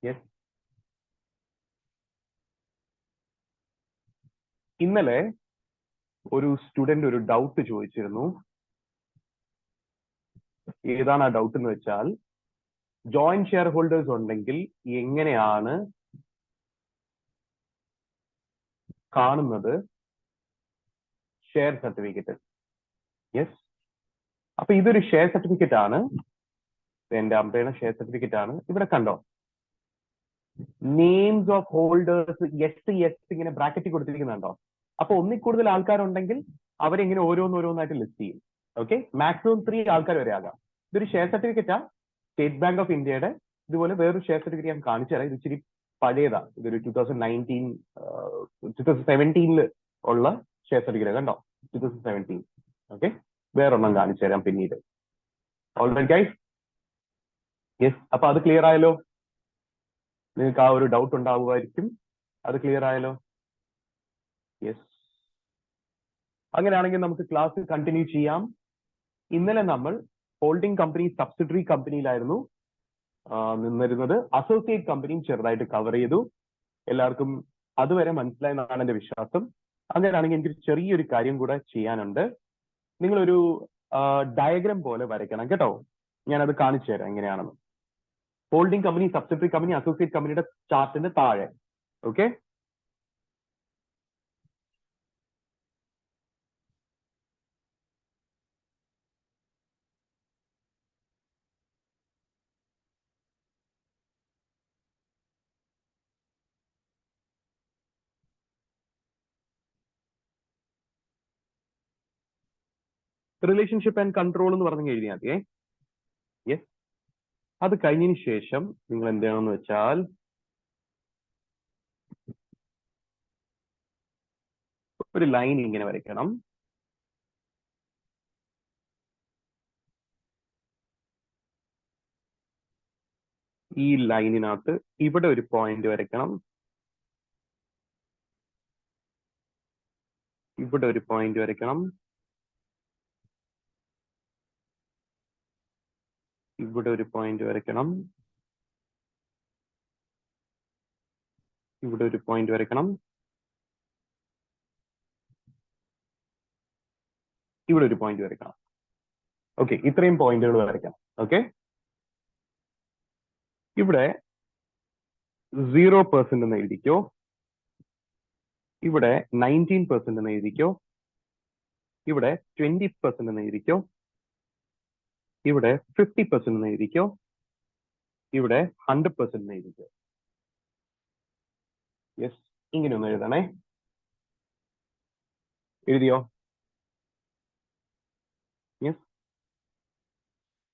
Yes. ഇന്നലെ ഒരു student ഒരു ഡൗട്ട് ചോദിച്ചിരുന്നു. ഏതാണ് ആ ഡൗട്ട് എന്ന് വെച്ചാൽ, ജോയിന്റ് ഷെയർ ഹോൾഡേഴ്സ് ഉണ്ടെങ്കിൽ എങ്ങനെയാണ് കാണുന്നത് ഷെയർ സർട്ടിഫിക്കറ്റ്? യെസ്. അപ്പൊ ഇതൊരു ഷെയർ സർട്ടിഫിക്കറ്റ് ആണ്. എന്റെ അമ്പയുടെ ഷെയർ സർട്ടിഫിക്കറ്റ് ആണ്. ഇവിടെ കണ്ടോ, നെയിംസ് ഓഫ് ഹോൾഡേഴ്സ് എസ് ഇങ്ങനെ ബ്രാക്കറ്റിൽ കൊടുത്തിരിക്കുന്നുണ്ടോ? അപ്പൊ ഒന്നിൽ കൂടുതൽ ആൾക്കാരുണ്ടെങ്കിൽ അവരെങ്ങനെ ഓരോന്നോരോന്നായിട്ട് ലിസ്റ്റ് ചെയ്യും. ഓക്കെ, മാക്സിമം 3 ആൾക്കാർ വരെ ആകാം. ഇതൊരു ഷെയർ സർട്ടിഫിക്കറ്റാ, സ്റ്റേറ്റ് ബാങ്ക് ഓഫ് ഇന്ത്യയുടെ. ഇതുപോലെ വേറൊരു ഷെയർ സർട്ടിഫിക്കറ്റ് ഞാൻ കാണിച്ചു തരാം. ഇത് ഇച്ചിരി പഴയതാ. ഇതൊരു 2017 ഉള്ള ഷെയർ സർട്ടിഫിക്കറ്റ്. കണ്ടോ, 2017. ഓക്കെ, വേറൊരെണ്ണം കാണിച്ചു തരാം പിന്നീട്. Alright guys. യെസ്. അപ്പൊ അത് ക്ലിയർ ആയല്ലോ? നിങ്ങൾക്ക് ആ ഒരു ഡൗട്ട് ഉണ്ടാവുമായിരിക്കും. അത് ക്ലിയർ ആയല്ലോ? യെസ്. അങ്ങനെയാണെങ്കിൽ നമുക്ക് ക്ലാസ് കണ്ടിന്യൂ ചെയ്യാം. ഇന്നലെ നമ്മൾ ഹോൾഡിംഗ് കമ്പനി സബ്സിഡറി കമ്പനിയിലായിരുന്നു നിന്നിരുന്നത്. അസോസിയേറ്റ് കമ്പനിയും ചെറുതായിട്ട് കവർ ചെയ്തു. എല്ലാവർക്കും അതുവരെ മനസ്സിലായെന്നാണ് എന്റെ വിശ്വാസം. അങ്ങനെയാണെങ്കിൽ എനിക്ക് ചെറിയൊരു കാര്യം കൂടെ ചെയ്യാനുണ്ട്. നിങ്ങളൊരു ഡയഗ്രാം പോലെ വരയ്ക്കണം കേട്ടോ. ഞാനത് കാണിച്ചു തരാം എങ്ങനെയാണെന്ന്. Holding company, subsidiary company, associate കമ്പനിയുടെ ചാർട്ടിന്റെ താഴെ. ഓക്കെ, റിലേഷൻഷിപ്പ് ആൻഡ് കൺട്രോൾ എന്ന് പറഞ്ഞു എഴുതിയാൽ മതിയേ. യെസ്. അത് കഴിഞ്ഞതിന് ശേഷം നിങ്ങൾ എന്ത് ചെയ്യണമെന്ന് വെച്ചാൽ, ഒരു ലൈൻ ഇങ്ങനെ വരയ്ക്കണം. ഈ ലൈനിനകത്ത് ഇവിടെ ഒരു പോയിന്റ് വരയ്ക്കണം, ഇവിടെ ഒരു പോയിന്റ് വരയ്ക്കണം, ഇവിടെ ഒരു പോയിന്റ് വരയ്ക്കണം, ഇവിടെ ഒരു പോയിന്റ് വരയ്ക്കണം, ഇവിടെ ഒരു പോയിന്റ് വരയ്ക്കണം. ഓക്കെ, ഇത്രയും പോയിന്റുകൾ വരയ്ക്കണം. ഓക്കെ, ഇവിടെ 0% എന്ന് എഴുതിക്കോ, ഇവിടെ 19% എന്ന് എഴുതിക്കോ, ഇവിടെ 20% എന്ന് എഴുതിക്കോ, ഇവിടെ 50% എന്ന് എഴുതിക്കോ, ഇവിടെ 100% എന്ന് എഴുതിക്കോ. യെസ്, ഇങ്ങനെ ഒന്ന് എഴുതണേ. എഴുതിയോ? യെസ്.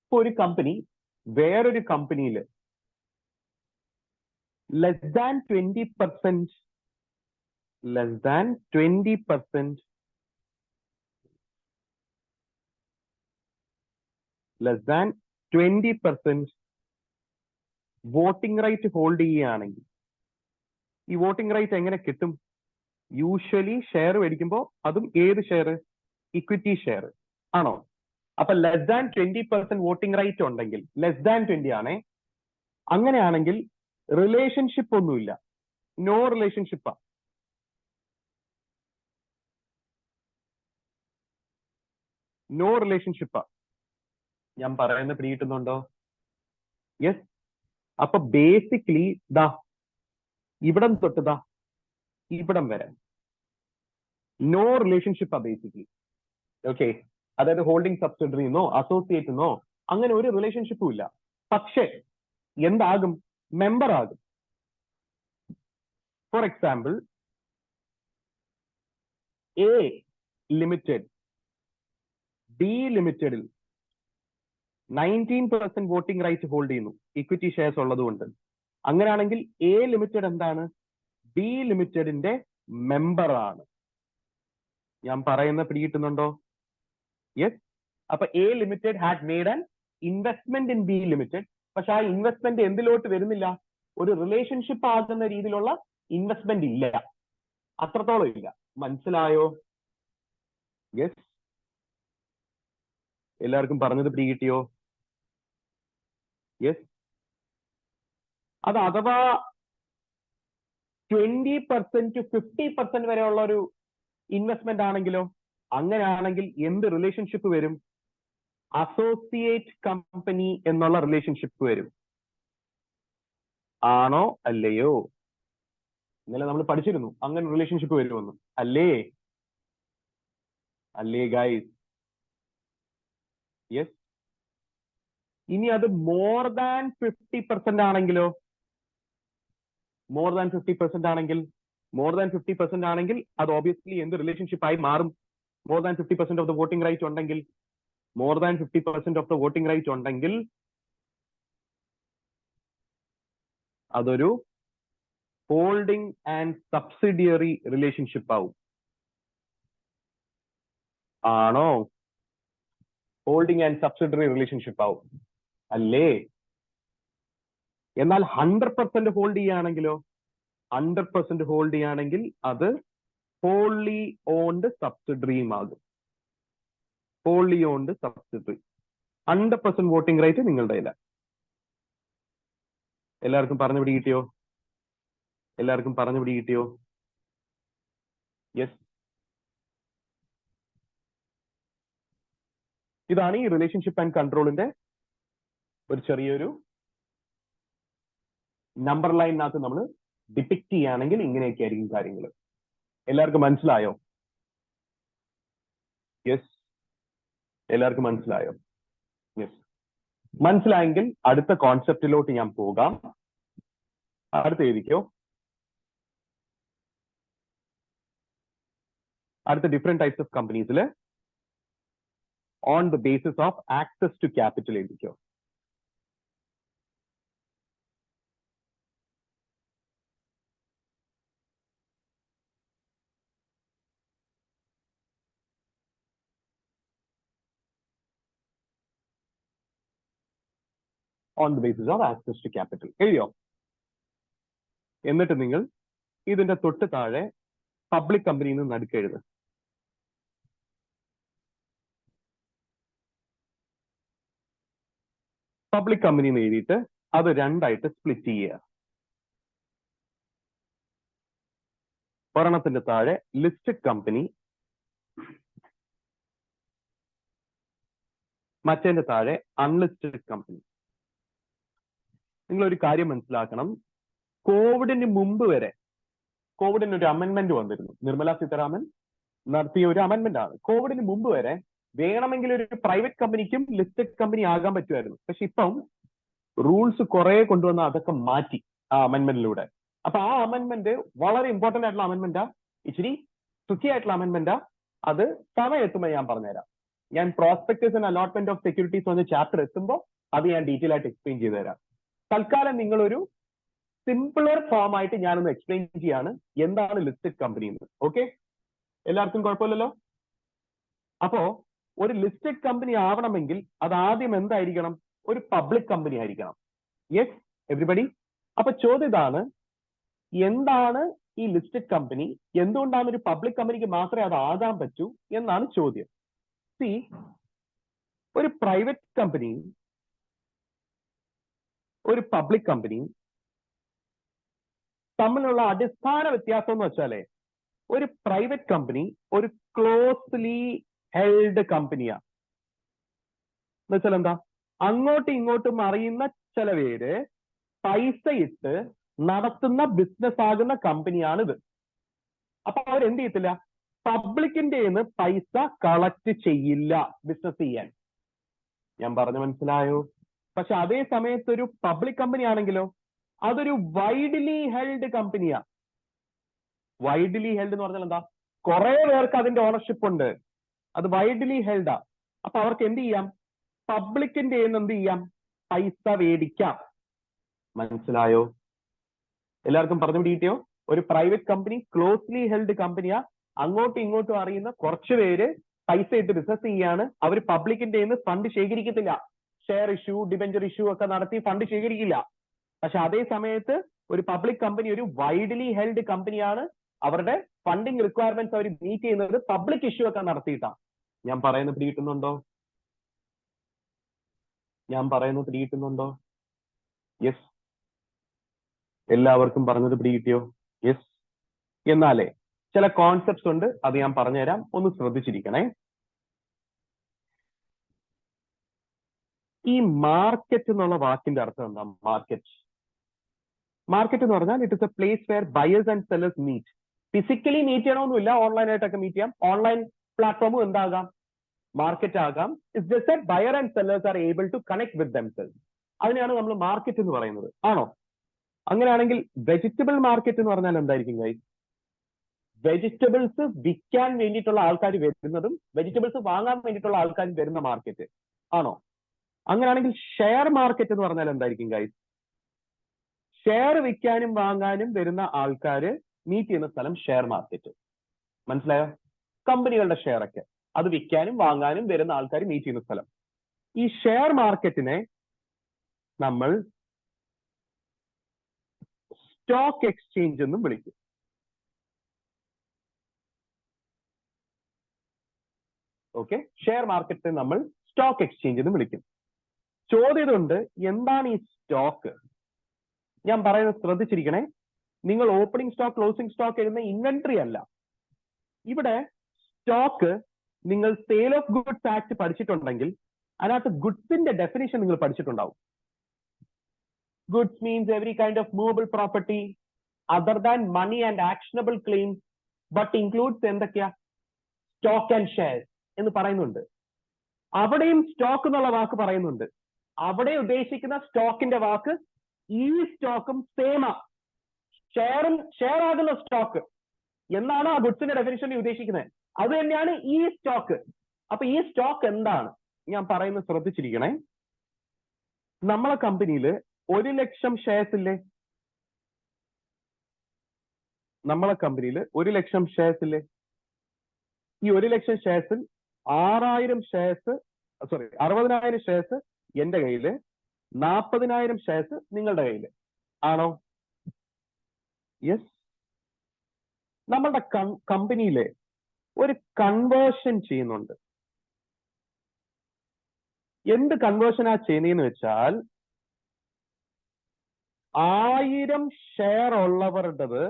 ഇപ്പൊ ഒരു കമ്പനി വേറൊരു കമ്പനിയിൽ less than 20%, less than 20%, less than 20% voting right hold ചെയ്യുകയാണെങ്കിൽ, ഈ വോട്ടിംഗ് റൈറ്റ് എങ്ങനെ കിട്ടും? യൂഷ്വലി ഷെയർ മേടിക്കുമ്പോൾ, അതും ഏത് ഷെയർ? ഇക്വിറ്റി ഷെയർ ആണോ? അപ്പൊ ലെസ് ദാൻ 20% വോട്ടിംഗ് റൈറ്റ് ഉണ്ടെങ്കിൽ, ലെസ് ദാൻ 20 ആണേ, അങ്ങനെയാണെങ്കിൽ റിലേഷൻഷിപ്പ് ഒന്നുമില്ല, നോ റിലേഷൻഷിപ്പാ. നോ റിലേഷൻഷിപ്പാ. ഞാൻ പറയുന്ന പിടികിട്ടുന്നുണ്ടോ? യെസ്. അപ്പൊ ബേസിക്കലി ദാ ഇവിടം തൊട്ട് ദാ ഇവിടം വരെ നോ റിലേഷൻഷിപ്പാ ബേസിക്കലി. ഓക്കെ, അതായത് ഹോൾഡിംഗ് സബ്സിഡറിന്നോ അസോസിയേറ്റിന്നോ അങ്ങനെ ഒരു റിലേഷൻഷിപ്പും ഇല്ല. പക്ഷേ എന്താകും? മെമ്പർ ആകും. For example, A limited D ലിമിറ്റഡിൽ 19% വോട്ടിംഗ് റൈറ്റ് ഹോൾഡ് ചെയ്യുന്നു, ഇക്വിറ്റി ഷെയർസ് ഉള്ളതുകൊണ്ട്. അങ്ങനെയാണെങ്കിൽ എ ലിമിറ്റഡ് എന്താണ്? ഡി ലിമിറ്റഡിന്റെ മെമ്പർ ആണ്. ഞാൻ പറയുന്ന പിടികിട്ടുന്നുണ്ടോ? യെസ്. അപ്പൊ A limited had made an investment in B limited. പക്ഷെ ആ ഇൻവെസ്റ്റ്മെന്റ് എന്തിലോട്ട് വരുന്നില്ല? ഒരു റിലേഷൻഷിപ്പ് ആകുന്ന രീതിയിലുള്ള ഇൻവെസ്റ്റ്മെന്റ് ഇല്ല, അത്രത്തോളം ഇല്ല. മനസ്സിലായോ? യെസ്. എല്ലാവർക്കും പറഞ്ഞത് പിടികിട്ടിയോ? യെസ്. അത് അഥവാ 20% to 50% വരെയുള്ള ഒരു ഇൻവെസ്റ്റ്മെന്റ് ആണെങ്കിലോ, അങ്ങനെയാണെങ്കിൽ എന്ത് റിലേഷൻഷിപ്പ് വരും? അസോസിയേറ്റ് കമ്പനി എന്നുള്ള റിലേഷൻഷിപ്പ് വരും. ആണോ അല്ലയോ? ഇന്നലെ നമ്മൾ പഠിച്ചിരുന്നു അങ്ങനെ റിലേഷൻഷിപ്പ് വരുമെന്ന്. അല്ലേ? അല്ലേ ഗൈസ്? യെസ്. ഇനി അത് മോർ ദാൻ 50% ആണെങ്കിലോ? മോർ ദാൻ 50% ആണെങ്കിൽ അത് ഓബിയസ്ലി എന്ത് റിലേഷൻഷിപ്പ് ആയി മാറും? More than 50% of the voting right ഉണ്ടെങ്കിൽ, അതൊരു ഹോൾഡിംഗ് ആൻഡ് സബ്സിഡിയറി റിലേഷൻഷിപ്പ് ആവും. ആണോ? ഹോൾഡിംഗ് ആൻഡ് സബ്സിഡിയറി റിലേഷൻഷിപ്പ് ആവും. അല്ലേ? എന്നാൽ 100% ഹോൾഡ് ചെയ്യുകയാണെങ്കിലോ? 100% ഹോൾഡ് ചെയ്യുകയാണെങ്കിൽ അത് wholly owned subsidiary ആകും. wholly owned subsidiary. 100% voting right നിങ്ങളുടെ കയ്യില. എല്ലാവർക്കും പറഞ്ഞു പിടി കിട്ടിയോ? യെസ്. ഇതാണ് ഈ റിലേഷൻഷിപ്പ് ആൻഡ് കൺട്രോളിന്റെ ഒരു ചെറിയൊരു നമ്പർ ലൈനിനകത്ത് നമ്മൾ ഡിപിക്ട് ചെയ്യുകയാണെങ്കിൽ ഇങ്ങനെയൊക്കെ ആയിരിക്കും കാര്യങ്ങൾ. എല്ലാവർക്കും മനസ്സിലായോ? യെസ്. എല്ലാവർക്കും മനസ്സിലായോ? യെസ്. മനസ്സിലായെങ്കിൽ അടുത്ത കോൺസെപ്റ്റിലോട്ട് ഞാൻ പോകാം. അടുത്ത എഴുതിക്കോ. അടുത്ത ഡിഫറെന്റ് ടൈപ്സ് ഓഫ് കമ്പനീസിൽ on the basis of access to capital എഴുതിക്കോ. On the basis of access to capital എഴുതിയോ? എന്നിട്ട് നിങ്ങൾ ഇതിന്റെ തൊട്ട് താഴെ പബ്ലിക് കമ്പനി നിന്ന് നടുക്കെഴുത്. പബ്ലിക് കമ്പനി എന്ന് എഴുതിയിട്ട് അത് രണ്ടായിട്ട് സ്പ്ലിറ്റ് ചെയ്യുക. ഒരെണ്ണത്തിന്റെ താഴെ ലിസ്റ്റഡ് കമ്പനി, മറ്റേന്റെ താഴെ അൺലിസ്റ്റഡ് കമ്പനി. നിങ്ങൾ ഒരു കാര്യം മനസ്സിലാക്കണം. കോവിഡിന് മുമ്പ് വരെ കോവിഡിന് ഒരു അമെന്റ്മെന്റ് വന്നിരുന്നു. നിർമ്മല സീതാരാമൻ നടത്തിയ ഒരു അമെന്റ്മെന്റ് ആണ്. കോവിഡിന് മുമ്പ് വരെ വേണമെങ്കിൽ ഒരു പ്രൈവറ്റ് കമ്പനിക്കും ലിസ്റ്റഡ് കമ്പനി ആകാൻ പറ്റുമായിരുന്നു. പക്ഷെ ഇപ്പം റൂൾസ് കുറെ കൊണ്ടുവന്ന് അതൊക്കെ മാറ്റി ആ അമെന്റ്മെന്റിലൂടെ. അപ്പൊ ആ അമെന്റ്മെന്റ് വളരെ ഇമ്പോർട്ടന്റ് ആയിട്ടുള്ള അമെന്റ്മെന്റാ, ഇച്ചിരി ട്രിക്കി ആയിട്ടുള്ള അമെന്റ്മെന്റാ. അത് സമയം എത്തുമ്പോൾ ഞാൻ പറഞ്ഞുതരാം. ഞാൻ prospectus and allotment of securities എന്ന ചാപ്റ്റർ എത്തുമ്പോൾ അത് ഞാൻ ഡീറ്റെയിൽ ആയിട്ട് എക്സ്പ്ലെയിൻ ചെയ്തു തരാം. തൽക്കാലം നിങ്ങളൊരു സിംപിളർ ഫോം ആയിട്ട് ഞാനൊന്ന് എക്സ്പ്ലെയിൻ ചെയ്യാണ് എന്താണ് ലിസ്റ്റഡ് കമ്പനി എന്ന്. ഓക്കെ, എല്ലാവർക്കും കുഴപ്പമില്ലല്ലോ? അപ്പോ ഒരു ലിസ്റ്റഡ് കമ്പനി ആവണമെങ്കിൽ അത് ആദ്യം എന്തായിരിക്കണം? ഒരു പബ്ലിക് കമ്പനി ആയിരിക്കണം. Yes everybody? അപ്പൊ ചോദ്യം ഇതാണ്, എന്താണ് ഈ ലിസ്റ്റഡ് കമ്പനി? എന്തുകൊണ്ടാണ് ഒരു പബ്ലിക് കമ്പനിക്ക് മാത്രമേ അത് ആകാൻ പറ്റൂ എന്നാണ് ചോദ്യം. സി, ഒരു പ്രൈവറ്റ് കമ്പനി, ഒരു പബ്ലിക് കമ്പനി തമ്മിലുള്ള അടിസ്ഥാന വ്യത്യാസം എന്ന് വെച്ചാലേ, ഒരു പ്രൈവറ്റ് കമ്പനി ഒരു ക്ലോസ്ലി ഹെൽഡ് കമ്പനിയാണ്. എന്ന് വെച്ചാൽ എന്താ? അങ്ങോട്ടും ഇങ്ങോട്ടും അറിയുന്ന ചില പേര് പൈസ ഇട്ട് നടത്തുന്ന ബിസിനസ് ആകുന്ന കമ്പനിയാണിത്. അപ്പൊ അവരെന്ത് ചെയ്യത്തില്ല? പബ്ലിക്കിന്റെ പൈസ കളക്ട് ചെയ്യില്ല ബിസിനസ് ചെയ്യാൻ. ഞാൻ പറഞ്ഞു മനസ്സിലായോ? പക്ഷെ അതേ സമയത്ത് ഒരു പബ്ലിക് കമ്പനി ആണെങ്കിലോ അതൊരു വൈഡ്ലി ഹെൽഡ് കമ്പനിയാ. വൈഡ്ലി ഹെൽഡ് എന്ന് പറഞ്ഞാൽ എന്താ? കുറെ പേർക്ക് അതിന്റെ ഓണർഷിപ്പ് ഉണ്ട്. അത് വൈഡ്ലി ഹെൽഡാ. അപ്പൊ അവർക്ക് എന്ത് ചെയ്യാം? പബ്ലിക്കിന്റെ എന്ത് ചെയ്യാം? പൈസ മേടിക്കാം. മനസ്സിലായോ? എല്ലാവർക്കും പറഞ്ഞു പിടികിട്ടിയോ? ഒരു പ്രൈവറ്റ് കമ്പനി ക്ലോസ്ലി ഹെൽഡ് കമ്പനിയാ. അങ്ങോട്ടും ഇങ്ങോട്ടും അറിയുന്ന കുറച്ചു പേര് പൈസ ഇട്ട് ബിസിനസ് ചെയ്യാണ്. അവർ പബ്ലിക്കിന്റെ ഫണ്ട് ശേഖരിക്കത്തില്ല. ഷെയർ ഇഷ്യൂ, ഡിബെഞ്ചർ ഇഷ്യൂ ഒക്കെ നടത്തി ഫണ്ട് ശേഖരിക്കില്ല. പക്ഷെ അതേ സമയത്ത് ഒരു പബ്ലിക് കമ്പനി ഒരു വൈഡ്ലി ഹെൽഡ് കമ്പനിയാണ്. അവരുടെ ഫണ്ടിങ് റിക്വയർമെന്റ്സ് അവർ മീറ്റ് ചെയ്യുന്നത് പബ്ലിക് ഇഷ്യൂ ഒക്കെ നടത്തിയിട്ടാണ്. ഞാൻ പറയുന്നത് പിടികിട്ടുന്നുണ്ടോ? യെസ്. എല്ലാവർക്കും പറഞ്ഞത് പിടികിട്ടിയോ? യെസ്. എന്നാലേ ചില കോൺസെപ്റ്റ്സ് ഉണ്ട്, അത് ഞാൻ പറഞ്ഞുതരാം, ഒന്ന് ശ്രദ്ധിച്ചിരിക്കണേ. ഈ മാർക്കറ്റ് എന്നുള്ള വാക്കിന്റെ അർത്ഥം എന്താ? മാർക്കറ്റ് എന്ന് പറഞ്ഞാൽ it is a place where buyers and sellers meet. Physically meet ചെയ്യണമെന്നില്ല, ഓൺലൈനായിട്ടൊക്കെ മീറ്റ് ചെയ്യാം. ഓൺലൈൻ പ്ലാറ്റ്ഫോമും എന്താകാം? മാർക്കറ്റ് ആകാം. It's just that buyer and sellers are able to connect with themselves. അതിനെയാണ് നമ്മൾ മാർക്കറ്റ് എന്ന് പറയുന്നത്. ആണോ? അങ്ങനെയാണെങ്കിൽ വെജിറ്റബിൾ മാർക്കറ്റ് എന്ന് പറഞ്ഞാൽ എന്തായിരിക്കും ഗൈസ്? വെജിറ്റബിൾസ് വിൽക്കാൻ വേണ്ടിയിട്ടുള്ള ആൾക്കാർ വരുന്നതും വെജിറ്റബിൾസ് വാങ്ങാൻ വേണ്ടിയിട്ടുള്ള ആൾക്കാർ വരുന്ന മാർക്കറ്റ് ആണോ? അങ്ങനെയാണെങ്കിൽ ഷെയർ മാർക്കറ്റ് എന്ന് പറഞ്ഞാൽ എന്തായിരിക്കും ഗൈസ്? ഷെയർ വിൽക്കാനും വാങ്ങാനും വരുന്ന ആൾക്കാര് മീറ്റ് ചെയ്യുന്ന സ്ഥലം ഷെയർ മാർക്കറ്റ്. മനസ്സിലായോ? കമ്പനികളുടെ ഷെയർ ഒക്കെ അത് വിൽക്കാനും വാങ്ങാനും വരുന്ന ആൾക്കാർ മീറ്റ് ചെയ്യുന്ന സ്ഥലം. ഈ ഷെയർ മാർക്കറ്റിനെ നമ്മൾ സ്റ്റോക്ക് എക്സ്ചേഞ്ച് എന്നും വിളിക്കും. ഓക്കെ, ഷെയർ മാർക്കറ്റിനെ നമ്മൾ സ്റ്റോക്ക് എക്സ്ചേഞ്ച് എന്ന് വിളിക്കും. ചോദ്യമുണ്ട്, എന്താണ് ഈ സ്റ്റോക്ക്? ഞാൻ പറയുന്നത് ശ്രദ്ധിച്ചിരിക്കണേ. നിങ്ങൾ ഓപ്പണിംഗ് സ്റ്റോക്ക്, ക്ലോസിംഗ് സ്റ്റോക്ക് എഴുതുന്ന ഇൻവെന്ററി അല്ല. ഇവിടെ സ്റ്റോക്ക്, നിങ്ങൾ സെയിൽ ഓഫ് ഗുഡ്സ് ആക്ട് പഠിച്ചിട്ടുണ്ടെങ്കിൽ അതിനകത്ത് ഗുഡ്സിന്റെ ഡെഫിനിഷൻ നിങ്ങൾ പഠിച്ചിട്ടുണ്ടാവും. Goods means every kind of movable property other than money and actionable claims but includes എന്തൊക്കെയാ? സ്റ്റോക്ക് ആൻഡ് ഷെയർസ് എന്ന് പറയുന്നുണ്ട്. അവിടെയും സ്റ്റോക്ക് എന്നുള്ള വാക്ക് പറയുന്നുണ്ട്. അവിടെ ഉദ്ദേശിക്കുന്ന സ്റ്റോക്കിന്റെ വാക്ക് ഈ സ്റ്റോക്കും സെയിമാ. ഷെയർ ആകുന്ന സ്റ്റോക്ക് എന്നാണ് ആ ഗുഡ്സിന്റെ ഡെഫിനിഷനിൽ ഉദ്ദേശിക്കുന്നത്. അത് തന്നെയാണ് ഈ സ്റ്റോക്ക്. അപ്പൊ ഈ സ്റ്റോക്ക് എന്താണ്? ഞാൻ പറയുന്നത് ശ്രദ്ധിച്ചിരിക്കണേ. നമ്മളെ കമ്പനിയിൽ 1,00,000 ഷെയർസ് ഇല്ലേ? നമ്മളെ കമ്പനിയിൽ 1,00,000 ഷെയർസ് ഇല്ലേ? ഈ 1,00,000 ഷെയർസിൽ 6,000 ഷെയർസ്, 60,000 ഷെയർസ് എന്റെ കയ്യില്, 40,000 ഷെയർസ് നിങ്ങളുടെ കയ്യില്. ആണോ? യെസ്. നമ്മളുടെ കമ്പനിയിലെ ഒരു കൺവേർഷൻ ചെയ്യുന്നുണ്ട്. എന്ത് കൺവേർഷനാ ചെയ്യുന്നതെന്ന് വെച്ചാൽ, 1000 ഷെയർ ഉള്ളവരുടേത്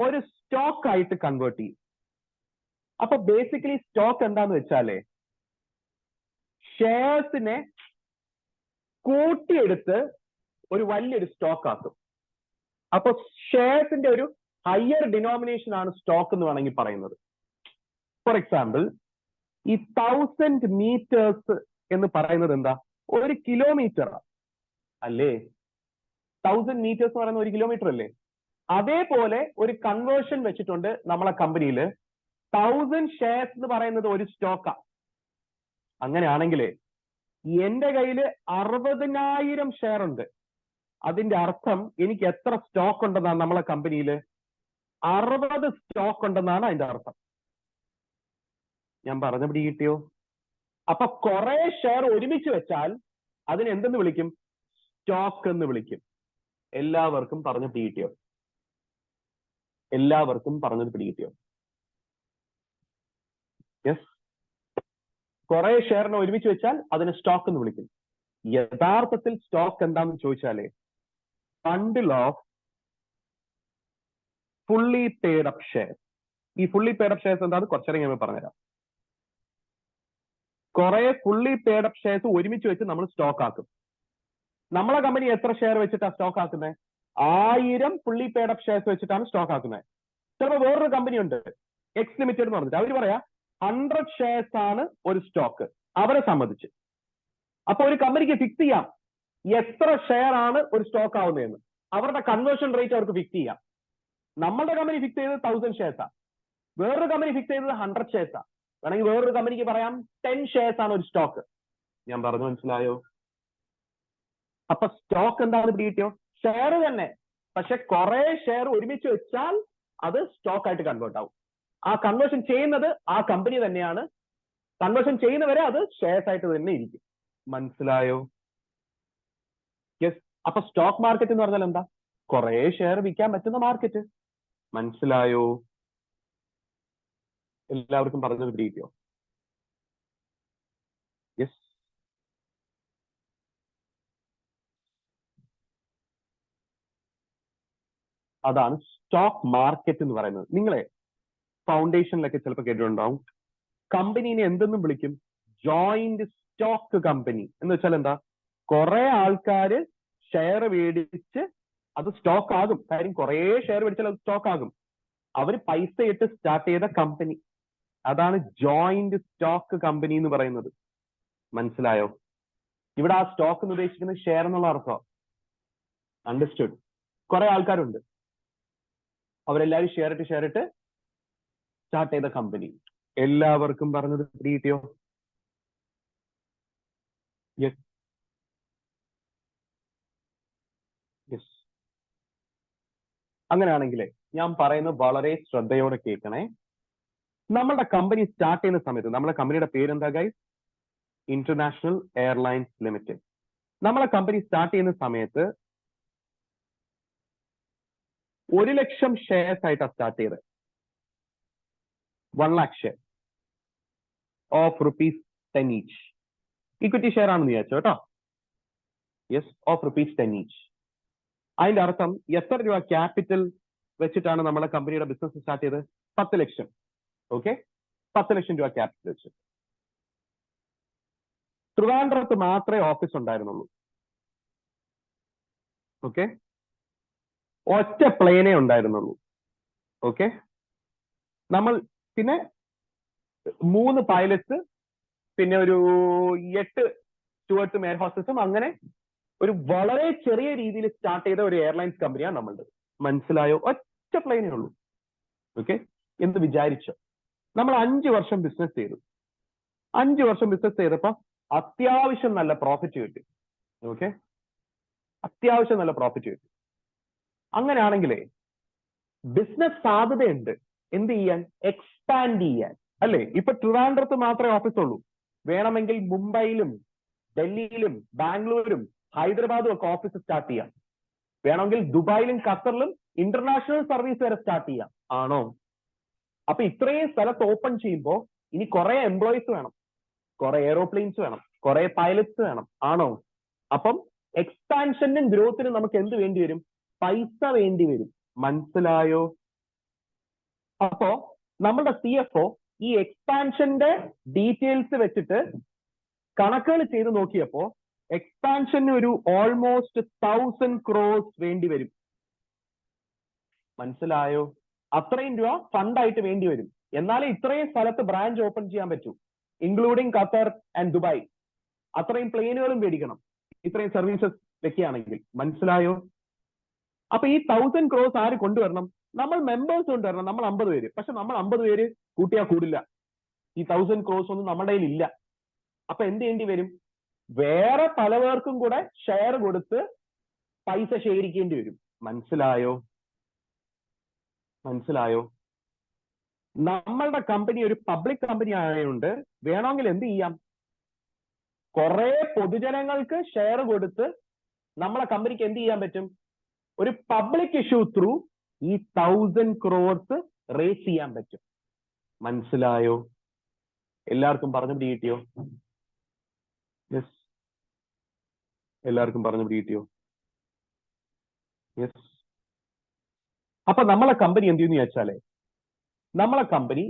ഒരു സ്റ്റോക്ക് ആയിട്ട് കൺവേർട്ട് ചെയ്യും. അപ്പൊ ബേസിക്കലി സ്റ്റോക്ക് എന്താന്ന് വെച്ചാലേ, ഷെയർസിനെ കൂട്ടിയെടുത്ത് ഒരു വലിയൊരു സ്റ്റോക്ക് ആക്കും. അപ്പൊ ഷെയർസിന്റെ ഒരു ഹയർ ഡിനോമിനേഷൻ ആണ് സ്റ്റോക്ക് എന്ന് വേണമെങ്കിൽ പറയുന്നത്. ഫോർ എക്സാമ്പിൾ, ഈ 1000 മീറ്റേഴ്സ് എന്ന് പറയുന്നത് എന്താ? 1 കിലോമീറ്റർ അല്ലേ? 1000 മീറ്റേഴ്സ് എന്ന് പറയുന്നത് 1 കിലോമീറ്റർ അല്ലേ? അതേപോലെ ഒരു കൺവേർഷൻ വെച്ചിട്ടുണ്ട് നമ്മളെ കമ്പനിയിൽ. 1000 ഷെയർസ് എന്ന് പറയുന്നത് ഒരു സ്റ്റോക്കാ. അങ്ങനെയാണെങ്കിലേ എന്റെ കയ്യിൽ 60,000 ഷെയർ ഉണ്ട്. അതിന്റെ അർത്ഥം എനിക്ക് എത്ര സ്റ്റോക്ക് ഉണ്ടെന്നാണ് നമ്മളെ കമ്പനിയിൽ? 60 സ്റ്റോക്ക് ഉണ്ടെന്നാണ് അതിന്റെ അർത്ഥം. ഞാൻ പറഞ്ഞ പിടി കിട്ടിയോ? അപ്പൊ കുറെ ഷെയർ ഒരുമിച്ച് വെച്ചാൽ അതിന് എന്തെന്ന് വിളിക്കും? സ്റ്റോക്ക് എന്ന് വിളിക്കും. എല്ലാവർക്കും പറഞ്ഞ പിടി കിട്ടിയോ? എല്ലാവർക്കും പറഞ്ഞത് പിടി കിട്ടിയോ? യെസ്. കുറെ ഷെയറിനെ ഒരുമിച്ച് വെച്ചാൽ അതിന് സ്റ്റോക്ക് എന്ന് വിളിക്കും. യഥാർത്ഥത്തിൽ സ്റ്റോക്ക് എന്താണെന്ന് ചോദിച്ചാലേ, bundle of fully paid up share. ഈ ഫുള്ളി പെയ്ഡ് അപ്പ് ഷെയർസ് എന്താണെന്ന് കുറച്ചേരം ഞാൻ പറഞ്ഞുതരാം. കുറെ ഫുള്ളി പെയ്ഡ് അപ്പ് ഷെയർസ് ഒരുമിച്ച് വെച്ച് നമ്മൾ സ്റ്റോക്ക് ആക്കും. നമ്മളെ കമ്പനി എത്ര ഷെയർ വെച്ചിട്ടാണ് സ്റ്റോക്ക് ആക്കുന്നത്? 1000 ഫുള്ളി പെയ്ഡ് അപ്പ് ഷെയർസ് വെച്ചിട്ടാണ് സ്റ്റോക്ക് ആക്കുന്നത്. ചിലപ്പോൾ വേറൊരു കമ്പനി ഉണ്ട്, എക്സ് ലിമിറ്റഡ് എന്ന് പറഞ്ഞിട്ട്. അവർ പറയാ 100 ഷെയർസ് ആണ് ഒരു സ്റ്റോക്ക്, അവരെ സംബന്ധിച്ച്. അപ്പൊ ഒരു കമ്പനിക്ക് ഫിക്സ് ചെയ്യാം എത്ര ഷെയർ ആണ് ഒരു സ്റ്റോക്ക് ആവുന്നതെന്ന്. അവരുടെ കൺവേർഷൻ റേറ്റ് അവർക്ക് ഫിക്സ് ചെയ്യാം. നമ്മളുടെ കമ്പനി ഫിക്സ് ചെയ്തത് 1000 ഷെയർസാ, വേറൊരു കമ്പനി ഫിക്സ് ചെയ്തത് 100 ഷെയർസാ. വേണമെങ്കിൽ വേറൊരു കമ്പനിക്ക് പറയാം 10 ഷെയർസ് ആണ് ഒരു സ്റ്റോക്ക്. ഞാൻ പറഞ്ഞു മനസ്സിലായോ? അപ്പൊ സ്റ്റോക്ക് എന്താണെന്ന് പിടികിട്ടിയോ? ഷെയർ തന്നെ, പക്ഷെ കുറെ ഷെയർ ഒരുമിച്ച് വെച്ചാൽ അത് സ്റ്റോക്ക് ആയിട്ട് കൺവേർട്ട് ആവും. ആ കൺവേർഷൻ ചെയ്യുന്നത് ആ കമ്പനി തന്നെയാണ്. കൺവേർഷൻ ചെയ്യുന്നവരെ അത് ഷെയർസ് ആയിട്ട് തന്നെ ഇരിക്കും. മനസ്സിലായോ? യെസ്. അപ്പൊ സ്റ്റോക്ക് മാർക്കറ്റ് എന്ന് പറഞ്ഞാൽ എന്താ? കുറെ ഷെയർ വിൽക്കാൻ പറ്റുന്ന മാർക്കറ്റ്. മനസ്സിലായോ? എല്ലാവർക്കും പറഞ്ഞത് പിടികിട്ടിയോ? യെസ്. അതാണ് സ്റ്റോക്ക് മാർക്കറ്റ് എന്ന് പറയുന്നത്. നിങ്ങളെ ഫൗണ്ടേഷനിലൊക്കെ ചിലപ്പോൾ കേട്ടിട്ടുണ്ടാവും, കമ്പനീനെ എന്തെന്നും വിളിക്കും? ജോയിന്റ് സ്റ്റോക്ക് കമ്പനി എന്ന് വെച്ചാൽ എന്താ? കുറെ ആൾക്കാര് ഷെയർ മേടിച്ച് അത് സ്റ്റോക്ക് ആകും. കാര്യം കുറെ ഷെയർ മേടിച്ചാൽ അത് സ്റ്റോക്ക് ആകും. അവർ പൈസ ഇട്ട് സ്റ്റാർട്ട് ചെയ്ത കമ്പനി, അതാണ് ജോയിന്റ് സ്റ്റോക്ക് കമ്പനി എന്ന് പറയുന്നത്. മനസ്സിലായോ? ഇവിടെ ആ സ്റ്റോക്ക് എന്ന് ഉദ്ദേശിക്കുന്നത് ഷെയർ എന്നുള്ള അർത്ഥം. അണ്ടർസ്റ്റുഡ്? കുറെ ആൾക്കാരുണ്ട്, അവരെല്ലാവരും ഷെയർ ഇട്ട് സ്റ്റാർട്ട് ചെയ്ത കമ്പനി. എല്ലാവർക്കും പറഞ്ഞത് കിട്ടിയോ? Yes yes. അങ്ങനെയാണെങ്കിലേ ഞാൻ പറയുന്നത് വളരെ ശ്രദ്ധയോടെ കേൾക്കണേ. നമ്മളുടെ കമ്പനി സ്റ്റാർട്ട് ചെയ്യുന്ന സമയത്ത് നമ്മുടെ കമ്പനിയുടെ പേരെന്താ ഗൈസ്? International airlines limited. നമ്മളെ കമ്പനി സ്റ്റാർട്ട് ചെയ്യുന്ന സമയത്ത് 1,00,000 ഷെയർസ് ആയിട്ടാണ് സ്റ്റാർട്ട് ചെയ്തത്. 1 lakh share of ₹10 each. Equity share ആണെന്ന് വിചാരിച്ചോ കേട്ടോ. Yes, of ₹10 each. അതിന്റെ അർത്ഥം എത്ര രൂപ ക്യാപിറ്റൽ വെച്ചിട്ടാണ് നമ്മളെ കമ്പനിയുടെ ബിസിനസ് സ്റ്റാർട്ട് ചെയ്തത്? 10 ലക്ഷം. ഓക്കെ, 10 ലക്ഷം രൂപ ക്യാപിറ്റൽ വെച്ച്. ട്രിവാൻഡ്രത്ത് മാത്രമേ ഓഫീസ് ഉണ്ടായിരുന്നുള്ളൂ. ഓക്കെ, ഒറ്റ പ്ലെയിനേ ഉണ്ടായിരുന്നുള്ളൂ. ഓക്കെ, നമ്മൾ പിന്നെ 3 പൈലറ്റ്സ്, പിന്നെ ഒരു 8 സ്റ്റുവർട്സും എയർ ഹോസ്റ്റസും, അങ്ങനെ ഒരു വളരെ ചെറിയ രീതിയിൽ സ്റ്റാർട്ട് ചെയ്ത ഒരു എയർലൈൻസ് കമ്പനിയാണ് നമ്മളുടെ. മനസ്സിലായോ? ഒറ്റ പ്ലെയിനേ ഉള്ളൂ. ഓക്കെ, എന്ന് വിചാരിച്ചോ. നമ്മൾ 5 വർഷം ബിസിനസ് ചെയ്തു. 5 വർഷം ബിസിനസ് ചെയ്തപ്പോ അത്യാവശ്യം നല്ല പ്രോഫിറ്റ് കിട്ടി. ഓക്കെ, അത്യാവശ്യം നല്ല പ്രോഫിറ്റ് കിട്ടി. അങ്ങനെയാണെങ്കിലേ ബിസിനസ് സാധ്യതയുണ്ട് എന്ത് ചെയ്യാൻ? എക്സ്പാൻഡ് ചെയ്യാൻ, അല്ലേ? ഇപ്പൊ ട്രിവാൻഡ്രത്ത് മാത്രമേ ഓഫീസ് ഉള്ളൂ. വേണമെങ്കിൽ മുംബൈയിലും ഡൽഹിയിലും ബാംഗ്ലൂരും ഹൈദരാബാദും ഒക്കെ ഓഫീസ് സ്റ്റാർട്ട് ചെയ്യാം. വേണമെങ്കിൽ ദുബായിലും ഖത്തറിലും ഇന്റർനാഷണൽ സർവീസ് വരെ സ്റ്റാർട്ട് ചെയ്യാം. ആണോ? അപ്പൊ ഇത്രയും സ്ഥലത്ത് ഓപ്പൺ ചെയ്യുമ്പോൾ ഇനി കുറെ എംപ്ലോയീസ് വേണം, കുറെ എയ്റോപ്ലെയിൻസ് വേണം, കുറെ പൈലറ്റ്സ് വേണം. ആണോ? അപ്പം എക്സ്പാൻഷനും ഗ്രോത്തിനും നമുക്ക് എന്ത് വേണ്ടി വരും? പൈസ വേണ്ടി വരും. മനസ്സിലായോ? അപ്പോ നമ്മുടെ CFO ഈ എക്സ്പാൻഷന്റെ ഡീറ്റെയിൽസ് വെച്ചിട്ട് കണക്കുകൾ ചെയ്ത് നോക്കിയപ്പോ എക്സ്പാൻഷന് ഒരു ഓൾമോസ്റ്റ് 1000 crores വേണ്ടി വരും. മനസ്സിലായോ? അത്രയും രൂപ ഫണ്ടായിട്ട് വേണ്ടി വരും. എന്നാലേ ഇത്രയും സ്ഥലത്ത് ബ്രാഞ്ച് ഓപ്പൺ ചെയ്യാൻ പറ്റൂ, ഇൻക്ലൂഡിങ് ഖത്തർ ആൻഡ് ദുബായ്. അത്രയും പ്ലെയിനുകളും മേടിക്കണം ഇത്രയും സർവീസസ് വെക്കുകയാണെങ്കിൽ. മനസ്സിലായോ? അപ്പൊ ഈ 1000 crores ആര് കൊണ്ടുവരണം? നമ്മൾ മെമ്പേഴ്സ് കൊണ്ടുവരണം. നമ്മൾ 50 പേര്. പക്ഷെ നമ്മൾ 50 പേര് കൂട്ടിയാൽ കൂടില്ല. ഈ 1000 crores ഒന്നും നമ്മുടെ കയ്യിൽ ഇല്ല. അപ്പൊ എന്ത് ചെയ്യേണ്ടി വരും? വേറെ പലവർക്കും കൂടെ ഷെയർ കൊടുത്ത് പൈസ ശേഖരിക്കേണ്ടി വരും. മനസ്സിലായോ? മനസ്സിലായോ? നമ്മളുടെ കമ്പനി ഒരു പബ്ലിക് കമ്പനി ആയതുകൊണ്ട് വേണമെങ്കിൽ എന്ത് ചെയ്യാം? കുറെ പൊതുജനങ്ങൾക്ക് ഷെയർ കൊടുത്ത് നമ്മളെ കമ്പനിക്ക് എന്ത് ചെയ്യാൻ പറ്റും? ഒരു പബ്ലിക് ഇഷ്യൂ ത്രൂ ഈ 1000 crores റേസ് ചെയ്യാൻ പറ്റും. മനസ്സിലായോ? എല്ലാവർക്കും പറഞ്ഞു പിടികിട്ടിയോ? യെസ്, എല്ലാവർക്കും പറഞ്ഞു പിടികിട്ടിയോ? യെസ്. അപ്പൊ നമ്മളെ കമ്പനി എന്ത് ചെയ്യുന്ന വെച്ചാലേ, നമ്മളെ കമ്പനി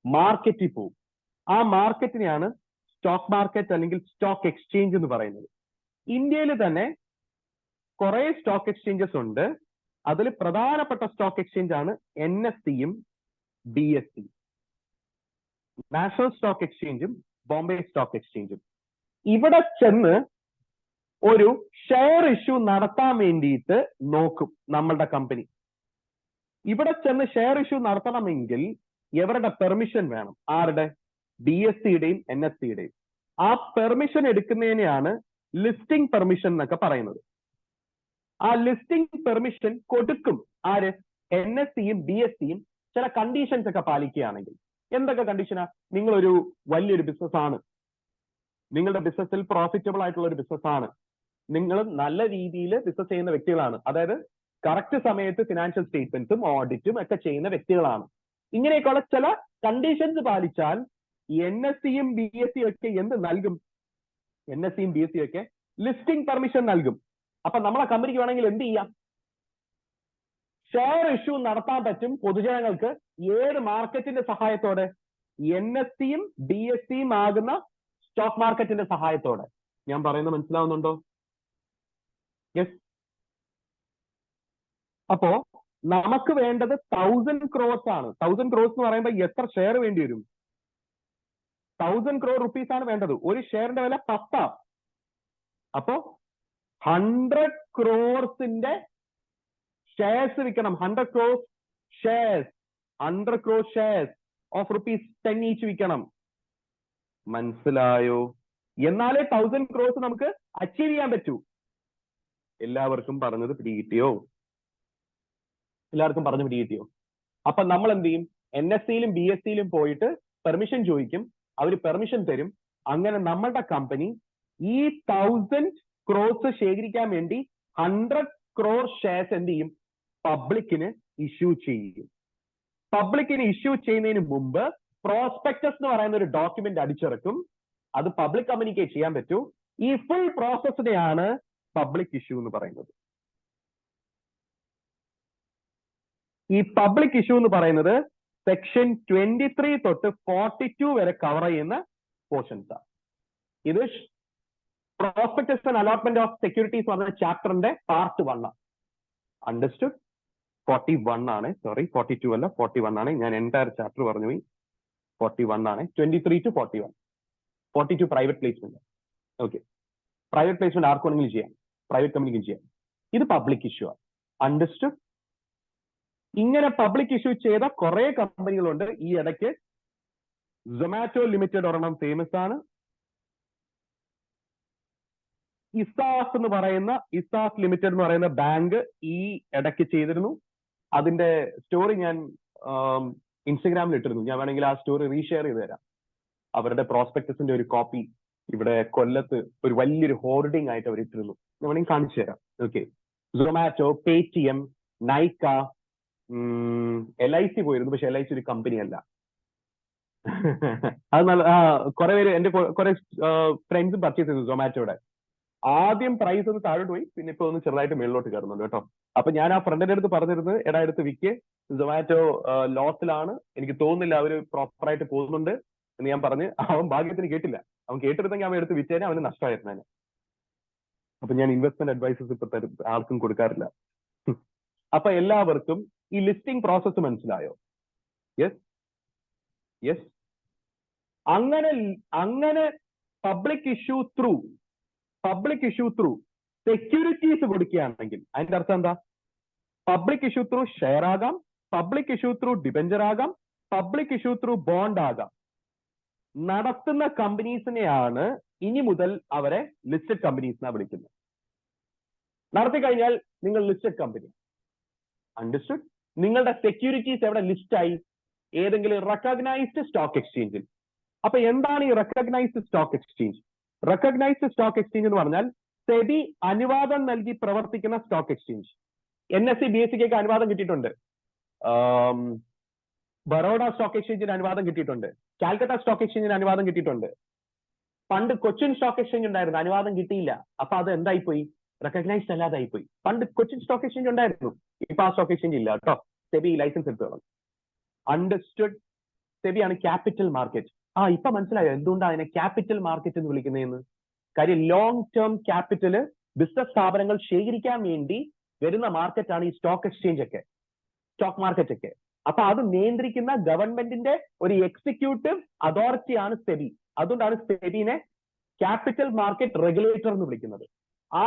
മാർക്കറ്റിൽ പോവും. ആ മാർക്കറ്റിനെയാണ് സ്റ്റോക്ക് മാർക്കറ്റ് അല്ലെങ്കിൽ സ്റ്റോക്ക് എക്സ്ചേഞ്ച് എന്ന് പറയുന്നത്. ഇന്ത്യയിൽ തന്നെ കുറെ സ്റ്റോക്ക് എക്സ്ചേഞ്ചസ് ഉണ്ട്. അതിൽ പ്രധാനപ്പെട്ട സ്റ്റോക്ക് എക്സ്ചേഞ്ച് ആണ് NSEയും BSE, നാഷണൽ സ്റ്റോക്ക് എക്സ്ചേഞ്ചും ബോംബെ സ്റ്റോക്ക് എക്സ്ചേഞ്ചും. ഇവിടെ ചെന്ന് ഒരു ഷെയർ ഇഷ്യൂ നടത്താൻ വേണ്ടിയിട്ട് നോക്കും നമ്മളുടെ കമ്പനി. ഇവിടെ ചെന്ന് ഷെയർ ഇഷ്യൂ നടത്തണമെങ്കിൽ എവരുടെ പെർമിഷൻ വേണം? ആരുടെ? BSEയുടെയും NSEയുടെയും. ആ പെർമിഷൻ എടുക്കുന്നതിനെയാണ് ലിസ്റ്റിംഗ് പെർമിഷൻ എന്നൊക്കെ പറയുന്നത്. ആ ലിസ്റ്റിംഗ് പെർമിഷൻ കൊടുക്കും ആര്? NSEയും BSEയും ചില കണ്ടീഷൻസ് ഒക്കെ പാലിക്കുകയാണെങ്കിൽ. എന്തൊക്കെ കണ്ടീഷനാ? നിങ്ങളൊരു വലിയൊരു ബിസിനസ് ആണ്, നിങ്ങളുടെ ബിസിനസ്സിൽ പ്രോഫിറ്റബിൾ ആയിട്ടുള്ള ഒരു ബിസിനസ് ആണ്, നിങ്ങൾ നല്ല രീതിയിൽ ബിസിനസ് ചെയ്യുന്ന വ്യക്തികളാണ്, അതായത് കറക്റ്റ് സമയത്ത് ഫിനാൻഷ്യൽ സ്റ്റേറ്റ്മെന്റ്സും ഓഡിറ്റും ഒക്കെ ചെയ്യുന്ന വ്യക്തികളാണ്. ഇങ്ങനെയൊക്കെയുള്ള ചില കണ്ടീഷൻസ് പാലിച്ചാൽ NSEയും BSEയും ഒക്കെ എന്ത് നൽകും? NSEയും BSEയും ഒക്കെ ലിസ്റ്റിംഗ് പെർമിഷൻ നൽകും. അപ്പൊ നമ്മളെ കമ്പനിക്ക് വേണമെങ്കിൽ എന്ത് ചെയ്യാം? ഷെയർ ഇഷ്യൂ നടത്താൻ പറ്റും പൊതുജനങ്ങൾക്ക് ഏത് മാർക്കറ്റിന്റെ സഹായത്തോടെ? NSEയും BSEയും ആകുന്ന സ്റ്റോക്ക് മാർക്കറ്റിന്റെ സഹായത്തോടെ. ഞാൻ പറയുന്നത് മനസ്സിലാവുന്നുണ്ടോ? യെസ്. അപ്പോ നമുക്ക് വേണ്ടത് 1000 crores ആണ്. 1000 crores എന്ന് പറയുമ്പോൾ എത്ര ഷെയർ വേണ്ടി വരും? 1000 crore rupees ആണ് വേണ്ടത്. ഒരു ഷെയറിന്റെ വില 10. അപ്പോ 100 crores ഷെയർസ് വിൽക്കണം. 100 crores shares, 100 crore shares of ₹10 each വിൽക്കണം. മനസ്സിലായോ? എന്നാലേ 1000 crores നമുക്ക് അച്ചീവ് ചെയ്യാൻ പറ്റൂ. എല്ലാവർക്കും പറഞ്ഞത് പിടികിട്ടിയോ? എല്ലാവർക്കും പറഞ്ഞു പിടികിട്ടിയോ? അപ്പൊ നമ്മൾ എന്ത് ചെയ്യും? NSEയിലും BSEയിലും പോയിട്ട് പെർമിഷൻ ചോദിക്കും. അവർ പെർമിഷൻ തരും. അങ്ങനെ നമ്മളുടെ കമ്പനി ഈ 1000 crores ശേഖരിക്കാൻ വേണ്ടി 100 crore shares എന്ത് ചെയ്യും? പബ്ലിക്കിന് ഇഷ്യൂ ചെയ്യും. പബ്ലിക്കിന് ഇഷ്യൂ ചെയ്യുന്നതിന് മുമ്പ് പ്രോസ്പെക്ടസ് എന്ന് പറയുന്ന ഒരു ഡോക്യുമെന്റ് അടിച്ചിറക്കും. അത് പബ്ലിക് കമ്മ്യൂണിക്കേറ്റ് ചെയ്യാൻ പറ്റൂ. ഈ ഫുൾ പ്രോസസ്സിനെയാണ് പബ്ലിക് ഇഷ്യൂ എന്ന് പറയുന്നത്. ഈ പബ്ലിക് ഇഷ്യൂ എന്ന് പറയുന്നത് സെക്ഷൻ 23 തൊട്ട് 42 വരെ കവർ ചെയ്യുന്ന പോർഷൻസ് ആണ്. ഇത് prospectus and allotment of securities പറഞ്ഞ ചാപ്റ്ററിന്റെ പാർട്ട് 1 ആണ്. അണ്ടർസ്റ്റുഡ്? 41 ആണ്, സോറി 42 അല്ല 41 ആണ്. ഞാൻ എൻറ്റയർ ചാപ്റ്റർ പറഞ്ഞു പോയി. 41 ആണ്. 23 to 41. 42 private placement. Okay, private placement ആർക്ക് വേണമെങ്കിലും ചെയ്യാം, പ്രൈവറ്റ് കമ്പനിക്കും ചെയ്യാം. ഇത് പബ്ലിക് ഇഷ്യൂ ആണ്. അണ്ടർസ്റ്റുഡ്? ഇങ്ങനെ പബ്ലിക് ഇഷ്യൂ ചെയ്ത കുറെ കമ്പനികളുണ്ട്. ഈ ഇടയ്ക്ക് സൊമാറ്റോ ലിമിറ്റഡ് ഒരെണ്ണം ഫേമസ് ആണ്. ഇസാഫ് ലിമിറ്റഡ് എന്ന് പറയുന്ന ബാങ്ക് ഈ ഇടയ്ക്ക് ചെയ്തിരുന്നു. അതിന്റെ സ്റ്റോറി ഞാൻ ഇൻസ്റ്റഗ്രാമിൽ ഇട്ടിരുന്നു. ഞാൻ വേണമെങ്കിൽ ആ സ്റ്റോറി റീഷെയർ ചെയ്ത് തരാം. അവരുടെ പ്രോസ്പെക്ടസിന്റെ ഒരു കോപ്പി ഇവിടെ കൊല്ലത്ത് ഒരു വലിയൊരു ഹോർഡിംഗ് ആയിട്ട് അവർ ഇട്ടിരുന്നു. ഞാൻ വേണമെങ്കിൽ കാണിച്ചു തരാം. Okay, Zomato, Paytm, Nykaa, LIC പോയിരുന്നു. പക്ഷെ LIC ഒരു കമ്പനി അല്ല. അത് നല്ല കുറെ പേര് എന്റെ കുറെ ഫ്രണ്ട്സും പർച്ചേസ് ചെയ്തു സൊമാറ്റോയുടെ. ആദ്യം പ്രൈസ് ഒന്ന് താഴോട്ട് പോയി, പിന്നെ ഇപ്പൊ ഒന്ന് ചെറുതായിട്ട് മേളിലോട്ട് കയറുന്നുണ്ട് കേട്ടോ. അപ്പൊ ഞാൻ ആ ഫ്രണ്ടിന്റെ അടുത്ത് പറഞ്ഞിരുന്നത്, എടാ അടുത്ത് വിക്ക്, സൊമാറ്റോ ലോസിലാണ്, എനിക്ക് തോന്നുന്നില്ല അവര് പ്രോപ്പറായിട്ട് പോകുന്നുണ്ട് എന്ന് ഞാൻ പറഞ്ഞ്. അവൻ ഭാഗ്യത്തിന് കേട്ടില്ല. അവൻ കേട്ടിരുന്നെങ്കിൽ അവൻ എടുത്ത് വിറ്റേനെ അവന് നഷ്ടമായിരുന്നേനെ. അപ്പൊ ഞാൻ ഇൻവെസ്റ്റ്മെന്റ് അഡ്വൈസസ് ഇപ്പൊ ആർക്കും കൊടുക്കാറില്ല. അപ്പൊ എല്ലാവർക്കും ഈ ലിസ്റ്റിംഗ് പ്രോസസ് മനസ്സിലായോ? Yes yes. അങ്ങനെ പബ്ലിക് ഇഷ്യൂ ത്രൂ സെക്യൂരിറ്റീസ് കൊടുക്കുകയാണെങ്കിൽ അതിന്റെ അർത്ഥം എന്താ? പബ്ലിക് ഇഷ്യൂ ത്രൂ ഷെയർ ആകാം, പബ്ലിക് ഇഷ്യൂ ത്രൂ ഡിബെഞ്ചർ ആകാം, പബ്ലിക് ഇഷ്യൂ ത്രൂ ബോണ്ട് ആകാം. നടത്തുന്ന കമ്പനീസിനെയാണ് ഇനി മുതൽ അവരെ ലിസ്റ്റഡ് കമ്പനീസ് എന്നാണ് വിളിക്കുന്നത്. നടത്തി കഴിഞ്ഞാൽ നിങ്ങൾ ലിസ്റ്റഡ് കമ്പനി. അണ്ടർസ്റ്റുഡ്? നിങ്ങളുടെ സെക്യൂരിറ്റീസ് എവിടെ ലിസ്റ്റായി? ഏതെങ്കിലും റെക്കഗ്നൈസ്ഡ് സ്റ്റോക്ക് എക്സ്ചേഞ്ചിൽ. അപ്പൊ എന്താണ് ഈ recognised stock exchange? Recognised stock exchange എന്ന് പറഞ്ഞാൽ സെബി അനുവാദം നൽകി പ്രവർത്തിക്കുന്ന സ്റ്റോക്ക് എക്സ്ചേഞ്ച്. NSE BSE അനുവാദം കിട്ടിയിട്ടുണ്ട്. ബറോഡ സ്റ്റോക്ക് എക്സ്ചേഞ്ചിന് അനുവാദം കിട്ടിയിട്ടുണ്ട്. കാൽക്കട്ട സ്റ്റോക്ക് എക്സ്ചേഞ്ചിന് അനുവാദം കിട്ടിയിട്ടുണ്ട്. പണ്ട് കൊച്ചിൻ സ്റ്റോക്ക് എക്സ്ചേഞ്ച് ഉണ്ടായിരുന്നു, അനുവാദം കിട്ടിയില്ല. അപ്പൊ അത് എന്തായിപ്പോയി? റെക്കഗ്നൈസ്ഡ് അല്ലാതായിപ്പോയി. പണ്ട് കൊച്ചിൻ സ്റ്റോക്ക് എക്സ്ചേഞ്ച് ഉണ്ടായിരുന്നു, ഇപ്പൊ ആ സ്റ്റോക്ക് എക്സ്ചേഞ്ച് ഇല്ല കേട്ടോ. സെബി ലൈസൻസ് എടുത്തു കളഞ്ഞു. അണ്ടർസ്റ്റുഡ്? സെബിയാണ് ക്യാപിറ്റൽ മാർക്കറ്റ്. ഇപ്പൊ മനസ്സിലായോ എന്തുകൊണ്ടാണ് അതിനെ ക്യാപിറ്റൽ മാർക്കറ്റ് എന്ന് വിളിക്കുന്നതെന്ന്? കാര്യം ലോങ് ടേം ക്യാപിറ്റല് ബിസിനസ് സ്ഥാപനങ്ങൾ ശേഖരിക്കാൻ വേണ്ടി വരുന്ന മാർക്കറ്റാണ് ഈ സ്റ്റോക്ക് എക്സ്ചേഞ്ച് ഒക്കെ, സ്റ്റോക്ക് മാർക്കറ്റ് ഒക്കെ. അപ്പൊ അത് നിയന്ത്രിക്കുന്ന ഗവൺമെന്റിന്റെ ഒരു എക്സിക്യൂട്ടീവ് അതോറിറ്റിയാണ് സെബി. അതുകൊണ്ടാണ് സെബിനെ ക്യാപിറ്റൽ മാർക്കറ്റ് റെഗുലേറ്റർ എന്ന് വിളിക്കുന്നത്.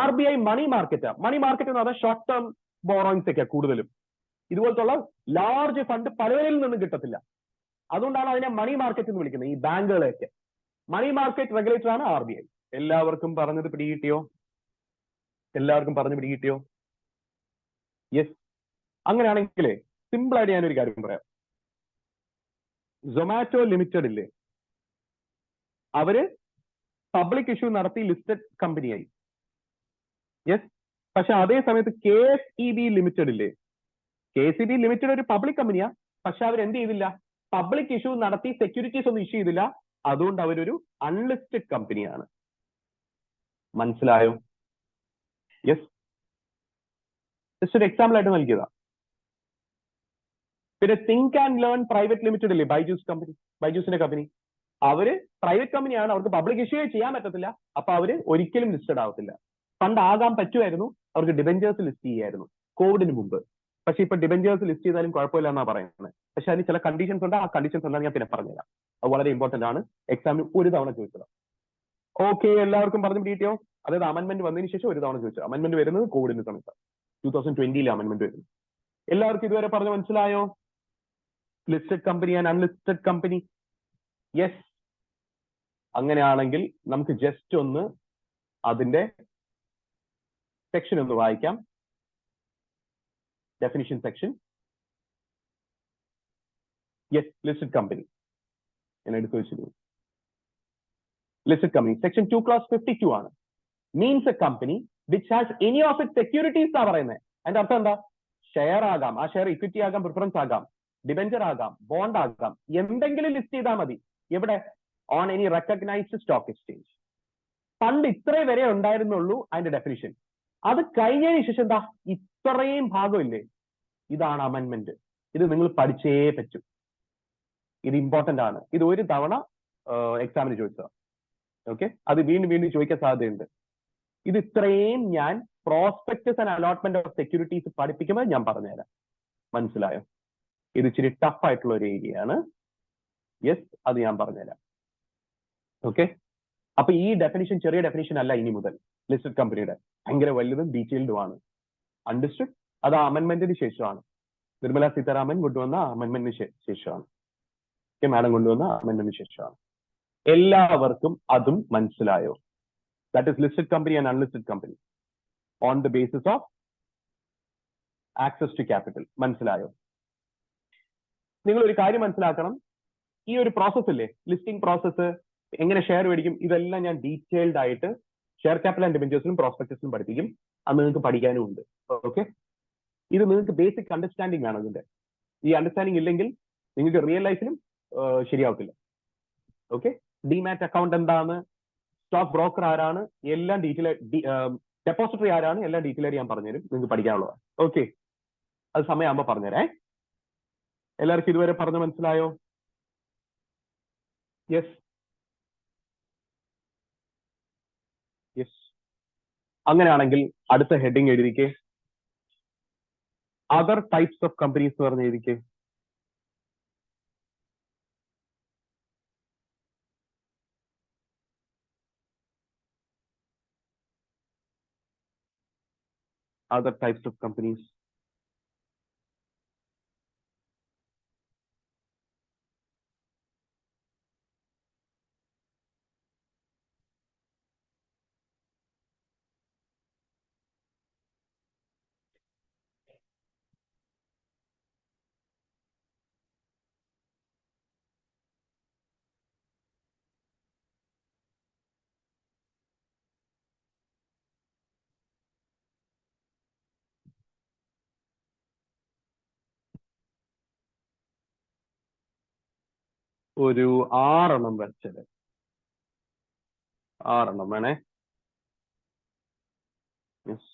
RBI money market. Money market എന്ന് പറഞ്ഞാൽ ഷോർട്ട് ടേം ബോറോയിങ്സ് ഒക്കെ കൂടുതലും. ഇതുപോലത്തുള്ള ലാർജ് ഫണ്ട് പലരിൽ നിന്നും കിട്ടത്തില്ല. അതുകൊണ്ടാണ് അതിനെ മണി മാർക്കറ്റ് എന്ന് വിളിക്കുന്നത്, ഈ ബാങ്കുകളെയൊക്കെ. മണി മാർക്കറ്റ് റെഗുലേറ്റർ ആണ് RBI. എല്ലാവർക്കും പറഞ്ഞത് പിടികിട്ടിയോ? എല്ലാവർക്കും പറഞ്ഞു പിടികിട്ടിയോ? യെസ്. അങ്ങനെയാണെങ്കിലേ സിമ്പിൾ ആയിട്ട് ഞാനൊരു കാര്യം പറയാം. സൊമാറ്റോ ലിമിറ്റഡ് ഇല്ലേ, അവര് പബ്ലിക് ഇഷ്യൂ നടത്തി ലിസ്റ്റഡ് കമ്പനിയായി. യെസ്. പക്ഷെ അതേ സമയത്ത് KSEB ലിമിറ്റഡ് ഇല്ലേ, KSEB ലിമിറ്റഡ് ഒരു പബ്ലിക് കമ്പനിയാ. പക്ഷെ അവർ എന്ത് ചെയ്തില്ല? പബ്ലിക് ഇഷ്യൂ നടത്തി സെക്യൂരിറ്റീസ് ഒന്നും ഇഷ്യൂ ചെയ്തില്ല. അതുകൊണ്ട് അവരൊരു അൺലിസ്റ്റഡ് കമ്പനിയാണ്. മനസ്സിലായോ? യെസ്. ജസ്റ്റ് ഒരു എക്സാമ്പിൾ ആയിട്ട് നൽകിയതാ. പിന്നെ think and learn private limited ഇല്ലേ, ബൈജൂസിന്റെ കമ്പനി. അവര് പ്രൈവറ്റ് കമ്പനിയാണ്, അവർക്ക് പബ്ലിക് ഇഷ്യൂ ചെയ്യാൻ പറ്റത്തില്ല. അപ്പൊ അവര് ഒരിക്കലും ലിസ്റ്റഡ് ആവത്തില്ല. പണ്ട് ആകാൻ പറ്റുമായിരുന്നു, അവർക്ക് ഡിബെഞ്ചേഴ്സ് ലിസ്റ്റ് ചെയ്യായിരുന്നു കോവിഡിന് മുമ്പ്. പക്ഷെ ഇപ്പൊ ഡിബെഞ്ചേഴ്സ് ലിസ്റ്റ് ചെയ്താലും കുഴപ്പമില്ല എന്നാ പറയുന്നത്. പക്ഷെ അതിന് ചില കണ്ടീഷൻസ് ഉണ്ട്. ആ കണ്ടീഷൻസ് എന്താ ഞാൻ പിന്നെ പറഞ്ഞുതരാം. അത് വളരെ ഇമ്പോർട്ടന്റ് ആണ്, എക്സാമിന് ഒരു തവണ ചോദിച്ചത്. ഓക്കെ, എല്ലാവർക്കും പറഞ്ഞു പിടിയോ? അതായത് അമെന്റ്മെന്റ് വന്നതിന് ശേഷം ഒരു തവണ ചോദിച്ചു. അമെന്റ്മെന്റ് വരുന്നത് കോവിഡിന്റെ സമയത്ത് 2020 അമെന്റ്മെന്റ് വരുന്നു. എല്ലാവർക്കും ഇതുവരെ പറഞ്ഞു മനസ്സിലായോ? Listed company and unlisted company. Yes. അങ്ങനെയാണെങ്കിൽ നമുക്ക് ജസ്റ്റ് ഒന്ന് അതിന്റെ സെക്ഷൻ ഒന്ന് വായിക്കാം. Definition section. Yes, listed company ഞാൻ എടുത്തു വെച്ചിരുന്നു. ലിസ്റ്റഡ് കമ്പനി സെക്ഷൻ 2 ക്ലാസ് 52 ആണ്. Means A company which has any of it securities ആ പറയുന്നത്. അതിന്റെ അർത്ഥം എന്താ? ഷെയർ ആകാം, ആ ഷെയർ ഇക്വിറ്റി ആകാം, പ്രിഫറൻസ് ആകാം, ഡിബെഞ്ചർ ആകാം, ബോണ്ട് ആകാം, എന്തെങ്കിലും ലിസ്റ്റ് ചെയ്താൽ മതി. എവിടെ? On any recognised stock exchange. പണ്ട് ഇത്രേ വരെ ഉണ്ടായിരുന്നുള്ളൂ അതിന്റെ ഡെഫിനിഷൻ. അത് കഴിഞ്ഞതിന് ശേഷം എന്താ ഇത്രയും ഭാഗമില്ലേ, ഇതാണ് അമെന്റ്മെന്റ്. ഇത് നിങ്ങൾ പഠിച്ചേ പറ്റൂ. ഇത് ഇമ്പോർട്ടന്റ് ആണ്. ഇത് ഒരു തവണ എക്സാമിന് ചോദിച്ചതാണ്. ഓക്കെ, അത് വീണ്ടും വീണ്ടും ചോദിക്കാൻ സാധ്യതയുണ്ട്. ഇത് ഇത്രയും ഞാൻ prospectus and allotment of securities പഠിപ്പിക്കുമ്പോൾ ഞാൻ പറഞ്ഞുതരാം. മനസ്സിലായോ? ഇത് ഇച്ചിരി ടഫ് ആയിട്ടുള്ള ഒരു ഏരിയ ആണ്. യെസ്, അത് ഞാൻ പറഞ്ഞുതരാം. ഓക്കെ, അപ്പൊ ഈ ഡെഫിനിഷൻ ചെറിയ ഡെഫിനിഷൻ അല്ല ഇനി മുതൽ. ലിസ്റ്റഡ് കമ്പനിയുടെ ഭയങ്കര വലുതും ഡീറ്റെയിൽഡും ആണ്. അണ്ടർസ്റ്റുഡ്? അത് അമെന്റ്മെന്റിന് ശേഷമാണ്. നിർമ്മല സീതാരാമൻ കൊണ്ടുവന്ന അമെന്റ്മെന്റിന് ശേഷമാണ്. മാഡം കൊണ്ടുവന്ന അമെന്റ്മെന്റിന് ശേഷമാണ്. എല്ലാവർക്കും അതും മനസ്സിലായോ? That is listed company and unlisted company on the basis of access to capital. മനസ്സിലായോ? നിങ്ങൾ ഒരു കാര്യം മനസ്സിലാക്കണം. ഈ ഒരു പ്രോസസ് ഇല്ലേ, ലിസ്റ്റിംഗ് പ്രോസസ്സ്, എങ്ങനെ ഷെയർ മേടിക്കും, ഇതെല്ലാം ഞാൻ ഡീറ്റെയിൽഡ് ആയിട്ട് ഷെയർ ക്യാപിറ്റൽ ആൻഡ് ഡിബെഞ്ചേഴ്സിലും പ്രോസ്പെക്ടസിലും പഠിപ്പിക്കും. അത് നിങ്ങൾക്ക് പഠിക്കാനും ഉണ്ട്. ഓക്കെ, ഇത് നിങ്ങൾക്ക് ബേസിക് അണ്ടർസ്റ്റാൻഡിംഗ് ആണ് ഇതിന്റെ. ഈ അണ്ടർസ്റ്റാൻഡിംഗ് ഇല്ലെങ്കിൽ നിങ്ങൾക്ക് റിയൽ ലൈഫിലും ശരിയാവത്തില്ല. ഓക്കെ, ഡിമാറ്റ് അക്കൗണ്ട് എന്താണ്, സ്റ്റോക്ക് ബ്രോക്കർ ആരാണ്, എല്ലാം ഡീറ്റെയിൽ, ഡെപ്പോസിറ്ററി ആരാണ്, എല്ലാം ഡീറ്റെയിൽ ആയിട്ട് ഞാൻ പറഞ്ഞുതരും. നിങ്ങൾക്ക് പഠിക്കാനുള്ളതാണ്. ഓക്കെ, അത് സമയമാകുമ്പോൾ പറഞ്ഞുതരേ. എല്ലാവർക്കും ഇതുവരെ പറഞ്ഞു മനസ്സിലായോ? Yes, yes. അങ്ങനെയാണെങ്കിൽ അടുത്ത ഹെഡിങ് എഴുതിക്കേ. അതർ ടൈപ്സ് ഓഫ് കമ്പനീസ് എന്ന് പറഞ്ഞ് എഴുതിക്കേ. Other types of companies. ഒരു 6 വരച്ചത്. 6 വേണേ. യെസ്,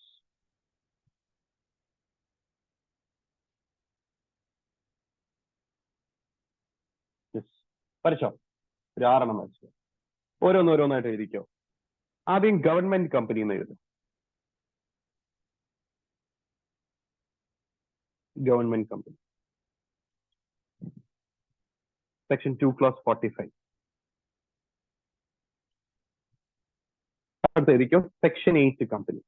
യെസ്, വരച്ചോ. ഒരു 6 വരച്ചോ. ഓരോന്നോരോന്നായിട്ട് എഴുതിക്കോ. ആദ്യം ഗവൺമെന്റ് കമ്പനി എന്ന് എഴുതും. Government company section 2 close 45. അടുത്ത് എഴുതിക്കോ സെക്ഷൻ 8 കമ്പനി.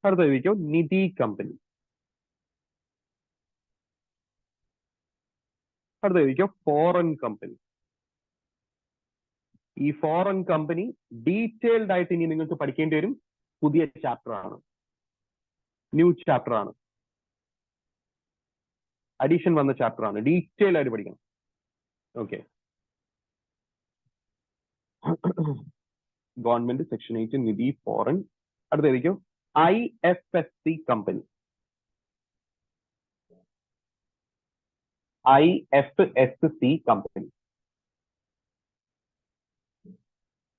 അടുത്ത് എഴുതിക്കോ നിധി കമ്പനി. അടുത്ത് എഴുതിക്കോ ഫോറിൻ കമ്പനി. ഈ ഫോറിൻ കമ്പനി ഡീറ്റെയിൽഡ് ആയിട്ട് ഇനി നിങ്ങൾക്ക് പഠിക്കേണ്ടി വരും. പുതിയ ചാപ്റ്റർ ആണ്, ന്യൂ ചാപ്റ്റർ ആണ്, അഡീഷൻ വന്ന ചാപ്റ്റർ ആണ്. ഡീറ്റെയിൽ ആയിട്ട് പഠിക്കണം. Okay, government section 8 Nidhi foreign. അടുത്ത് എഴുതിക്കോ IFSC കമ്പനി. IFSC കമ്പനി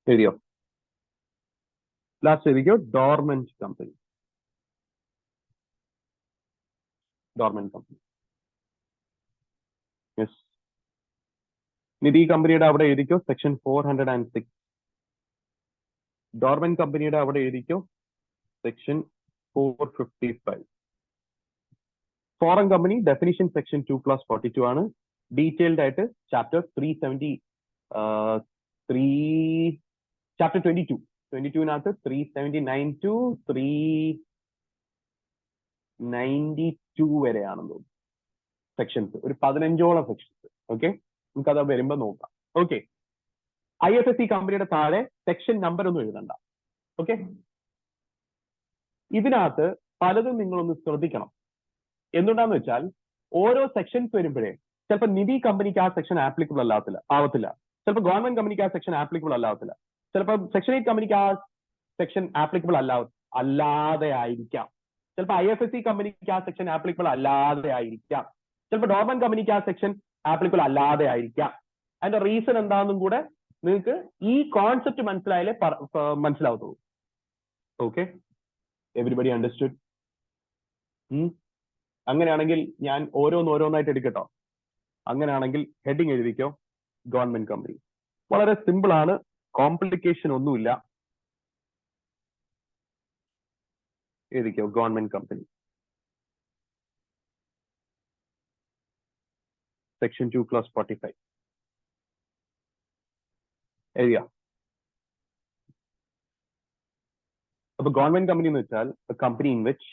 എഴുതിയോ? ലാസ്റ്റ് എഴുതിക്കോ dormant company. Dormant company. Yes. Nidhi കമ്പനിയുടെ അവിടെ എഴുതിക്കോ സെക്ഷൻ 406. ഡോർമെന്റ് കമ്പനിയുടെ അവിടെ എഴുതിക്കോ section 455. Foreign company definition section 2/42 ആണ്. ഡീറ്റെയിൽഡ് ആയിട്ട് ചാപ്റ്റർ 22-22നകത്ത് 379 to 392 വരെയാണെന്ന് തോന്നുന്നു സെക്ഷൻസ്. ഒരു 15ഓളം സെക്ഷൻസ്. ഓക്കെ, നമുക്കത് വരുമ്പോ നോക്കാം. ഓക്കെ, IFSC കമ്പനിയുടെ താഴെ സെക്ഷൻ നമ്പർ ഒന്നും എഴുതണ്ട. ഓക്കെ, ഇതിനകത്ത് പലതും നിങ്ങളൊന്ന് ശ്രദ്ധിക്കണം. എന്തുകൊണ്ടാന്ന് വെച്ചാൽ ഓരോ സെക്ഷൻസ് വരുമ്പോഴേ ചിലപ്പോൾ നിധി കമ്പനിക്ക് ആ സെക്ഷൻ ആപ്ലിക്കബിൾ ആവത്തില്ല. ചിലപ്പോൾ ഗവൺമെന്റ് കമ്പനിക്ക് ആ സെക്ഷൻ ആപ്ലിക്കബിൾ അല്ലാവത്തില്ല. ചിലപ്പോൾ സെക്ഷൻ 8 കമ്പനിക്ക് ആ സെക്ഷൻ ആപ്ലിക്കബിൾ അല്ലാതെ ആയിരിക്കാം. ചിലപ്പോൾ IFSC കമ്പനിക്ക് ആ സെക്ഷൻ ആപ്ലിക്കബിൾ അല്ലാതെ ആയിരിക്കാം. ചിലപ്പോൾ ഡോർമെന്റ് കമ്പനിക്ക് ആ സെക്ഷൻ ആപ്ലിക്കബിൾ അല്ലാതെ ആയിരിക്കാം. അതിന്റെ റീസൺ എന്താണെന്നും കൂടെ നിങ്ങൾക്ക് ഈ കോൺസെപ്റ്റ് മനസ്സിലായാലേ മനസ്സിലാവത്തുള്ളൂ. Okay, everybody understood? അങ്ങനെയാണെങ്കിൽ ഞാൻ ഓരോന്നായിട്ട് എടുക്കട്ടോ. അങ്ങനെയാണെങ്കിൽ ഹെഡിങ് എഴുതിക്കോ ഗവൺമെന്റ് കമ്പനി. വളരെ സിമ്പിൾ ആണ്, കോംപ്ലിക്കേഷൻ ഒന്നുമില്ല. എഴുതിക്കോ ഗവൺമെന്റ് കമ്പനി സെക്ഷൻ 2/45 എഴുതിയ. അപ്പൊ ഗവൺമെന്റ് കമ്പനി എന്ന് വെച്ചാൽ company in which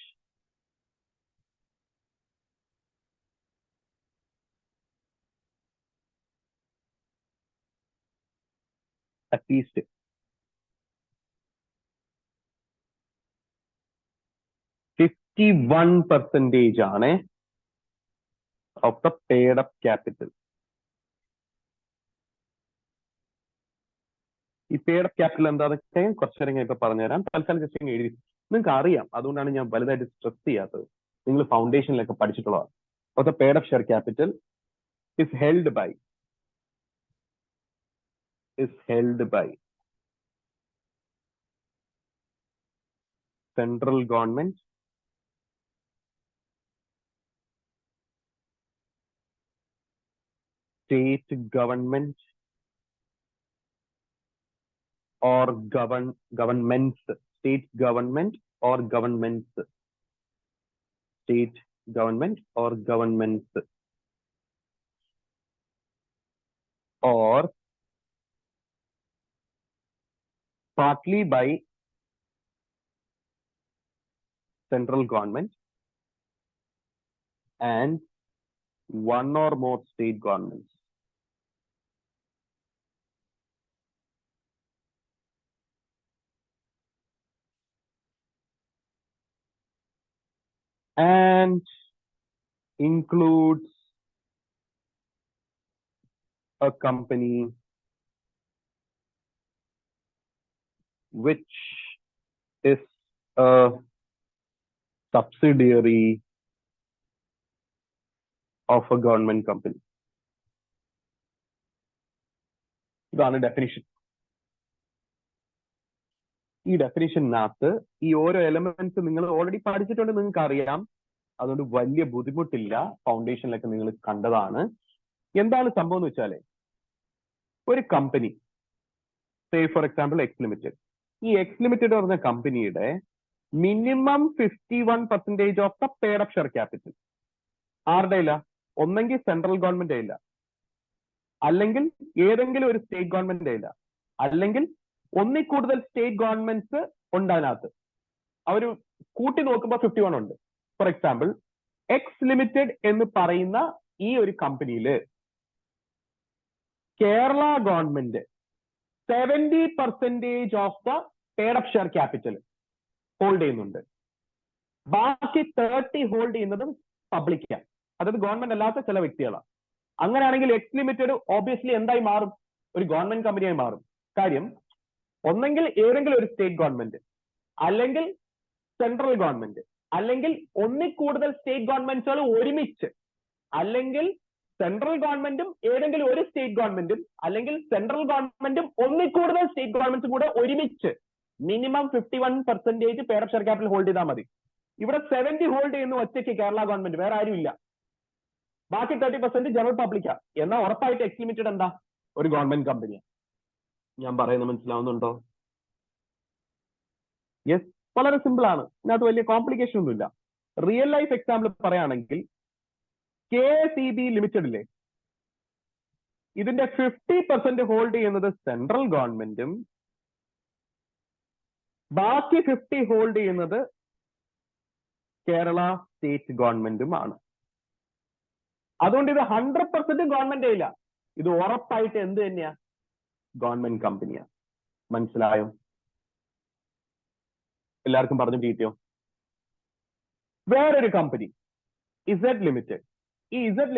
at least 51% ആണ് of the paid up capital. ഈ പെയ്ഡ് അപ്പ് ക്യാപിറ്റൽ എന്താണെന്നൊക്കെ കുറച്ചു നേരം ഞാൻ ഇപ്പൊ പറഞ്ഞുതരാം. തൽക്കാലം ജസ്റ്റ് എഴുതി നിങ്ങൾക്ക് അറിയാം. അതുകൊണ്ടാണ് ഞാൻ വലുതായിട്ട് സ്ട്രെസ് ചെയ്യാത്തത്. നിങ്ങൾ ഫൗണ്ടേഷനിലൊക്കെ പഠിച്ചിട്ടുള്ളതാണ്. of the paid up share capital is held by central government, state government or governments, state government or governments, state government or governments, or partly by central government and one or more state governments. And includes a company which is a subsidiary of a government company. ഇതാണ് definition. ഈ ഡെഫിനിഷനകത്ത് ഈ ഓരോ elements നിങ്ങൾ already പഠിച്ചിട്ടുണ്ട്, നിങ്ങൾക്ക് അറിയാം. അതുകൊണ്ട് വലിയ ബുദ്ധിമുട്ടില്ല. ഫൗണ്ടേഷനിലൊക്കെ നിങ്ങൾ കണ്ടതാണ്. എന്താണ് സംഭവം എന്ന് വെച്ചാല് ഒരു company, say for example X limited. ഈ എക്സ് ലിമിറ്റഡ് പറഞ്ഞ കമ്പനിയുടെ minimum 51% of the paid up share capital ആരുടെ ഇല്ല? ഒന്നെങ്കിൽ സെൻട്രൽ ഗവൺമെന്റ് ഇല്ല, അല്ലെങ്കിൽ ഏതെങ്കിലും ഒരു സ്റ്റേറ്റ് ഗവൺമെന്റ് ഇല്ല, അല്ലെങ്കിൽ ഒന്നിൽ കൂടുതൽ സ്റ്റേറ്റ് ഗവൺമെന്റ്സ് ഉണ്ട് അതിനകത്ത്. അവർ കൂട്ടി നോക്കുമ്പോൾ 51 ഉണ്ട്. ഫോർ എക്സാമ്പിൾ എക്സ് ലിമിറ്റഡ് എന്ന് പറയുന്ന ഈ ഒരു കമ്പനിയില് Kerala government 70% of the paid up share capital hold ചെയ്യുന്നുണ്ട്. ബാക്കി 30 ഹോൾഡ് ചെയ്യുന്നതും പബ്ലിക്കാണ്, അതായത് ഗവൺമെന്റ് അല്ലാത്ത ചില വ്യക്തികളാണ്. അങ്ങനെയാണെങ്കിൽ എക്സ് ലിമിറ്റഡ് ഓബിയസ്ലി എന്തായി മാറും? ഒരു ഗവൺമെന്റ് കമ്പനിയായി മാറും. കാര്യം ഒന്നെങ്കിൽ ഏതെങ്കിലും ഒരു സ്റ്റേറ്റ് ഗവൺമെന്റ്, അല്ലെങ്കിൽ സെൻട്രൽ ഗവൺമെന്റ്, അല്ലെങ്കിൽ ഒന്നിൽ കൂടുതൽ സ്റ്റേറ്റ് ഗവൺമെന്റ്സുകൾ ഒരുമിച്ച്, അല്ലെങ്കിൽ സെൻട്രൽ ഗവൺമെന്റും ഏതെങ്കിലും ഒരു സ്റ്റേറ്റ് ഗവൺമെന്റും, അല്ലെങ്കിൽ സെൻട്രൽ ഗവൺമെന്റും ഒന്നിൽ കൂടുതൽ സ്റ്റേറ്റ് ഗവൺമെന്റ്സും കൂടെ ഒരുമിച്ച് മിനിമം 51% പേർ ഓഫ് ഷെയർ ക്യാപിറ്റൽ ഹോൾഡ് ചെയ്താൽ മതി. ഇവിടെ 70 ഹോൾഡ് ചെയ്യുന്ന ഒറ്റയ്ക്ക് കേരള ഗവൺമെന്റ്, വേറെ ആരും ഇല്ല. ബാക്കി 30% ജനറൽ പബ്ലിക്കാ. എന്നാൽ ഉറപ്പായിട്ട് എക്സ് ലിമിറ്റഡ് എന്താ, ഒരു ഗവൺമെന്റ് കമ്പനിയാണ്. ഞാൻ പറയുന്നത് മനസ്സിലാവുന്നുണ്ടോ? യെസ്, വളരെ സിമ്പിൾ ആണ്, ഇതിനകത്ത് വലിയ കോംപ്ലിക്കേഷൻ ഒന്നുമില്ല. റിയൽ ലൈഫ് എക്സാമ്പിൾ പറയുകയാണെങ്കിൽ KCB ലിമിറ്റഡിലെ ഇതിന്റെ 50% ഹോൾഡ് ചെയ്യുന്നത് സെൻട്രൽ ഗവൺമെന്റും ബാക്കി 50 ഹോൾഡ് ചെയ്യുന്നത് കേരള സ്റ്റേറ്റ് ഗവൺമെന്റുമാണ്. അതുകൊണ്ട് ഇത് 100% ഗവൺമെന്റ് ഇല്ല, ഇത് ഉറപ്പായിട്ട് എന്ത് തന്നെയാ, ഗവൺമെന്റ് കമ്പനിയാണ്. മനസ്സിലായോ? എല്ലാവർക്കും പറഞ്ഞു കിട്ടിയോ? വേറൊരു കമ്പനി ഇസഡ് ലിമിറ്റഡ്. ഈ ഇസഡ്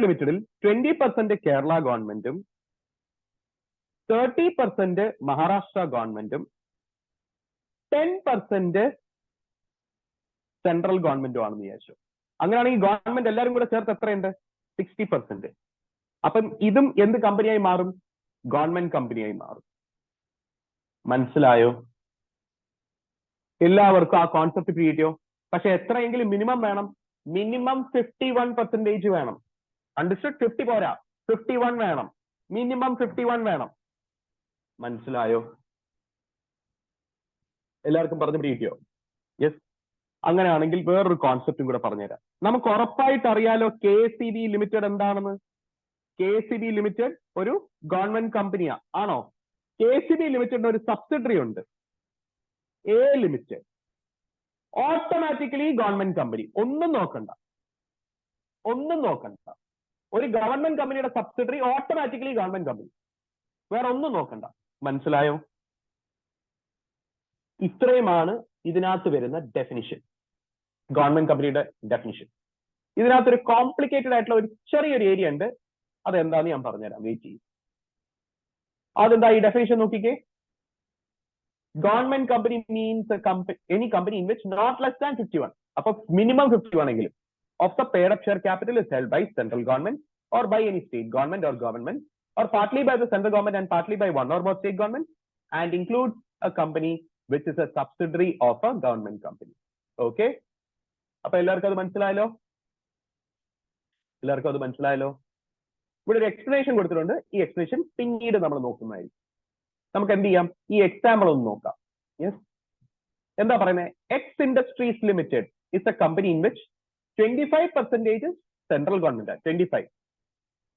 ലിമിറ്റഡിൽ 20% കേരള ഗവൺമെന്റും 30% മഹാരാഷ്ട്ര ഗവൺമെന്റും 10% സെൻട്രൽ ഗവൺമെന്റും ആണെന്ന് വിചാരിച്ചു. അങ്ങനെയാണെങ്കിൽ ഗവൺമെന്റ് എല്ലാവരും കൂടെ ചേർത്ത് എത്രയുണ്ട്? 60%. അപ്പം ഇതും എന്ത് കമ്പനിയായി മാറും? ഗവൺമെന്റ് കമ്പനിയായി മാറും. മനസ്സിലായോ? എല്ലാവർക്കും ആ കോൺസെപ്റ്റ് കിട്ടിയോ? പക്ഷെ എത്രയെങ്കിലും മിനിമം വേണം, മിനിമം 51% വേണം. അണ്ടർസ്റ്റുഡ്? 50 പോരാ, 51 വേണം, മിനിമം 51 വേണം. മനസ്സിലായോ? എല്ലാവർക്കും പറഞ്ഞു കിട്ടിയോ? യെസ്. അങ്ങനെയാണെങ്കിൽ വേറൊരു കോൺസെപ്റ്റും കൂടെ പറഞ്ഞുതരാം. നമുക്ക് ഉറപ്പായിട്ട് അറിയാലോ KCB ലിമിറ്റഡ് എന്താണെന്ന്. KCB ലിമിറ്റഡ് ഒരു ഗവൺമെന്റ് കമ്പനിയാ, ആണോ? KCB ലിമിറ്റഡിന് ഒരു സബ്സിഡറി ഉണ്ട്, A limited. Automatically government company. ഒന്നും നോക്കണ്ട. ഒരു ഗവൺമെന്റ് കമ്പനിയുടെ സബ്സിഡറി ഓട്ടോമാറ്റിക്കലി ഗവൺമെന്റ് കമ്പനി, വേറെ ഒന്നും നോക്കണ്ട. മനസ്സിലായോ? ഇത്രയുമാണ് ഇതിനകത്ത് വരുന്ന ഡെഫിനിഷൻ, ഗവൺമെന്റ് കമ്പനിയുടെ ഡെഫിനിഷൻ. ഇതിനകത്തൊരു കോംപ്ലിക്കേറ്റഡ് ആയിട്ടുള്ള ഒരു ചെറിയൊരു ഏരിയ ഉണ്ട്, അതെന്താന്ന് ഞാൻ പറഞ്ഞുതരാം, വെയിറ്റ് ചെയ്യും. അതെന്താ ഈ ഡെഫിനിഷൻ നോക്കിക്കേ. Government company means any company in which not less than 51, അപ്പൊ മിനിമം 51 എങ്കിലും of the paid up share capital is held by central government or by any state government or government, or partly by the central government and partly by one or more state government, and includes a company which is a subsidiary of a government company. Okay? അപ്പൊ എല്ലാവർക്കും അത് മനസ്സിലായല്ലോ? ഇവിടെ ഒരു explanation കൊടുത്തിട്ടുണ്ട്. ഈ explanation പിന്നീട് നമ്മൾ നോക്കുന്നതായിരിക്കും. നമുക്ക് എന്ത് ചെയ്യാം, ഈ എക്സാമ്പിൾ ഒന്ന് നോക്കാം. യെസ്, എന്താ പറയുന്നത്? X industries limited is A company in which 25% is central government, 25.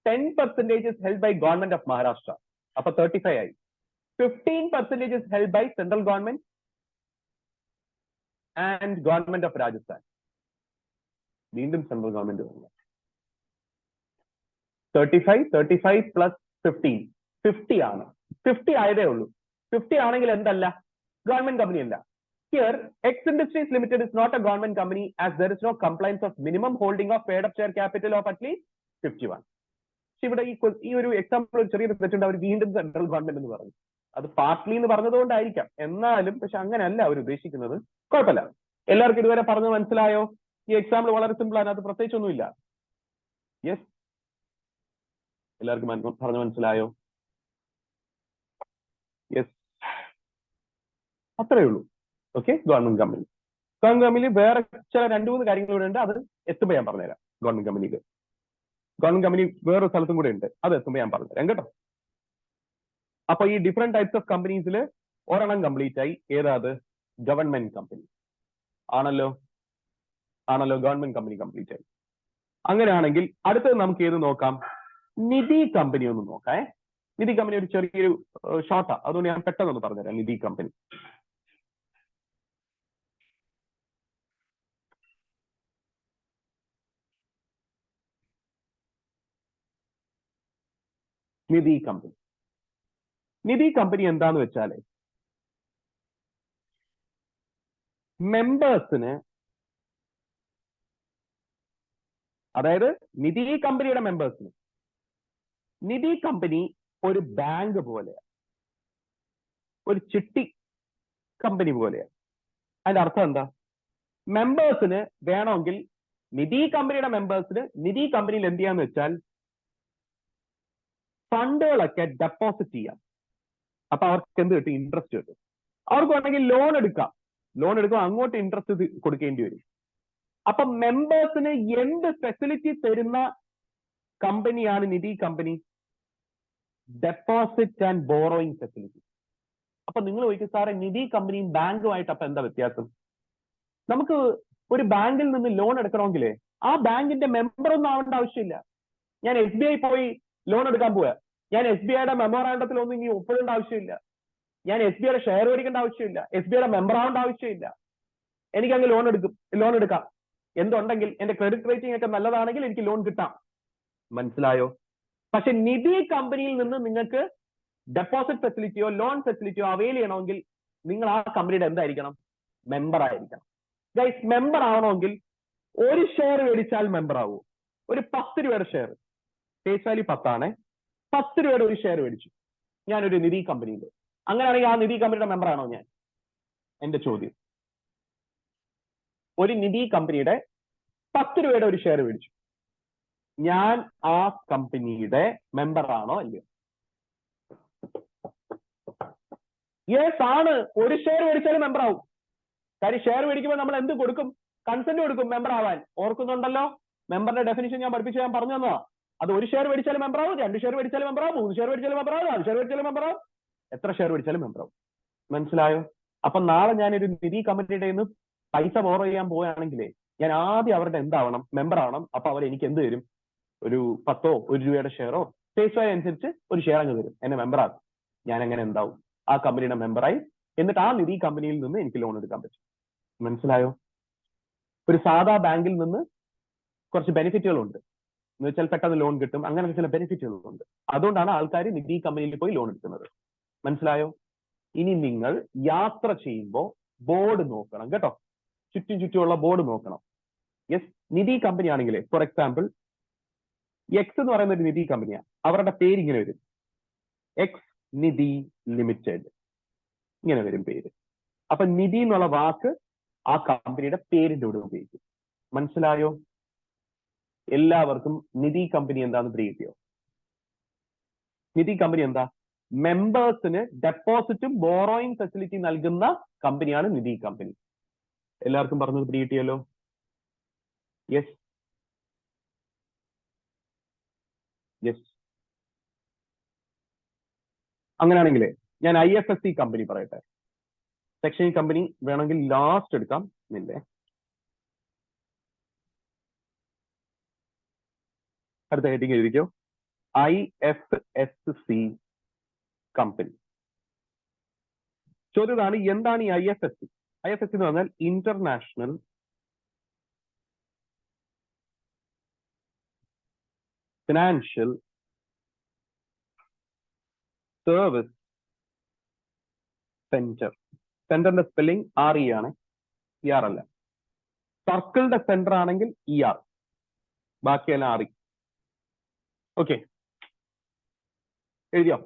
10% is held by government of Maharashtra, appo 35 ആയി. 15% is held by central government and government of Rajasthan. വീണ്ടും സെൻട്രൽ ഗവൺമെന്റ്. 35 plus 15, 50 ആണ്. 50 ആയതേ ഉള്ളൂ. 50 ആണെങ്കിൽ എന്തല്ല, government company അല്ല. Here, X Industries Limited is not a government company as there is no compliance of minimum holding of paid up share capital of at least 51. ഇവിടെ ഈ ഒരു എക്സാമ്പിൾ ചെറിയൊരു തെറ്റുണ്ട്, അവർ വീണ്ടും സെൻട്രൽ ഗവൺമെന്റ് എന്ന് പറഞ്ഞു. അത് പാർട്ട്ലി എന്ന് പറഞ്ഞതുകൊണ്ടായിരിക്കാം, എന്നാലും പക്ഷെ അങ്ങനെയല്ല അവർ ഉദ്ദേശിക്കുന്നത്. കുഴപ്പമില്ല. എല്ലാവർക്കും ഇതുവരെ പറഞ്ഞു മനസ്സിലായോ? ഈ എക്സാമ്പിൾ വളരെ സിമ്പിൾ ആണ്, അത് പ്രത്യേകിച്ചൊന്നുമില്ല. യെസ്, എല്ലാവർക്കും പറഞ്ഞു മനസ്സിലായോ? യെസ്, അത്രയേ ഉള്ളൂ. ഓക്കെ, ഗവൺമെന്റ് കമ്പനി വേറെ ചില 2-3 കാര്യങ്ങൾ കൂടെ ഉണ്ട്, അത് എത്തുമ്പോൾ ഞാൻ പറഞ്ഞുതരാം. ഗവൺമെന്റ് കമ്പനി വേറൊരു സ്ഥലത്തും കൂടെ ഉണ്ട്, അത് എത്തുമ്പോൾ ഞാൻ പറഞ്ഞുതരാം കേട്ടോ. അപ്പൊ ഈ ഡിഫറെന്റ് ടൈപ്സ് ഓഫ് കമ്പനീസിൽ ഒരെണ്ണം കംപ്ലീറ്റ് ആയി. ഏതാ അത്? ഗവൺമെന്റ് കമ്പനി ആണല്ലോ, ഗവൺമെന്റ് കമ്പനി കംപ്ലീറ്റ് ആയി. അങ്ങനെയാണെങ്കിൽ അടുത്തത് നമുക്ക് ഏത് നോക്കാം? നിധി കമ്പനി ഒന്ന് നോക്കാം. നിധി കമ്പനി ഒരു ചെറിയൊരു ഷോർട്ടാ, അതുകൊണ്ട് ഞാൻ പെട്ടെന്ന് പറഞ്ഞുതരാം. നിധി കമ്പനി എന്താന്ന് വെച്ചാല് മെമ്പേഴ്സിന്, അതായത് നിധി കമ്പനിയുടെ മെമ്പേഴ്സിന്, നിധി കമ്പനി ഒരു ബാങ്ക് പോലെയാണ്, ഒരു ചിട്ടി കമ്പനി പോലെയാണ്. അതിന്റെ അർത്ഥം എന്താ? മെമ്പേഴ്സിന് വേണമെങ്കിൽ നിധി കമ്പനിയുടെ മെമ്പേഴ്സിന് നിധി കമ്പനിയിൽ എന്ത് ചെയ്യാന്ന് വെച്ചാൽ ഫണ്ടുകളൊക്കെ ഡെപ്പോസിറ്റ് ചെയ്യാം. അപ്പൊ അവർക്ക് എന്ത് കിട്ടും? ഇൻട്രസ്റ്റ് കിട്ടും. അവർക്ക് വേണമെങ്കിൽ ലോൺ എടുക്കാം. ലോൺ എടുക്കുമ്പോൾ അങ്ങോട്ട് ഇൻട്രസ്റ്റ് കൊടുക്കേണ്ടി വരും. അപ്പൊ മെമ്പേഴ്സിന് എന്ത് ഫെസിലിറ്റി തരുന്ന കമ്പനിയാണ് Nidhi company? Deposit and borrowing facility. അപ്പൊ നിങ്ങൾ ചോദിക്കും, സാറേ നിധി കമ്പനിയും ബാങ്കുമായിട്ട് അപ്പൊ എന്താ വ്യത്യാസം? നമുക്ക് ഒരു ബാങ്കിൽ നിന്ന് ലോൺ എടുക്കണമെങ്കിൽ ആ ബാങ്കിന്റെ മെമ്പർ ഒന്നും ആവേണ്ട ആവശ്യമില്ല. ഞാൻ SBI പോയി ലോൺ എടുക്കാൻ പോവാ, ഞാൻ SBIയുടെ മെമ്മോറാണ്ടത്തിൽ ഒന്നും ഇനി ഒപ്പിടേണ്ട ആവശ്യമില്ല. ഞാൻ SBIയുടെ ഷെയർ മേടിക്കേണ്ട ആവശ്യമില്ല. SBIയുടെ മെമ്പർ ആവേണ്ട ആവശ്യമില്ല. എനിക്ക് അങ്ങ് ലോൺ എടുക്കാം. എന്തുണ്ടെങ്കിൽ എന്റെ ക്രെഡിറ്റ് റേറ്റിംഗ് ഒക്കെ നല്ലതാണെങ്കിൽ എനിക്ക് ലോൺ കിട്ടാം. മനസ്സിലായോ? പക്ഷെ നിധി കമ്പനിയിൽ നിന്ന് നിങ്ങൾക്ക് ഡെപ്പോസിറ്റ് ഫെസിലിറ്റിയോ ലോൺ ഫെസിലിറ്റിയോ അവൈൽ ചെയ്യണമെങ്കിൽ നിങ്ങൾ ആ കമ്പനിയുടെ എന്തായിരിക്കണം? മെമ്പർ ആയിരിക്കണം. ഗൈസ്, മെമ്പർ ആവണമെങ്കിൽ ഒരു ഷെയർ മേടിച്ചാൽ മെമ്പർ ആവൂ. ഒരു 10 രൂപയുടെ ഷെയർ, ഫേസ് വാല്യൂ 10 ആണ്. 10 രൂപയുടെ ഒരു ഷെയർ മേടിച്ചു ഞാനൊരു നിധി കമ്പനിയിൽ. അങ്ങനെയാണെങ്കിൽ ആ നിധി കമ്പനിയുടെ മെമ്പർ ആണോ ഞാൻ? എന്റെ ചോദ്യം. ഒരു നിധി കമ്പനിയുടെ 10 രൂപയുടെ ഒരു ഷെയർ മേടിച്ചു, ഞാൻ ആ കമ്പനിയുടെ മെമ്പർ ആണോ അല്ലയോ? യെസ് ആണ്. ഒരു ഷെയർ മേടിച്ചാലും മെമ്പർ ആവും. കാര്യം ഷെയർ മേടിക്കുമ്പോൾ നമ്മൾ എന്ത് കൊടുക്കും? കൺസെന്റ് കൊടുക്കും മെമ്പർ ആവാൻ. ഓർക്കുന്നുണ്ടല്ലോ, മെമ്പറിന്റെ ഡെഫിനിഷൻ ഞാൻ പറഞ്ഞു തന്നോ? അത് ഒരു ഷെയർ മേടിച്ചാലും മെമ്പർ ആവും, 2 ഷെയർ മേടിച്ചാലും മെമ്പർ ആവും, 3 ഷെയർ മേടിച്ചാലും മെമ്പർ ആവും, 4 ഷെയർ മേടിച്ചാലും മെമ്പർ ആവും, എത്ര ഷെയർ മേടിച്ചാലും മെമ്പർ ആവും. മനസ്സിലായോ? അപ്പൊ നാളെ ഞാനൊരു നിധി കമ്പനിയുടെ നിന്ന് പൈസ ബോറോ ചെയ്യാൻ പോവുകയാണെങ്കിലേ ഞാൻ ആദ്യം അവരുടെ എന്താവണം? മെമ്പർ ആവണം. അപ്പൊ അവർ എനിക്ക് എന്ത് തരും? ഒരു 10 1 രൂപയുടെ ഷെയറോ ഫേസ് വാല്യൂ അനുസരിച്ച് ഒരു ഷെയർ അങ്ങ് തരും, എന്നെ മെമ്പർ ആക്കും. ഞാൻ എങ്ങനെ എന്താവും? ആ കമ്പനിയുടെ മെമ്പറായി. എന്നിട്ട് ആ നിധി കമ്പനിയിൽ നിന്ന് എനിക്ക് ലോൺ എടുക്കാൻ പറ്റും. മനസ്സിലായോ? ഒരു സാധാ ബാങ്കിൽ നിന്ന് കുറച്ച് ബെനിഫിറ്റുകളുണ്ട്. എന്ന് വെച്ചാൽ പെട്ടെന്ന് ലോൺ കിട്ടും, അങ്ങനെ ചില ബെനിഫിറ്റുകളുണ്ട്. അതുകൊണ്ടാണ് ആൾക്കാർ നിധി കമ്പനിയിൽ പോയി ലോൺ എടുക്കുന്നത്. മനസ്സിലായോ? ഇനി നിങ്ങൾ യാത്ര ചെയ്യുമ്പോൾ ബോർഡ് നോക്കണം കേട്ടോ. ചുറ്റുമുള്ള ബോർഡ് നോക്കണം. യെസ്, നിധി കമ്പനി ആണെങ്കിൽ ഫോർ എക്സാമ്പിൾ എക്സ് എന്ന് പറയുന്ന ഒരു നിധി കമ്പനിയാണ്. അവരുടെ പേര് ഇങ്ങനെ വരും, എക്സ് നിധി ലിമിറ്റഡ്, ഇങ്ങനെ വരും പേര്. അപ്പൊ നിധി എന്നുള്ള വാക്ക് ആ കമ്പനിയുടെ പേരിന്റെ കൂടെ ഉപയോഗിക്കും. മനസ്സിലായോ? എല്ലാവർക്കും നിധി കമ്പനി എന്താന്ന് പിടികിട്ടിയോ? നിധി കമ്പനി എന്താ? മെമ്പേഴ്സിന് ഡെപ്പോസിറ്റും ബോറോയിങ് ഫെസിലിറ്റി നൽകുന്ന കമ്പനിയാണ് നിധി കമ്പനി. എല്ലാവർക്കും പറഞ്ഞത് പിടികിട്ടിയല്ലോ? Yes yes. അങ്ങനെയാണെങ്കിൽ ഞാൻ IFSC കമ്പനി പറയട്ടെ. സെക്ഷൻ കമ്പനി വേണമെങ്കിൽ ലാസ്റ്റ് എടുക്കാം. ഇല്ലേ, അടുത്ത ഹെഡിങ് എഴുതിക്കോ, IFSC കമ്പനി. ചോദ്യമാണ്, എന്താണ് ഈ IFSC? IFSC എന്ന് പറഞ്ഞാൽ ഇന്റർനാഷണൽ ഫിനാൻഷ്യൽ സർവീസ് സെന്റർ. സെന്ററിന്റെ സ്പെല്ലിംഗ് RE ആണ്, ER അല്ല. സർക്കിളിന്റെ സെന്റർ ആണെങ്കിൽ ER, ബാക്കിയെല്ലാം RE. ഓക്കെ, എഴുതിയോ?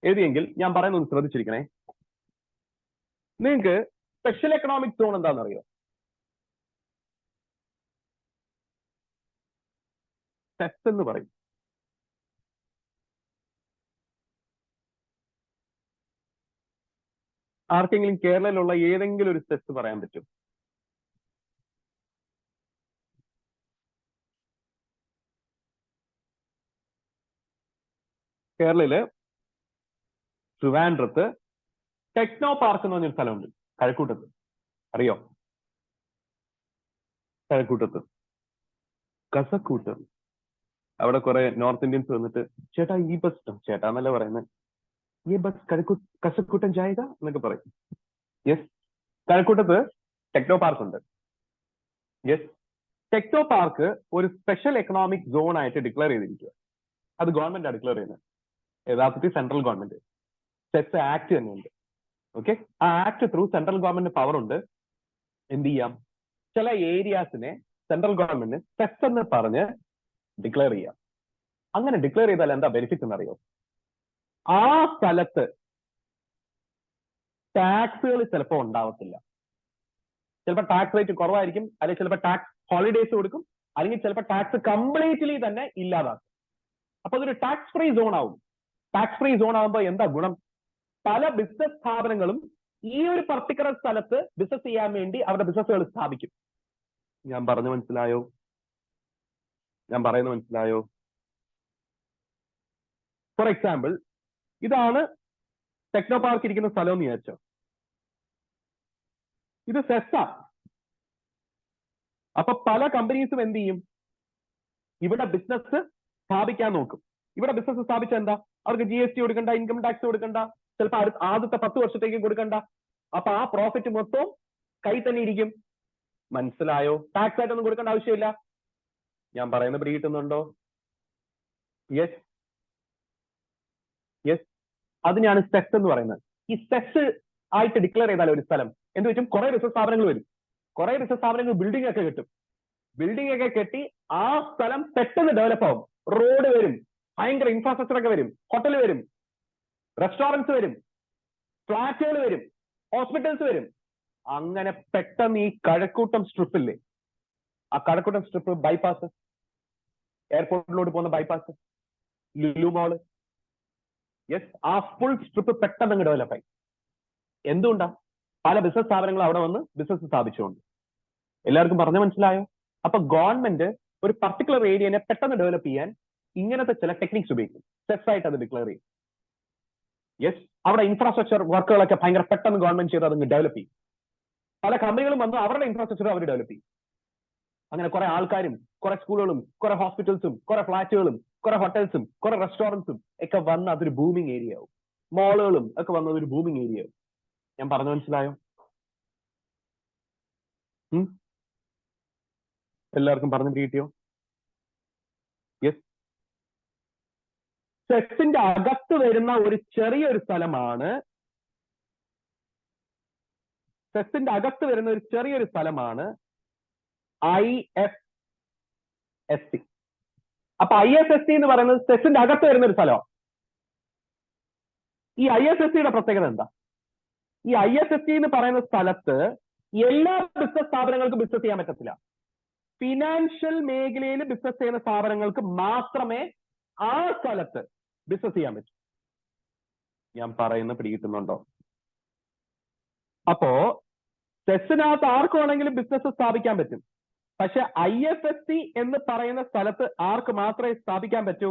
എഴുതിയെങ്കിൽ ഞാൻ പറയുന്നത് ശ്രദ്ധിച്ചിരിക്കണേ. നിങ്ങൾക്ക് സ്പെഷ്യൽ എക്കണോമിക് സോൺ എന്താണെന്നറിയോ? സെസ് എന്ന് പറയും. ആർക്കെങ്കിലും കേരളയിലുള്ള ഏതെങ്കിലും ഒരു സെസ് പറയാൻ പറ്റും? കേരളയില് ട്രിവാൻഡ്രത്ത് ടെക്നോ പാർക്ക് എന്ന് പറഞ്ഞൊരു സ്ഥലമുണ്ട്, കഴക്കൂട്ടത്ത്. അറിയോ? കഴക്കൂട്ടത്ത് കസക്കൂട്ടം. അവിടെ കുറെ നോർത്ത് ഇന്ത്യൻസ് വന്നിട്ട്, ചേട്ടാ ഈ ബസ്, ചേട്ടാ എന്നല്ല പറയുന്നത്, ഈ ബസ് കസക്കൂട്ടം ജായക എന്നൊക്കെ പറയും. യെസ്, കഴക്കൂട്ടത്ത് ടെക്നോ പാർക്ക് ഉണ്ട്. യെസ്, ടെക്നോ പാർക്ക് ഒരു സ്പെഷ്യൽ എക്കണോമിക് സോൺ ആയിട്ട് ഡിക്ലെയർ ചെയ്തിരിക്കുക. അത് ഗവൺമെന്റ് ഡിക്ലെയർ ചെയ്യുന്നത്, യഥാർത്ഥത്തിൽ സെൻട്രൽ ഗവൺമെന്റ്. സെസ് ആക്ട് തന്നെയുണ്ട്. ഓക്കെ, ആ act through central government power ഉണ്ട്. എന്ത് ചെയ്യാം? ചില ഏരിയാസിനെ സെൻട്രൽ ഗവൺമെന്റ് സെസ് എന്ന് പറഞ്ഞ് ഡിക്ലെയർ ചെയ്യാം. അങ്ങനെ ഡിക്ലെയർ ചെയ്താൽ എന്താ ബെനിഫിറ്റ് എന്നറിയോ? ആ സ്ഥലത്ത് ടാക്സുകൾ ചിലപ്പോൾ ഉണ്ടാവത്തില്ല. ചിലപ്പോൾ ടാക്സ് റേറ്റ് കുറവായിരിക്കും, അല്ലെങ്കിൽ ചിലപ്പോൾ ടാക്സ് ഹോളിഡേസ് കൊടുക്കും, അല്ലെങ്കിൽ ചിലപ്പോൾ ടാക്സ് കംപ്ലീറ്റ്ലി തന്നെ ഇല്ലാതാക്കും. അപ്പൊ അതൊരു ടാക്സ് ഫ്രീ സോൺ ആവും. ടാക്സ് ഫ്രീ സോൺ ആകുമ്പോൾ എന്താ ഗുണം? പല ബിസിനസ് സ്ഥാപനങ്ങളും ഈ ഒരു പർട്ടിക്കുലർ സ്ഥലത്ത് ബിസിനസ് ചെയ്യാൻ വേണ്ടി അവരുടെ ബിസിനസ്സുകൾ സ്ഥാപിക്കും. ഞാൻ പറഞ്ഞു മനസ്സിലായോ? ഞാൻ പറയുന്നത് മനസ്സിലായോ? ഫോർ എക്സാമ്പിൾ, ഇതാണ് ടെക്നോ പാർക്ക് ഇരിക്കുന്ന സ്ഥലം എന്ന് വിചാരിച്ചോ. ഇത് സെസ്സ. അപ്പൊ പല കമ്പനീസും എന്ത് ചെയ്യും? ഇവിടെ ബിസിനസ് സ്ഥാപിക്കാൻ നോക്കും. ഇവിടെ ബിസിനസ് സ്ഥാപിച്ച എന്താ? അവർക്ക് GST കൊടുക്കണ്ട, ഇൻകം ടാക്സ് കൊടുക്കണ്ട, ചിലപ്പോൾ ആദ്യത്തെ 10 വർഷത്തേക്ക് കൊടുക്കണ്ട. അപ്പൊ ആ പ്രോഫിറ്റ് മൊത്തം കൈ തന്നെ ഇരിക്കും. മനസ്സിലായോ? ടാക്സ് ആയിട്ടൊന്നും കൊടുക്കേണ്ട ആവശ്യമില്ല. ഞാൻ പറയുന്നത് പിടികിട്ടുന്നുണ്ടോ? Yes yes. അതിനാണ് സെസ് എന്ന് പറയുന്നത്. ഈ സെസ് ആയിട്ട് ഡിക്ലെയർ ചെയ്താൽ ഒരു സ്ഥലം എന്ത് പറ്റും? കുറെ ബിസിനസ് സ്ഥാപനങ്ങൾ വരും. കുറെ ബിസിനസ് സ്ഥാപനങ്ങൾ ബിൽഡിംഗ് ഒക്കെ കിട്ടും. ബിൽഡിംഗ് ഒക്കെ കെട്ടി ആ സ്ഥലം പെട്ടെന്ന് ഡെവലപ്പ് ആവും. റോഡ് വരും, ഭയങ്കര ഇൻഫ്രാസ്ട്രക്ചർ ഒക്കെ വരും, ഹോട്ടൽ വരും, റെസ്റ്റോറൻറ്റ്സ് വരും, ഫ്ലാറ്റുകൾ വരും, ഹോസ്പിറ്റൽസ് വരും. അങ്ങനെ പെട്ടെന്ന് ഈ കഴക്കൂട്ടം സ്ട്രിപ്പില്ലേ, ആ കഴക്കൂട്ടം സ്ട്രിപ്പ് ബൈപ്പാസ്, എയർപോർട്ടിലോട്ട് പോകുന്ന ബൈപ്പാസ്, ലുലു മോള്, യെസ്, ആ ഫുൾ സ്ട്രിപ്പ് പെട്ടെന്ന് അങ്ങ് ഡെവലപ്പായി. എന്തുകൊണ്ടാ? പല ബിസിനസ് സ്ഥാപനങ്ങൾ അവിടെ വന്ന് ബിസിനസ് സ്ഥാപിച്ചുകൊണ്ട്. എല്ലാവർക്കും പറഞ്ഞു മനസ്സിലായോ? അപ്പൊ ഗവൺമെന്റ് ഒരു പർട്ടിക്കുലർ ഏരിയനെ പെട്ടെന്ന് ഡെവലപ്പ് ചെയ്യാൻ ഇങ്ങനത്തെ ചില ടെക്നിക്സ് ഉപയോഗിക്കും. സെസ് ആയിട്ട് അത് ഡിക്ലെയർ ചെയ്യും. യെസ്, അവിടെ ഇൻഫ്രാസ്ട്രക്ചർ വർക്കുകളൊക്കെ ഭയങ്കര പെട്ടെന്ന് ഗവൺമെന്റ് ചെയ്ത് അതങ്ങ് ഡെവലപ്പ് ചെയ്യും. പല കമ്പനികളും വന്ന് അവരുടെ ഇൻഫ്രാസ്ട്രക്ചർ അവർ ഡെവലപ്പ് ചെയ്യും. അങ്ങനെ കുറെ ആൾക്കാരും, കുറെ സ്കൂളുകളും, കുറെ ഹോസ്പിറ്റൽസും, കുറെ ഫ്ലാറ്റുകളും, കുറെ ഹോട്ടൽസും, കുറെ റെസ്റ്റോറൻറ്റ്സും ഒക്കെ വന്ന് അതൊരു ബൂമിങ് ഏരിയ ആവും. മോളുകളും ഒക്കെ വന്ന് അതൊരു ബൂമിങ് ഏരിയ ആവും. ഞാൻ പറഞ്ഞു മനസ്സിലായോ? എല്ലാവർക്കും പറഞ്ഞു കിട്ടിയോ? യെസ്. സെസിന്റെ അകത്ത് വരുന്ന ഒരു ചെറിയൊരു സ്ഥലമാണ്, സെസിന്റെ അകത്ത് വരുന്ന ഒരു ചെറിയൊരു സ്ഥലമാണ് IFSC. അപ്പൊ IFSC എന്ന് പറയുന്നത് സെസിന്റെ അകത്ത് വരുന്ന ഒരു സ്ഥലമാണ്. ഈ IFSCയുടെ പ്രത്യേകത എന്താ? ഈ IFSC എന്ന് പറയുന്ന സ്ഥലത്ത് എല്ലാ ബിസിനസ് സ്ഥാപനങ്ങൾക്കും ബിസിനസ് ചെയ്യാൻ പറ്റത്തില്ല. ഫിനാൻഷ്യൽ മേഖലയിൽ ബിസിനസ് ചെയ്യുന്ന സ്ഥാപനങ്ങൾക്ക് മാത്രമേ ആ സ്ഥലത്ത് ബിസിനസ് ചെയ്യാൻ പറ്റൂ. ഞാൻ പറയുന്ന പിടികിട്ടുന്നുണ്ടോ? അപ്പോ സെസിനകത്ത് ആർക്ക് വേണമെങ്കിലും ബിസിനസ് സ്ഥാപിക്കാൻ പറ്റും. പക്ഷെ IFSC എന്ന് പറയുന്ന സ്ഥലത്ത് ആർക്ക് മാത്രമേ സ്ഥാപിക്കാൻ പറ്റൂ?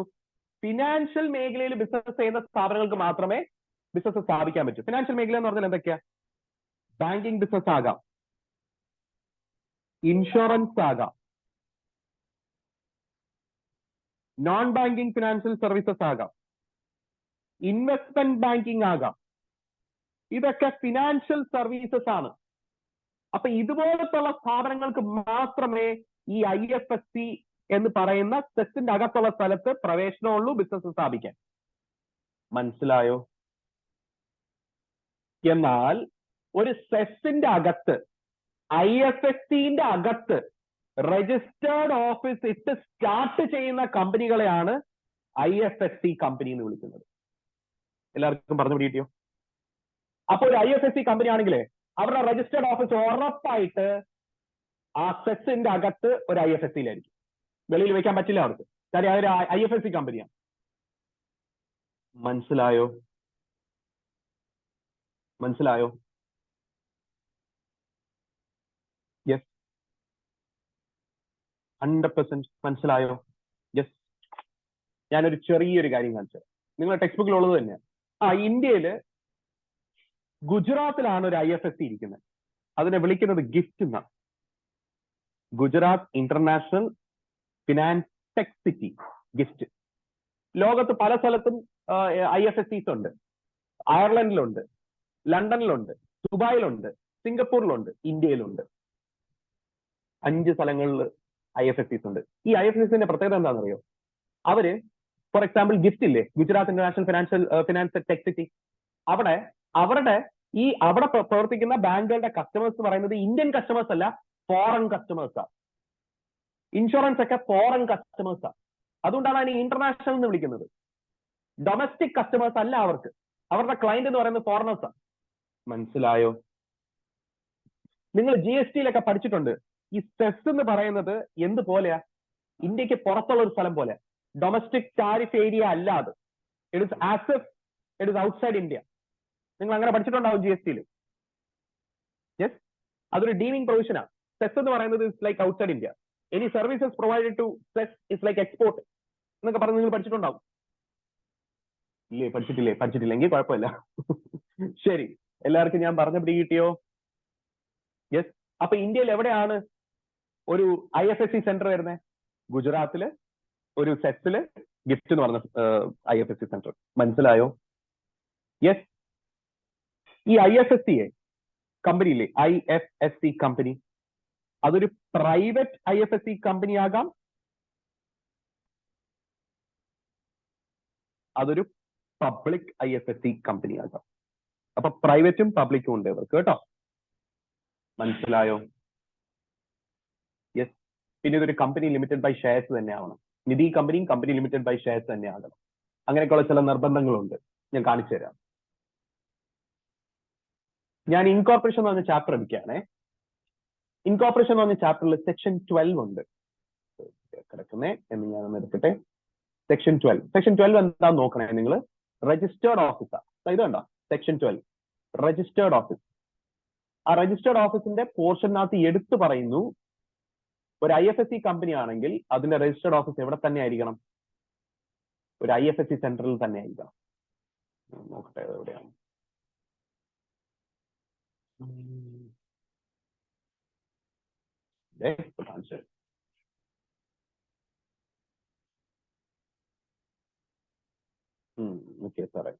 ഫിനാൻഷ്യൽ മേഖലയിൽ ബിസിനസ് ചെയ്യുന്ന സ്ഥാപനങ്ങൾക്ക് മാത്രമേ ബിസിനസ് സ്ഥാപിക്കാൻ പറ്റൂ. ഫിനാൻഷ്യൽ മേഖല എന്ന് പറഞ്ഞാൽ എന്തൊക്കെയാ? ബാങ്കിങ് ബിസിനസ് ആകാം, ഇൻഷുറൻസ് ആകാം, നോൺ ബാങ്കിങ് ഫിനാൻഷ്യൽ സർവീസസ് ആകാം, ഇൻവെസ്റ്റ്മെന്റ് ബാങ്കിങ് ആകാം. ഇതൊക്കെ ഫിനാൻഷ്യൽ സർവീസസ് ആണ്. അപ്പൊ ഇതുപോലത്തുള്ള സ്ഥാപനങ്ങൾക്ക് മാത്രമേ ഈ IFSC എന്ന് പറയുന്ന സെസിന്റെ അകത്തുള്ള സ്ഥലത്ത് പ്രവേശനമുള്ളൂ ബിസിനസ് സ്ഥാപിക്കാൻ. മനസ്സിലായോ? എന്നാൽ ഒരു സെസിന്റെ അകത്ത്, IFSCന്റെ അകത്ത് രജിസ്റ്റേർഡ് ഓഫീസ് ഇട്ട് സ്റ്റാർട്ട് ചെയ്യുന്ന കമ്പനികളെയാണ് IFSC കമ്പനി എന്ന് വിളിക്കുന്നത്. എല്ലാവർക്കും പറഞ്ഞു പിടികിട്ടിയോ? അപ്പൊ ഒരു IFSC കമ്പനി ആണെങ്കിലേ അവരുടെ രജിസ്റ്റേർഡ് ഓഫീസ് ഉറപ്പായിട്ട് ആ സെസിന്റെ അകത്ത് ഒരു IFSCയിലായിരിക്കും. വെളിയിൽ വെക്കാൻ പറ്റില്ല അവർക്ക്. കാര്യം അതൊരു IFSC കമ്പനിയാണ്. മനസ്സിലായോ? മനസ്സിലായോ? യെസ്, 100% മനസ്സിലായോ? യെസ്. ഞാനൊരു ചെറിയൊരു കാര്യം കാണിച്ചത് നിങ്ങളുടെ ടെക്സ്റ്റ് ബുക്കിലുള്ളത് തന്നെയാണ്. ഇന്ത്യയില് ഗുജറാത്തിലാണ് ഒരു IFSC ഇരിക്കുന്നത്. അതിനെ വിളിക്കുന്നത് ഗിഫ്റ്റ് എന്നാണ്. Gujarat international finance tech city, gift. ലോകത്ത് പല സ്ഥലത്തും IFSCs ഉണ്ട്. അയർലൻഡിലുണ്ട്, ലണ്ടനിലുണ്ട്, ദുബായിലുണ്ട്, സിംഗപ്പൂരിലുണ്ട്, ഇന്ത്യയിലുണ്ട്. 5 സ്ഥലങ്ങളിൽ IFSCs ഉണ്ട്. ഈ IFSCന്റെ പ്രത്യേകത എന്താണെന്നറിയോ? അവര് ഫോർ എക്സാമ്പിൾ ഗിഫ്റ്റ് ഇല്ലേ, Gujarat international finance tech city, അവിടെ പ്രവർത്തിക്കുന്ന ബാങ്കുകളുടെ കസ്റ്റമേഴ്സ് എന്ന് പറയുന്നത് ഇന്ത്യൻ കസ്റ്റമേഴ്സ് അല്ല, ഫോറിൻ കസ്റ്റമേഴ്സാണ്. ഇൻഷുറൻസ് ഒക്കെ ഫോറിൻ കസ്റ്റമേഴ്സാണ്. അതുകൊണ്ടാണ് അതിനെ ഇന്റർനാഷണൽ എന്ന് വിളിക്കുന്നത്. ഡൊമസ്റ്റിക് കസ്റ്റമേഴ്സ് അല്ല അവർക്ക്. അവരുടെ ക്ലയന്റ് എന്ന് പറയുന്നത് ഫോറിനേഴ്സാണ്. മനസ്സിലായോ? നിങ്ങൾ GSTയിലൊക്കെ പഠിച്ചിട്ടുണ്ട്. ഈ സെസ് എന്ന് പറയുന്നത് എന്ത് പോലെയാ? ഇന്ത്യക്ക് പുറത്തുള്ള ഒരു സ്ഥലം പോലെ. ഡൊമസ്റ്റിക് ടാരിഫ് ഏരിയ അല്ല അത്. It is as if it is outside India. നിങ്ങൾ അങ്ങനെ പഠിച്ചിട്ടുണ്ടാവും GST-യിൽ. യെസ്, അതൊരു ഡീമിംഗ് പ്രൊവിഷനാണ്. സെസ് എന്ന് പറയുന്നത് is like outside India. Any services provided to SEZ is like export എന്നൊക്കെ പറഞ്ഞ് നിങ്ങൾ പഠിച്ചിട്ടുണ്ടാവും. ഇല്ലേ? പഠിച്ചിട്ടില്ലെങ്കിൽ കുഴപ്പമില്ല. ശരി, എല്ലാവർക്കും ഞാൻ പറഞ്ഞ പിടി കിട്ടിയോ? യെസ്. അപ്പൊ ഇന്ത്യയിൽ എവിടെയാണ് ഒരു IFSC സെന്റർ വരുന്നത്? ഗുജറാത്തില് ഒരു സെസ്സില് ഗിഫ്റ്റ് എന്ന് പറഞ്ഞ IFSC സെന്റർ. മനസ്സിലായോ? യെസ്. ഈ IFSC കമ്പനിയില്ലേ, IFSC കമ്പനി, അതൊരു പ്രൈവറ്റ് IFSC കമ്പനി ആകാം, അതൊരു പബ്ലിക് IFSC കമ്പനി ആകാം. അപ്പൊ പ്രൈവറ്റും പബ്ലിക്കും ഉണ്ട് ഇവർക്ക് കേട്ടോ. മനസ്സിലായോ? യെസ്. പിന്നെ ഇതൊരു കമ്പനി ലിമിറ്റഡ് ബൈ ഷെയർസ് തന്നെ ആവണം. നിധി കമ്പനിയും കമ്പനി ലിമിറ്റഡ് ബൈ ഷെയർസ് തന്നെ ആകണം. അങ്ങനെയൊക്കെയുള്ള ചില നിർബന്ധങ്ങളുണ്ട്, ഞാൻ കാണിച്ചു തരാം. ഞാൻ ഇൻകോർപ്പറേഷൻ എന്ന് പറഞ്ഞ ചാപ്റ്റർ എടുക്കുകയാണേ. ഇൻകോർപ്പറേഷൻ എന്ന് പറഞ്ഞ ചാപ്റ്ററിൽ സെക്ഷൻ 12 ഉണ്ട് കിടക്കുന്നേ എന്ന് ഞാനൊന്ന് എടുക്കട്ടെ. സെക്ഷൻ 12 എന്താന്ന് നോക്കണേ നിങ്ങൾ. രജിസ്റ്റേർഡ് ഓഫീസർ, ഇത് കണ്ടോ? Section 12 registered office. ആ രജിസ്റ്റേർഡ് ഓഫീസിന്റെ പോർഷനകത്ത് എടുത്തു പറയുന്നു, ഒരു IFSC കമ്പനി ആണെങ്കിൽ അതിന്റെ രജിസ്റ്റേർഡ് ഓഫീസ് എവിടെ തന്നെ ആയിരിക്കണം? ഒരു IFSC സെന്ററിൽ തന്നെ ആയിരിക്കണം. നോക്കട്ടെ എവിടെയാണ്. ഓക്കെ സാറേ.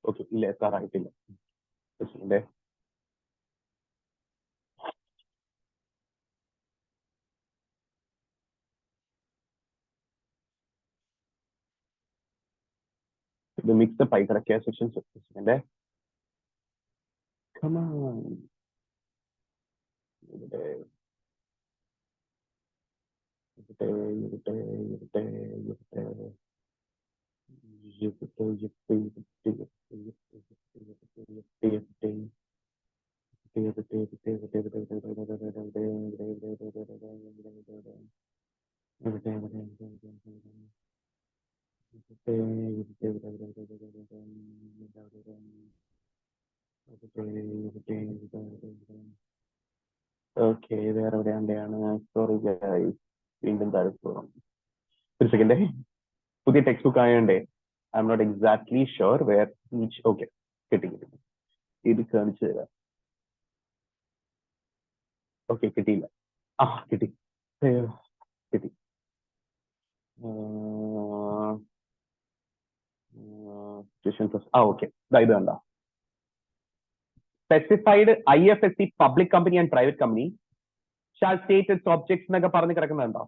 ഓക്കെ, ഇല്ല സാർ ആയിട്ടില്ല. ഇത് മിക്സപ്പ് ആയി കിടക്കിയ സെക്ഷൻസ്. ഓക്കെ, വേറെ എവിടെയാണ്? സോറി ഗൈസ്, വീണ്ടും താഴെ പോകാം. ഒരു സെക്കൻഡ്. പുതിയ ടെക്സ്റ്റ് ബുക്ക് ആയതുകൊണ്ടേ I am not exactly sure where each. Okay, കിട്ടി. ഇത് കാണിച്ചു തരാം. ഓക്കെ, കിട്ടിയില്ല. കിട്ടി. ഓക്കെ, ഇത് കണ്ട specified IFSC public company and private company shall state its objects എന്നൊക്കെ പറഞ്ഞ് കിടക്കുന്നുണ്ടോ?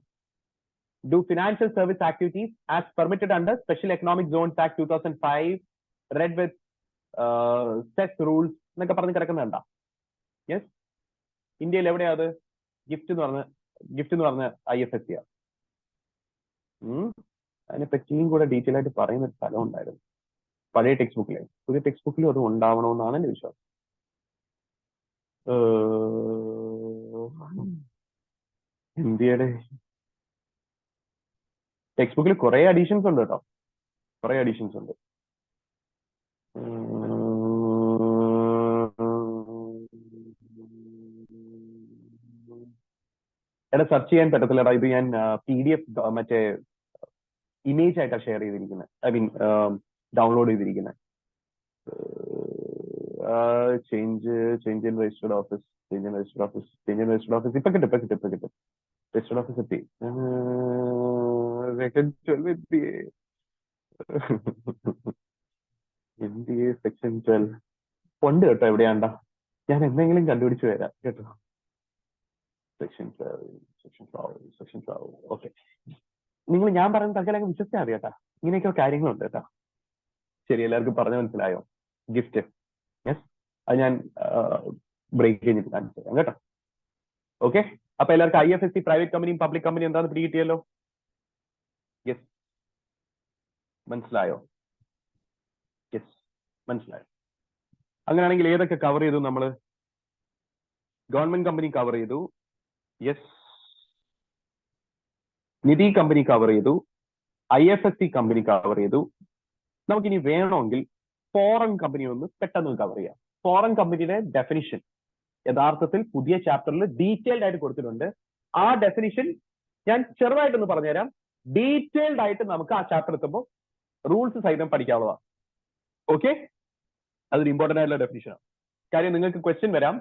To financial service activities as permitted under special economic zones act 2005 read with set rules എന്നൊക്കെ പറഞ്ഞ് കിടക്കുന്നുണ്ടോ? യെസ്. ഇന്ത്യയിൽ എവിടെയാ അത്? ഗിഫ്റ്റ് എന്ന് പറഞ്ഞ IFSC ആണ്. അതിനെ പറ്റിയും കൂടെ ഡീറ്റെയിൽ ആയിട്ട് പറയുന്ന ഒരു സ്ഥലം ഉണ്ടായിരുന്നു പഴയ ടെക്സ്റ്റ് ബുക്കിലെ. പുതിയ ടെക്സ്റ്റ് ബുക്കിലും അത് ഉണ്ടാവണമെന്നാണ് എന്റെ വിശ്വാസം. ഇന്ത്യയുടെ ടെക്സ്റ്റ് ബുക്കിൽ കുറെ അഡീഷൻസ് ഉണ്ട് കേട്ടോ, കുറെ അഡീഷൻസ് ഉണ്ട്. എടാ സെർച്ച് ചെയ്യാൻ പറ്റത്തില്ലടാ, ഇത് ഞാൻ PDF മറ്റേ ഇമേജ് ആയിട്ടാണ് ഷെയർ ചെയ്തിരിക്കുന്നത്, ഐ മീൻ ഡൗൺലോഡ് ചെയ്തിരിക്കുന്നത്. ചേഞ്ച് ഇൻ രജിസ്റ്റേർഡ് ഓഫീസ് ഇപ്പൊ കിട്ടും. രജിസ്റ്റേർഡ് ഓഫീസ് എത്തി. സെക്ഷൻ 12 ഉണ്ട് കേട്ടോ, എവിടെയാണ്ടാ? ഞാൻ എന്തെങ്കിലും കണ്ടുപിടിച്ച് വരാം കേട്ടോ. സെക്ഷൻ 12. ഓക്കെ, നിങ്ങൾ ഞാൻ പറയുന്ന തൽക്കാലം വിശ്വസിച്ചാൽ മതി കേട്ടാ. ഇങ്ങനെയൊക്കെ കാര്യങ്ങളുണ്ട് കേട്ടാ. ശരി, എല്ലാവർക്കും പറഞ്ഞു മനസ്സിലായോ? ഗിഫ്റ്റ്, യെസ്, അത് ഞാൻ ബ്രേക്ക് കഴിഞ്ഞിട്ട് കാണിച്ചു തരാം കേട്ടോ. ഓക്കെ, അപ്പൊ എല്ലാവർക്കും IFSC പ്രൈവറ്റ് കമ്പനിയും പബ്ലിക് കമ്പനിയും എന്താണെന്ന് പിടികിട്ടിയല്ലോ? യെസ്, മനസ്സിലായോ? യെസ്, മനസ്സിലായോ? അങ്ങനെയാണെങ്കിൽ ഏതൊക്കെ കവർ ചെയ്തു നമ്മള്? ഗവൺമെന്റ് കമ്പനി കവർ ചെയ്തു. യെസ്, നിധി കമ്പനി കവർ ചെയ്തു, IFSC കമ്പനി കവർ ചെയ്തു. നമുക്കിനി വേണമെങ്കിൽ ഫോറിൻ കമ്പനി ഒന്ന് പെട്ടെന്ന് കവർ ചെയ്യാം. ഫോറിൻ കമ്പനിയുടെ ഡെഫിനിഷൻ യഥാർത്ഥത്തിൽ പുതിയ ചാപ്റ്ററിൽ ഡീറ്റെയിൽഡ് ആയിട്ട് കൊടുത്തിട്ടുണ്ട്. ആ ഡെഫിനിഷൻ ഞാൻ ചെറുതായിട്ടൊന്ന് പറഞ്ഞുതരാം. ഡീറ്റെയിൽഡ് ആയിട്ട് നമുക്ക് ആ ചാപ്റ്റർ എത്തുമ്പോൾ റൂൾസ് സഹിതം പഠിക്കാവുന്നതാണ്. ഓക്കെ, അതൊരു ഇമ്പോർട്ടന്റ് ആയിട്ടുള്ള ഡെഫിനിഷനാണ്. കാര്യം നിങ്ങൾക്ക് ക്വസ്റ്റ്യൻ വരാം,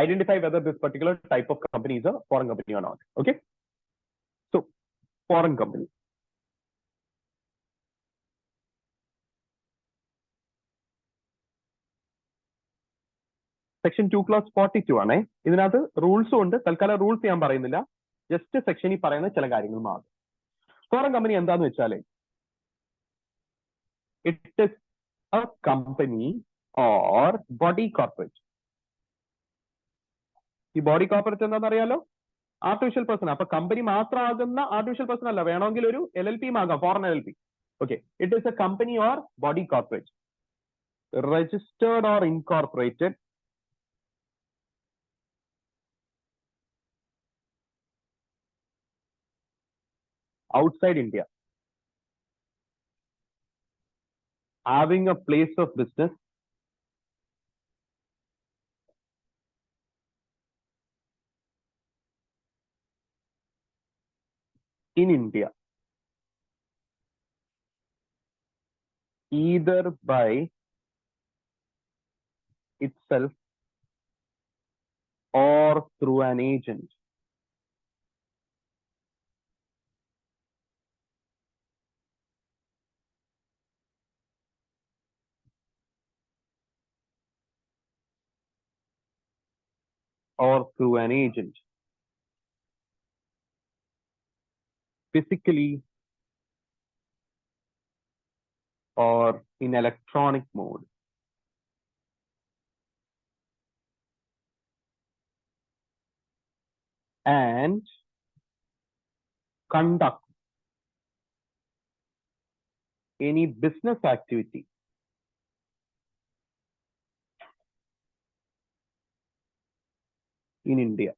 identify whether this particular type of company is a foreign company or not. Okay, so foreign company. Section 2(42) ആണേ. ഇതിനകത്ത് റൂൾസും ഉണ്ട്. തൽക്കാലം റൂൾസ് ഞാൻ പറയുന്നില്ല, ജസ്റ്റ് സെക്ഷനിൽ പറയുന്ന ചില കാര്യങ്ങൾ മാത്രം. ഫോറിൻ കമ്പനി എന്താന്ന് വെച്ചാല് it is A company or body corporate. ഈ ബോഡി കോർപ്പറേറ്റ് എന്താണെന്ന് അറിയാലോ, ആർട്ടിഫിഷ്യൽ പേഴ്സൺ. അപ്പൊ കമ്പനി മാത്രമാകുന്ന ആർട്ടിഫിഷ്യൽ പേഴ്സൺ അല്ല, വേണമെങ്കിൽ ഒരു LLP ആകാം, foreign LLP. Okay, it is A company or body corporate registered or incorporated outside India, having a place of business in India, either by itself or through an agent. Or through an agent, physically or in electronic mode. And conduct any business activity in India.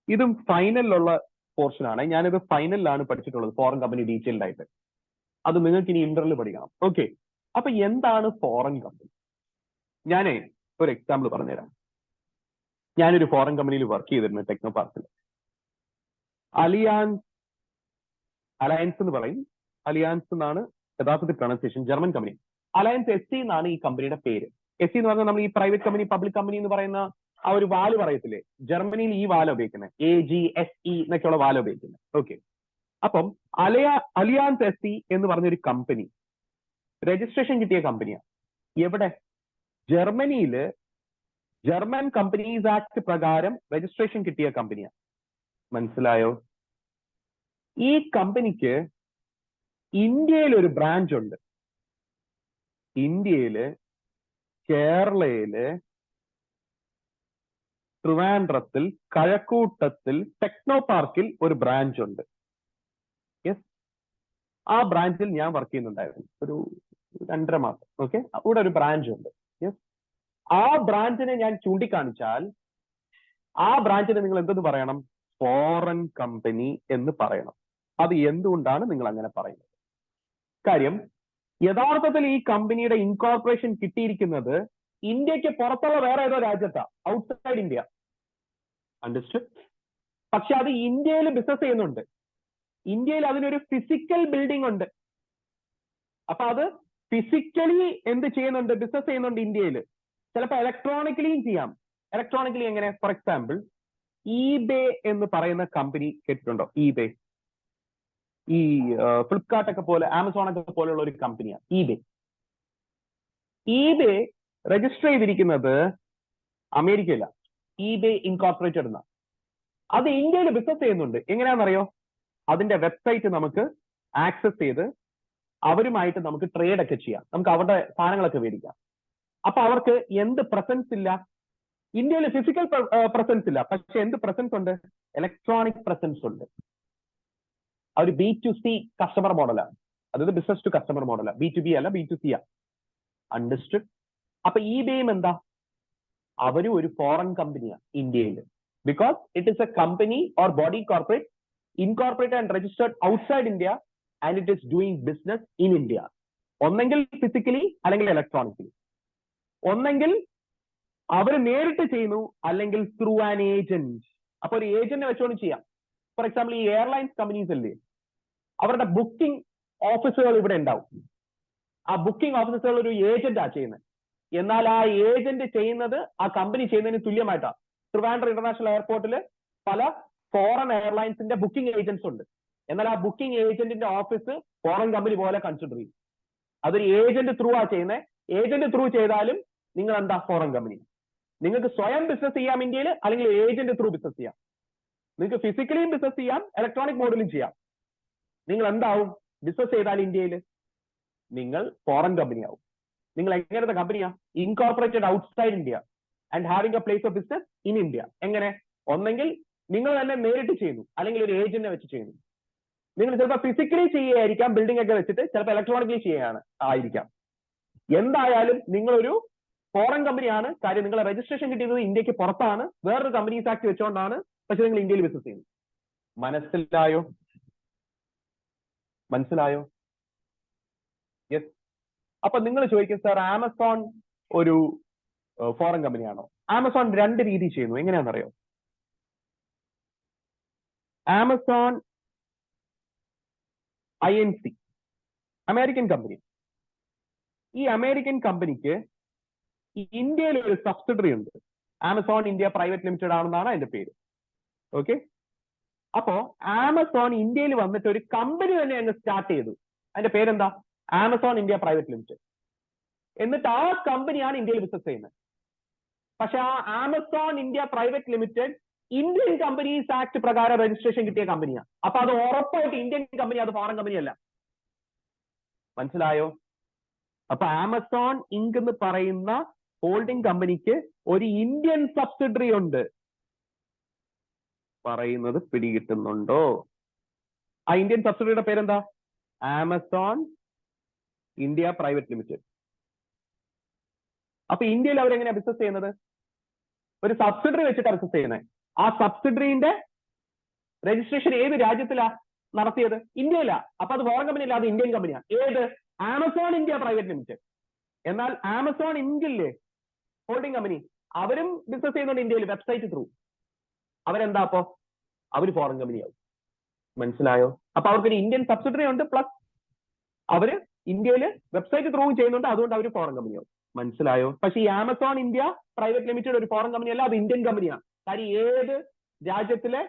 ഇതും ഫൈനലിലുള്ള portion ആണ്. ഞാനിത് ഫൈനലിലാണ് പഠിച്ചിട്ടുള്ളത്, foreign company detailed ആയിട്ട്. അത് നിങ്ങൾക്ക് ഇനി interview പഠിക്കണം. Okay, അപ്പൊ എന്താണ് ഫോറിൻ കമ്പനി? ഞാനേ ഒരു എക്സാമ്പിൾ പറഞ്ഞുതരാം. ഞാനൊരു ഫോറിൻ കമ്പനിയിൽ വർക്ക് ചെയ്തിരുന്നു, ടെക്നോ പാർക്കിൽ. അലയൻസ് എന്ന് പറയും, അലിയാൻസ് എന്നാണ് യഥാർത്ഥത്തിൽ pronunciation, German company. Alliance SC എന്നാണ് ഈ കമ്പനിയുടെ പേര്. SC എന്ന് പറഞ്ഞാൽ നമ്മൾ ഈ പ്രൈവറ്റ് കമ്പനി, പബ്ലിക് കമ്പനി എന്ന് പറയുന്ന ആ ഒരു വാല് പറയത്തില്ലേ, ജർമ്മനിയിൽ ഈ വാല ഉപയോഗിക്കുന്നത്, AGSE എന്നൊക്കെയുള്ള വാല ഉപയോഗിക്കുന്നത്. ഓക്കെ, അപ്പം അലിയാൻസ് SC എന്ന് പറഞ്ഞൊരു കമ്പനി രജിസ്ട്രേഷൻ കിട്ടിയ കമ്പനിയാണ്. എവിടെ? ജർമ്മനിയില് ജർമ്മൻ കമ്പനീസ് ആക്ട് പ്രകാരം രജിസ്ട്രേഷൻ കിട്ടിയ കമ്പനിയാണ്. മനസ്സിലായോ? ഈ കമ്പനിക്ക് ഇന്ത്യയിൽ ഒരു ബ്രാഞ്ച് ഉണ്ട്. ഇന്ത്യയില്, കേരളയില്, ട്രിവാൻഡ്രത്തിൽ, കഴക്കൂട്ടത്തിൽ, ടെക്നോ പാർക്കിൽ ഒരു ബ്രാഞ്ച് ഉണ്ട്. യെസ്, ആ ബ്രാഞ്ചിൽ ഞാൻ വർക്ക് ചെയ്യുന്നുണ്ടായിരുന്നു ഒരു 2.5 മാസം. ഓക്കെ, അവിടെ ഒരു ബ്രാഞ്ച് ഉണ്ട്. യെസ്, ആ ബ്രാഞ്ചിനെ ഞാൻ ചൂണ്ടിക്കാണിച്ചാൽ ആ ബ്രാഞ്ചിനെ നിങ്ങൾ എന്തെന്ന് പറയണം? ഫോറിൻ കമ്പനി എന്ന് പറയണം. അത് എന്തുകൊണ്ടാണ് നിങ്ങൾ അങ്ങനെ പറയുന്നത്? കാര്യം യഥാർത്ഥത്തിൽ ഈ കമ്പനിയുടെ ഇൻകോർപ്പറേഷൻ കിട്ടിയിരിക്കുന്നത് ഇന്ത്യക്ക് പുറത്തുള്ള വേറെ ഏതോ രാജ്യത്താ, ഔട്ട്സൈഡ് ഇന്ത്യ. അണ്ടർസ്റ്റുഡ്? പക്ഷെ അത് ഇന്ത്യയിൽ ബിസിനസ് ചെയ്യുന്നുണ്ട്. ഇന്ത്യയിൽ അതിനൊരു ഫിസിക്കൽ ബിൽഡിംഗ് ഉണ്ട്. അപ്പൊ അത് ഫിസിക്കലി എന്ത് ചെയ്യുന്നുണ്ട്? ബിസിനസ് ചെയ്യുന്നുണ്ട് ഇന്ത്യയിൽ. ചിലപ്പോൾ ഇലക്ട്രോണിക്കലിയും ചെയ്യാം. ഇലക്ട്രോണിക്കലി എങ്ങനെ? ഫോർ എക്സാമ്പിൾ, eBay എന്ന് പറയുന്ന കമ്പനി കേട്ടിട്ടുണ്ടോ? eBay ഈ ഫ്ലിപ്കാർട്ട് ഒക്കെ പോലെ, ആമസോൺ ഒക്കെ പോലെയുള്ള ഒരു കമ്പനിയാണ് eBay. eBay രജിസ്റ്റർ ചെയ്തിരിക്കുന്നത് അമേരിക്കയിലാണ്, eBay ഇൻകോർപ്പറേറ്റഡ് എന്ന. അത് ഇന്ത്യയിൽ ബിസിനസ് ചെയ്യുന്നുണ്ട്. എങ്ങനെയാണെന്നറിയോ? അതിന്റെ വെബ്സൈറ്റ് നമുക്ക് ആക്സസ് ചെയ്ത് അവരുമായിട്ട് നമുക്ക് ട്രേഡ് ഒക്കെ ചെയ്യാം, നമുക്ക് അവരുടെ സാധനങ്ങളൊക്കെ മേടിക്കാം. അപ്പൊ അവർക്ക് എന്ത് പ്രസൻസ് ഇല്ല? ഇന്ത്യയിൽ ഫിസിക്കൽ പ്രസൻസ് ഇല്ല, പക്ഷെ എന്ത് പ്രസൻസ് ഉണ്ട്? ഇലക്ട്രോണിക് പ്രസൻസ് ഉണ്ട്. ഒരു B2C കസ്റ്റമർ മോഡലാണ്, അതായത് ബിസിനസ് ടു കസ്റ്റമർ മോഡലാണ്, B2B അല്ല, B2C ആ. അണ്ടർസ്റ്റുഡ്? അപ്പൊ eBayയും എന്താ? അവരും ഒരു ഫോറിൻ കമ്പനിയാണ് ഇന്ത്യയിൽ. Because it is A company or body corporate incorporated and registered outside India and it is doing business in India. ഒന്നെങ്കിൽ ഫിസിക്കലി അല്ലെങ്കിൽ ഇലക്ട്രോണിക്കലി. ഒന്നെങ്കിൽ അവർ നേരിട്ട് ചെയ്യുന്നു, അല്ലെങ്കിൽ ത്രൂ ആൻ ഏജന്റ്. അപ്പൊ ഒരു ഏജന്റിനെ വെച്ചുകൊണ്ട് ചെയ്യാം. ഫോർ എക്സാമ്പിൾ, ഈ എയർലൈൻസ് കമ്പനീസ് അല്ലേ, അവരുടെ ബുക്കിംഗ് ഓഫീസുകൾ ഇവിടെ ഉണ്ടാവും. ആ ബുക്കിംഗ് ഓഫീസുകൾ ഒരു ഏജന്റാ ചെയ്യുന്നത്. എന്നാൽ ആ ഏജന്റ് ചെയ്യുന്നത് ആ കമ്പനി ചെയ്യുന്നതിന് തുല്യമായിട്ടാണ്. ട്രിവാൻഡ്രം ഇന്റർനാഷണൽ എയർപോർട്ടിൽ പല ഫോറിൻ എയർലൈൻസിന്റെ ബുക്കിംഗ് ഏജന്റ്സ് ഉണ്ട്. എന്നാൽ ആ ബുക്കിംഗ് ഏജന്റിന്റെ ഓഫീസ് ഫോറിൻ കമ്പനി പോലെ കൺസിഡർ ചെയ്യും. അതൊരു ഏജന്റ് ത്രൂ ആ ചെയ്യുന്നത്. ഏജന്റ് ത്രൂ ചെയ്താലും നിങ്ങൾ എന്താ ഫോറിൻ കമ്പനി. നിങ്ങൾക്ക് സ്വയം ബിസിനസ് ചെയ്യാം ഇന്ത്യയിൽ, അല്ലെങ്കിൽ ഏജന്റ് ത്രൂ ബിസിനസ് ചെയ്യാം. നിങ്ങൾക്ക് ഫിസിക്കലിയും ബിസിനസ് ചെയ്യാം, ഇലക്ട്രോണിക് മോഡിലും ചെയ്യാം. നിങ്ങൾ എന്താവും ബിസിനസ് ചെയ്താൽ ഇന്ത്യയിൽ? നിങ്ങൾ ഫോറിൻ കമ്പനി ആവും. നിങ്ങൾ എങ്ങനത്തെ കമ്പനിയാ? Incorporated outside India and having a place of business in India. എങ്ങനെ? ഒന്നെങ്കിൽ നിങ്ങൾ തന്നെ നേരിട്ട് ചെയ്യുന്നു, അല്ലെങ്കിൽ ഒരു ഏജന്റിനെ വെച്ച് ചെയ്യുന്നു. നിങ്ങൾ ചിലപ്പോൾ ഫിസിക്കലി ചെയ്യുകയായിരിക്കാം, ബിൽഡിംഗ് ഒക്കെ വെച്ചിട്ട്, ചിലപ്പോൾ ഇലക്ട്രോണിക്കലി ചെയ്യുകയാണ് ആയിരിക്കാം. എന്തായാലും നിങ്ങളൊരു ഫോറിൻ കമ്പനിയാണ്. കാര്യം നിങ്ങളെ രജിസ്ട്രേഷൻ കിട്ടിയത് ഇന്ത്യക്ക് പുറത്താണ്, വേറൊരു കമ്പനീസ് ആക്ട് വെച്ചുകൊണ്ടാണ്. പക്ഷെ നിങ്ങൾ ഇന്ത്യയിൽ ബിസിനസ് ചെയ്യുന്നു. മനസ്സിലായോ? മനസ്സിലായോ? യെസ്. അപ്പൊ നിങ്ങൾ ചോദിക്കും, സാർ ആമസോൺ ഒരു ഫോറിൻ കമ്പനിയാണോ? ആമസോൺ രണ്ട് രീതി ചെയ്യുന്നു. എങ്ങനെയാണെന്നറിയോ? Amazon INC, American company. ഈ അമേരിക്കൻ കമ്പനിക്ക് ഇന്ത്യയിൽ ഒരു സബ്സിഡറി ഉണ്ട്. ആമസോൺ ഇന്ത്യ പ്രൈവറ്റ് ലിമിറ്റഡ് ആണെന്നാണ് അതിന്റെ പേര്. ഓക്കെ. അപ്പോ ആമസോൺ ഇന്ത്യയിൽ വന്നിട്ട് ഒരു കമ്പനി തന്നെ അങ്ങ് സ്റ്റാർട്ട് ചെയ്തു. അതിന്റെ പേരെന്താ? Amazon India private limited. എന്നിട്ട് ആ കമ്പനിയാണ് ഇന്ത്യയിൽ ബിസിനസ് ചെയ്യുന്നത്. പക്ഷെ ആ Amazon India private limited Indian companies act പ്രകാരം രജിസ്ട്രേഷൻ കിട്ടിയ കമ്പനിയാണ്. അപ്പൊ അത് ഉറപ്പായിട്ട് ഇന്ത്യൻ കമ്പനി, അത് ഫോറിൻ കമ്പനി അല്ല. മനസ്സിലായോ? അപ്പൊ ആമസോൺ ഇങ്ക് എന്ന് പറയുന്ന ഹോൾഡിംഗ് കമ്പനിക്ക് ഒരു ഇന്ത്യൻ സബ്സിഡറി ഉണ്ട്. പറയുന്നത് പിടികിട്ടുന്നുണ്ടോ? ആ ഇന്ത്യൻ സബ്സിഡറിയുടെ പേരെന്താ? Amazon India private limited. അപ്പൊ ഇന്ത്യയിൽ അവരെങ്ങനെയാ ബിസിനസ് ചെയ്യുന്നത്? ഒരു സബ്സിഡറി വെച്ചിട്ടാണ് ബിസിനസ് ചെയ്യുന്നത്. ആ സബ്സിഡറിന്റെ രജിസ്ട്രേഷൻ ഏത് രാജ്യത്തിലാ നടത്തിയത്? ഇന്ത്യയിലാ. അപ്പൊ അത് ഫോറിൻ കമ്പനി അല്ല, അത് ഇന്ത്യൻ കമ്പനിയാണ്. ഏത്? Amazon India private limited. എന്നാൽ ആമസോൺ ഇങ്കില്ലേ ഹോൾഡിംഗ് കമ്പനി, അവരും ബിസിനസ് ചെയ്യുന്നുണ്ട് ഇന്ത്യയിൽ വെബ്സൈറ്റ് ത്രൂ. അവരെന്താ അപ്പോ? അവർ ഫോറിൻ കമ്പനിയാവും. മനസ്സിലായോ? അപ്പൊ അവർക്കൊരു ഇന്ത്യൻ സബ്സിഡറി ഉണ്ട്, പ്ലസ് അവര് ഇന്ത്യയിൽ വെബ്സൈറ്റ് ത്രൂ ചെയ്യുന്നുണ്ട്, അതുകൊണ്ട് അവർ ഫോറിൻ കമ്പനിയാവും. മനസ്സിലായോ? പക്ഷേ ഈ ആമസോൺ ഇന്ത്യ പ്രൈവറ്റ് ലിമിറ്റഡ് ഒരു ഫോറിൻ കമ്പനി അല്ല, അത് ഇന്ത്യൻ കമ്പനിയാണ്. കാര്യം ഏത് രാജ്യത്തിലെ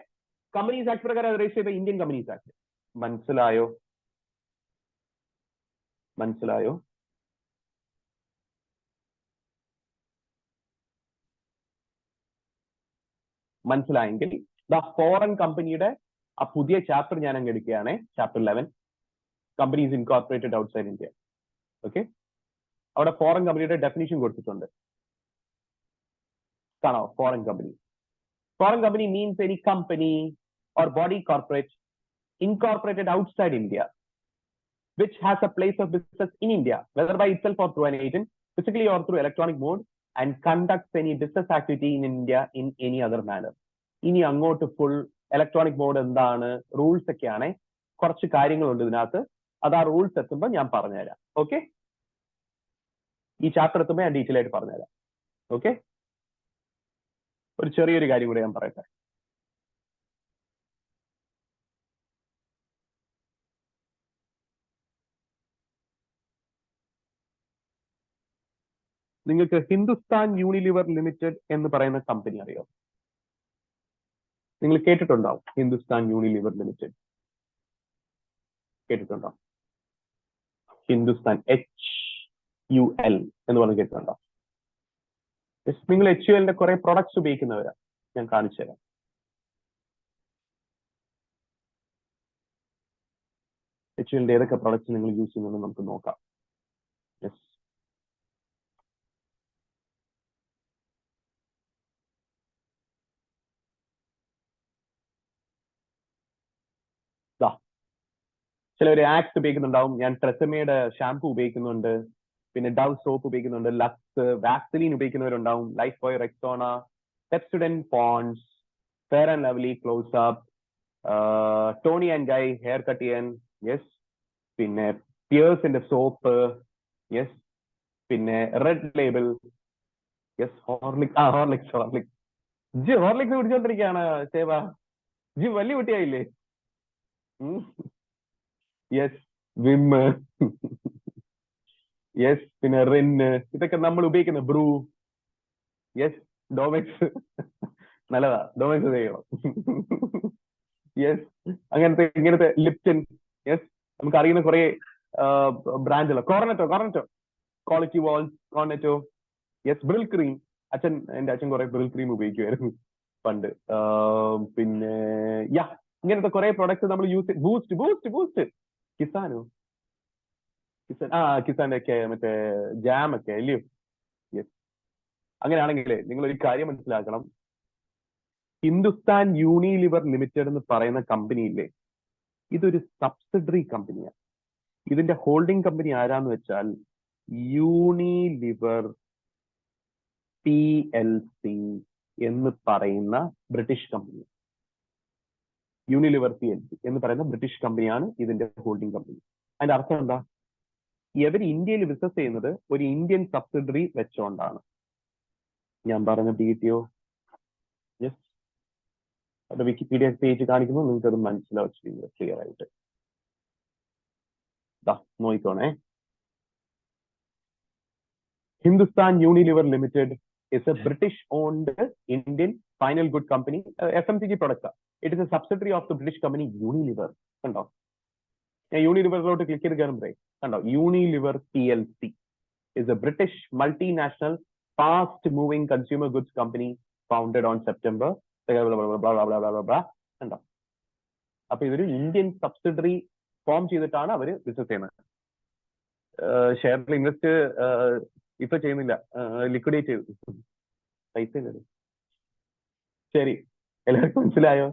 കമ്പനീസ് ആക്ട് പ്രകാരം രജിസ്റ്റർ ചെയ്ത? Indian companies act. മനസ്സിലായോ? മനസ്സിലായോ? മനസ്സിലായെങ്കിൽ ദ ഫോറിൻ കമ്പനിയുടെ ആ പുതിയ ചാപ്റ്റർ ഞാൻ അങ്ങ് എടുക്കുകയാണ്. Chapter 11, companies incorporated outside India. Okay. അവിടെ ഫോറിൻ കമ്പനിയുടെ ഡെഫിനിഷൻ കൊടുത്തിട്ടുണ്ട്. കാണോ? Foreign company. Foreign company means any company or body corporate incorporated outside India, which has a place of business in India, whether by itself or through an agent, physically or through electronic mode, and conducts any business activity in India in any other manner. ഇനി അങ്ങോട്ട് full electronic mode എന്താണ്, rules ഒക്കെയാണ്. കുറച്ച് കാര്യങ്ങളുണ്ട് ഇതിനകത്ത്. അത് ആ rules എത്തുമ്പോൾ ഞാൻ പറഞ്ഞുതരാം. ഓക്കെ. ഈ ചാപ്റ്റർ എത്തുമ്പോൾ ഞാൻ ഡീറ്റെയിൽ ആയിട്ട് പറഞ്ഞുതരാം. ഓക്കെ. ഒരു ചെറിയൊരു കാര്യം കൂടെ ഞാൻ പറയട്ടെ. നിങ്ങൾക്ക് ഹിന്ദുസ്ഥാൻ യൂണിലിവർ ലിമിറ്റഡ് എന്ന് പറയുന്ന കമ്പനി അറിയോ? നിങ്ങൾ കേട്ടിട്ടുണ്ടാവും. ഹിന്ദുസ്ഥാൻ യൂണിലിവർ ലിമിറ്റഡ് കേട്ടിട്ടുണ്ടോ? ഹിന്ദുസ്ഥാൻ HUL എന്ന് പറഞ്ഞ് കേട്ടിട്ടുണ്ടോ? നിങ്ങൾ HULന്റെ കുറെ പ്രൊഡക്ട്സ് ഉപയോഗിക്കുന്നവരാ. ഞാൻ കാണിച്ചു തരാം. HULന്റെ ഏതൊക്കെ പ്രൊഡക്ട്സ് നിങ്ങൾ യൂസ് ചെയ്യുന്നുണ്ടെന്ന് നമുക്ക് നോക്കാം. യെസ്. ചിലവർ ആക്സ് ഉപയോഗിക്കുന്നുണ്ടാവും. ഞാൻ ട്രെസമയുടെ ഷാംപൂ ഉപയോഗിക്കുന്നുണ്ട്, പിന്നെ ഡവ് സോപ്പ് ഉപയോഗിക്കുന്നുണ്ട്, ലക്സ്, വാക്സിലിൻ ഉപയോഗിക്കുന്നവരുണ്ടാവും, Lifebuoy, Rexona, Pepsodent, Pond's, Fair and Lovely, Close Up, Toni and Guy hair cut ചെയ്യാൻ, യെസ്. പിന്നെ പിയേഴ്സിന്റെ സോപ്പ്, യെസ്. പിന്നെ Red Label, yes. Horlicks. Horlicks കുടിച്ചോണ്ടിരിക്കുകയാണ് സേവ. വലിയ കുട്ടിയായില്ലേ? യെസ്. Vim, yes. പിന്നെ റിന്ന്, ഇതൊക്കെ നമ്മൾ ഉപയോഗിക്കുന്ന ബ്രൂ, യെസ്. ഡോമെക്സ് നല്ലതാ, ഡോമെക്സ് ഉപയോഗിക്കണം. യെസ്. ഇങ്ങനത്തെ ലിപ്റ്റൻ, യെസ്. നമുക്ക് അറിയുന്ന കുറെ ബ്രാൻഡുകൾ. Cornetto, quality walls, Cornetto, yes. ബ്രിൽ cream. എന്റെ അച്ഛൻ കുറെ ബ്രിൽ ക്രീം ഉപയോഗിക്കുമായിരുന്നു പണ്ട്. പിന്നെ യാ, ഇങ്ങനത്തെ കുറെ പ്രൊഡക്ട്സ് നമ്മൾ യൂസ്. ബൂസ്റ്റ്. കിസാനോ? കിസാന്റെ ഒക്കെ മറ്റേ ജാം ഒക്കെ അല്ലയോ? യെസ്. അങ്ങനെയാണെങ്കിലേ നിങ്ങൾ ഒരു കാര്യം മനസ്സിലാക്കണം. ഹിന്ദുസ്ഥാൻ യൂണിലിവർ ലിമിറ്റഡ് എന്ന് പറയുന്ന കമ്പനി ഇല്ലേ, ഇതൊരു സബ്സിഡറി കമ്പനിയാണ്. ഇതിന്റെ ഹോൾഡിംഗ് കമ്പനി ആരാന്ന് വെച്ചാൽ യൂണിലിവർ PLC എന്ന് പറയുന്ന ബ്രിട്ടീഷ് കമ്പനി. യൂണിലിവർ PLC എന്ന് പറയുന്ന ബ്രിട്ടീഷ് കമ്പനിയാണ് ഇതിന്റെ ഹോൾഡിംഗ് കമ്പനി. അതിന്റെ അർത്ഥം എന്താ? ഇവർ ഇന്ത്യയിൽ ബിസിനസ് ചെയ്യുന്നത് ഒരു ഇന്ത്യൻ സബ്സിഡറി വെച്ചുകൊണ്ടാണ്. ഞാൻ പറഞ്ഞ PTO, യെസ്. അത് വിക്കിപീഡിയ പേജ് കാണിക്കുമ്പോൾ നിങ്ങൾക്ക് അത് മനസ്സിലാവും ക്ലിയർ ആയിട്ട്. നോക്കിക്കോണേ. Hindustan Unilever Limited is a British-owned Indian final good company, FMCG product. It is a subsidiary of the British company Unilever. കണ്ടോ? ഞാൻ യൂണിലിവറിലോട്ട് ക്ലിക്ക് ചെയ്ത് കയറുമ്പോഴേ കണ്ടോ, Unilever PLC is a British multinational fast-moving consumer goods company founded on September. കണ്ടോ? അപ്പൊ ഇതൊരു Indian subsidiary form ചെയ്തിട്ടാണ് അവര് business ചെയ്യുന്നത്. ഷെയറിൽ ഇൻവെസ്റ്റ് ഇപ്പൊ ചെയ്യുന്നില്ല, ലിക്വിഡേറ്റ് ചെയ്തു, പൈസ കയറി. ശരി, എല്ലാവർക്കും മനസ്സിലായോ?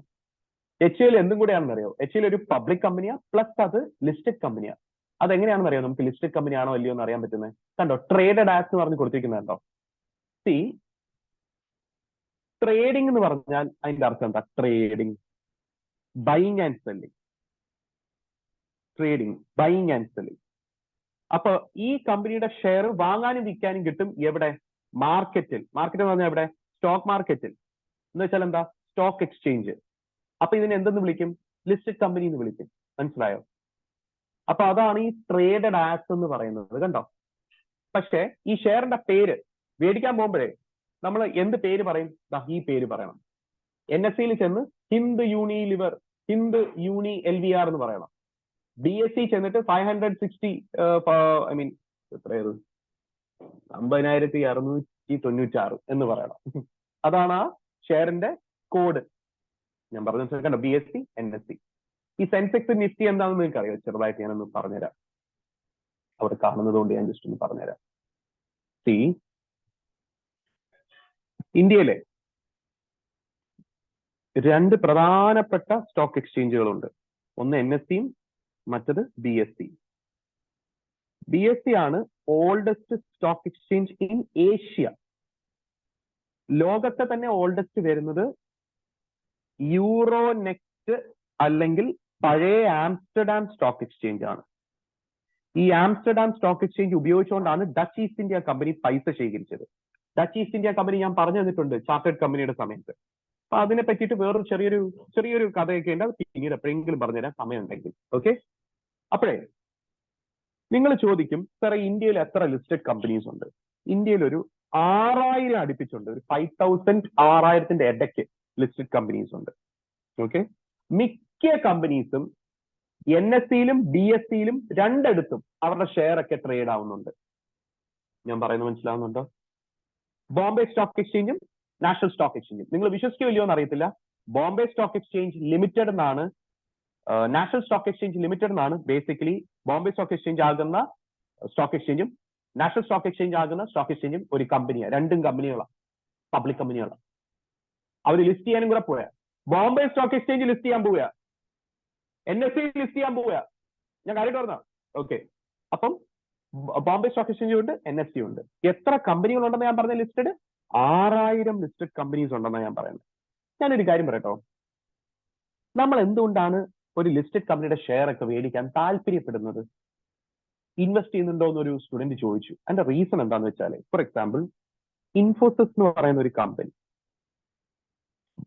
HUL എന്തും കൂടെയാണെന്ന് അറിയോ? HUL ഒരു പബ്ലിക് കമ്പനിയാ, പ്ലസ് അത് ലിസ്റ്റഡ് കമ്പനിയാ. അതെങ്ങനെയാണെന്ന് അറിയോ? നമുക്ക് ലിസ്റ്റഡ് കമ്പനി ആണോ അല്ലയോ എന്ന് അറിയാൻ പറ്റുന്നത് കണ്ടോ, ട്രേഡഡ് ആസ് എന്ന് പറഞ്ഞ് കൊടുത്തിരിക്കുന്നത് കണ്ടോ. സി, ട്രേഡിംഗ് എന്ന് പറഞ്ഞാൽ അതിന്റെ അർത്ഥം എന്താ? Trading, buying and selling. Trading, buying and selling. അപ്പൊ ഈ കമ്പനിയുടെ ഷെയർ വാങ്ങാനും വിൽക്കാനും കിട്ടും എവിടെ? മാർക്കറ്റിൽ. മാർക്കറ്റ് എന്ന് പറഞ്ഞാൽ എവിടെ? സ്റ്റോക്ക് മാർക്കറ്റിൽ. എന്ന് വെച്ചാൽ എന്താ? Stock exchange. അപ്പൊ ഇതിനെ എന്തെന്ന് വിളിക്കും? ലിസ്റ്റഡ് കമ്പനി എന്ന് വിളിക്കും. മനസ്സിലായോ? അപ്പൊ അതാണ് ഈ ട്രേഡഡ് ആസ് എന്ന് പറയുന്നത്. കണ്ടോ? പക്ഷെ ഈ ഷെയറിന്റെ പേര് മേടിക്കാൻ പോകുമ്പോഴേ നമ്മൾ എന്ത് പേര് പറയും? ഈ പേര് പറയണം. NSE ചെന്ന് ഹിന്ദ് യൂണി LVR എന്ന് പറയണം. BSE ചെന്നിട്ട് 560 എത്രയത് 50,696 എന്ന് പറയണം. അതാണ് ആ ഷെയറിന്റെ കോഡ്. ഞാൻ പറഞ്ഞു കണ്ടോ, BSE NSE. ഈ സെൻസെക്സ് നിഫ്റ്റി എന്താണെന്ന് നിങ്ങൾക്ക് അറിയാം? ചെറുതായിട്ട് ഞാനൊന്ന് പറഞ്ഞുതരാം. അവിടെ കാണുന്നത് കൊണ്ട് ഞാൻ ജസ്റ്റ് ഒന്ന് പറഞ്ഞുതരാം. ഇന്ത്യയിലെ 2 പ്രധാനപ്പെട്ട സ്റ്റോക്ക് എക്സ്ചേഞ്ചുകളുണ്ട്. ഒന്ന് NSEയും മറ്റത് BSE. BSE ആണ് oldest stock exchange in Asia. ലോകത്തെ തന്നെ ഓൾഡസ്റ്റ് വരുന്നത് യൂറോനെക്സ്റ്റ് അല്ലെങ്കിൽ പഴയ ആംസ്റ്റർഡാം സ്റ്റോക്ക് എക്സ്ചേഞ്ച് ആണ്. ഈ ആംസ്റ്റർഡാം സ്റ്റോക്ക് എക്സ്ചേഞ്ച് ഉപയോഗിച്ചുകൊണ്ടാണ് ഡച്ച് ഈസ്റ്റ് ഇന്ത്യ കമ്പനി പൈസ ശേഖരിച്ചത്. ഡച്ച് ഈസ്റ്റ് ഇന്ത്യ കമ്പനി ഞാൻ പറഞ്ഞു തന്നിട്ടുണ്ട് ചാർട്ടേഡ് കമ്പനിയുടെ സമയത്ത്. അപ്പൊ അതിനെ പറ്റിയിട്ട് വേറൊരു ചെറിയൊരു കഥയൊക്കെ ഉണ്ട്. അത് പിന്നീട് എപ്പോഴെങ്കിലും പറഞ്ഞുതരാൻ സമയം ഉണ്ടെങ്കിൽ. ഓക്കെ. അപ്പോഴേ നിങ്ങൾ ചോദിക്കും, സാറേ ഇന്ത്യയിൽ എത്ര ലിസ്റ്റഡ് കമ്പനീസ് ഉണ്ട്? ഇന്ത്യയിൽ ഒരു 6000 അടുപ്പിച്ചുണ്ട്. ഒരു 5000 6000ന്റെ ഇടയ്ക്ക് ലിസ്റ്റഡ് കമ്പനീസ് ഉണ്ട്. ഓക്കെ. മിക്ക കമ്പനീസും NSEയിലും BSEയിലും രണ്ടിടത്തും അവരുടെ ഷെയർ ഒക്കെ ട്രേഡ് ആവുന്നുണ്ട്. ഞാൻ പറയുന്നത് മനസ്സിലാവുന്നുണ്ടോ? ബോംബെ സ്റ്റോക്ക് എക്സ്ചേഞ്ചും നാഷണൽ സ്റ്റോക്ക് എക്സ്ചേഞ്ചും. നിങ്ങൾ വിശ്വസിക്കോ ഇല്ലയോ എന്ന് അറിയത്തില്ല. ബോംബെ സ്റ്റോക്ക് എക്സ്ചേഞ്ച് ലിമിറ്റഡ് എന്നാണ്, നാഷണൽ സ്റ്റോക്ക് എക്സ്ചേഞ്ച് ലിമിറ്റഡ് എന്നാണ് ബേസിക്കലി ബോംബെ സ്റ്റോക്ക് എക്സ്ചേഞ്ച് ആകുന്ന സ്റ്റോക്ക് എക്സ്ചേഞ്ചും നാഷണൽ സ്റ്റോക്ക് എക്സ്ചേഞ്ച് ആകുന്ന സ്റ്റോക്ക് എക്സ്ചേഞ്ചും ഒരു കമ്പനിയാണ്. രണ്ടും കമ്പനികളാണ്, പബ്ലിക് കമ്പനികളാണ്. അവർ ലിസ്റ്റ് ചെയ്യാനും കൂടെ പോയാ. ബോംബെ സ്റ്റോക്ക് എക്സ്ചേഞ്ച് ലിസ്റ്റ് ചെയ്യാൻ പോവുക, NSE ലിസ്റ്റ് ചെയ്യാൻ പോവുക. ഞാൻ കാര്യം പറഞ്ഞ ഓക്കെ. അപ്പം ബോംബെ സ്റ്റോക്ക് എക്സ്ചേഞ്ച് ഉണ്ട്, NSE ഉണ്ട്. എത്ര കമ്പനികൾ ഉണ്ടെന്ന് ഞാൻ പറഞ്ഞ ലിസ്റ്റഡ് 6000 ലിസ്റ്റഡ് കമ്പനീസ് ഉണ്ടെന്ന് ഞാൻ പറയുന്നത്. ഞാനൊരു കാര്യം പറയട്ടോ, നമ്മൾ എന്തുകൊണ്ടാണ് ഒരു ലിസ്റ്റഡ് കമ്പനിയുടെ ഷെയർ ഒക്കെ മേടിക്കാൻ താല്പര്യപ്പെടുന്നത്? ഇൻവെസ്റ്റ് ചെയ്യുന്നുണ്ടോ എന്നൊരു സ്റ്റുഡന്റ് ചോദിച്ചു. അതിന്റെ റീസൺ എന്താണെന്ന് വെച്ചാൽ, ഫോർ എക്സാമ്പിൾ ഇൻഫോസിസ് എന്ന് പറയുന്ന ഒരു കമ്പനി,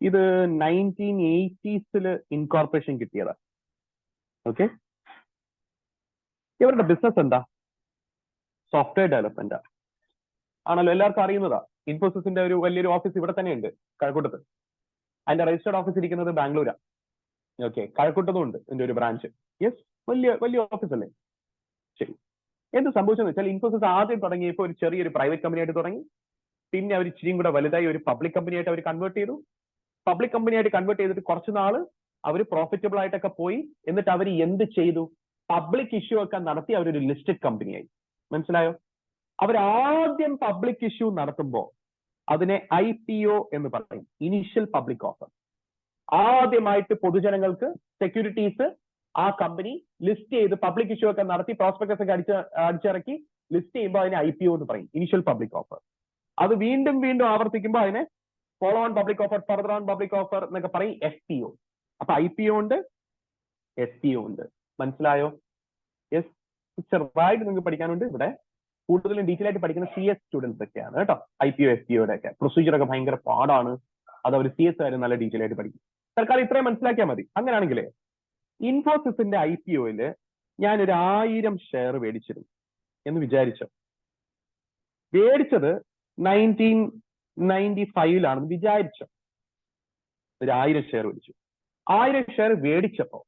ഇത് 1980s ഇൻകോർപ്പറേഷൻ കിട്ടിയതാണ്. ഓക്കെ, ഇവരുടെ ബിസിനസ് എന്താ? സോഫ്റ്റ്വെയർ ഡെവലപ്മെന്റ് ആണല്ലോ, എല്ലാവർക്കും അറിയുന്നതാ. ഇൻഫോസിസിന്റെ ഒരു വലിയൊരു ഓഫീസ് ഇവിടെ തന്നെ ഉണ്ട്, കഴക്കൂട്ടത്ത്. അതിന്റെ രജിസ്റ്റേർഡ് ഓഫീസ് ഇരിക്കുന്നത് ബാംഗ്ലൂരാണ്. ഓക്കെ, കഴക്കൂട്ടത്തും ഉണ്ട് ഇതിന്റെ ഒരു ബ്രാഞ്ച്. യെസ്, വലിയ വലിയ ഓഫീസ് അല്ലേ? ശരി. എന്ത് സംഭവിച്ചെന്ന് വെച്ചാൽ, ഇൻഫോസിസ് ആദ്യം തുടങ്ങിയപ്പോൾ ഒരു ചെറിയൊരു പ്രൈവറ്റ് കമ്പനി ആയിട്ട് തുടങ്ങി. പിന്നെ അവർ ഇച്ചിരിയും കൂടെ വലുതായി ഒരു പബ്ലിക് കമ്പനി ആയിട്ട് അവർ കൺവേർട്ട് ചെയ്തു. പബ്ലിക് കമ്പനി ആയിട്ട് കൺവേർട്ട് ചെയ്തിട്ട് കുറച്ച് നാള് അവർ പ്രോഫിറ്റബിൾ ആയിട്ടൊക്കെ പോയി. എന്നിട്ട് അവർ എന്ത് ചെയ്തു? പബ്ലിക് ഇഷ്യൂ ഒക്കെ നടത്തി അവരൊരു ലിസ്റ്റഡ് കമ്പനിയായി. മനസ്സിലായോ? അവരാദ്യം പബ്ലിക് ഇഷ്യൂ നടത്തുമ്പോൾ അതിനെ IPO എന്ന് പറയും, ഇനീഷ്യൽ പബ്ലിക് ഓഫർ. ആദ്യമായിട്ട് പൊതുജനങ്ങൾക്ക് സെക്യൂരിറ്റീസ് ആ കമ്പനി ലിസ്റ്റ് ചെയ്ത് പബ്ലിക് ഇഷ്യൂ ഒക്കെ നടത്തി പ്രോസ്പെക്ടസ് ഒക്കെ അടിച്ചിറക്കി ലിസ്റ്റ് ചെയ്യുമ്പോൾ അതിനെ IPO എന്ന് പറയും, ഇനീഷ്യൽ പബ്ലിക് ഓഫർ. അത് വീണ്ടും വീണ്ടും ആവർത്തിക്കുമ്പോൾ അതിനെ follow on public offer, further on public offer എന്നൊക്കെ പറയും, FPO. അപ്പൊ IPO ഉണ്ട്, SPO ഉണ്ട്. മനസ്സിലായോ? യെസ്, ചെറുതായിട്ട് നിങ്ങൾക്ക് പഠിക്കാനുണ്ട്. ഇവിടെ കൂടുതലും ഡീറ്റെയിൽ ആയിട്ട് പഠിക്കുന്ന CS സ്റ്റുഡൻസ് ഒക്കെയാണ് കേട്ടോ. IPO FPOയുടെ ഒക്കെ പ്രൊസീജിയർ ഒക്കെ ഭയങ്കര പാടാണ്. അത് അവർ CS കാര്യം നല്ല ഡീറ്റെയിൽ ആയിട്ട് പഠിക്കും. തൽക്കാലം ഇത്രയും മനസ്സിലാക്കിയാൽ മതി. അങ്ങനെയാണെങ്കിലേ ഇൻഫോസിസിന്റെ IPOയില് ഞാനൊരു 1000 ഷെയർ മേടിച്ചിരുന്നു എന്ന് വിചാരിച്ചു. മേടിച്ചത് 1995 വിചാരിച്ചു. ഒരു 1000 ഷെയർ മേടിച്ചു. 1000 ഷെയർ മേടിച്ചപ്പോ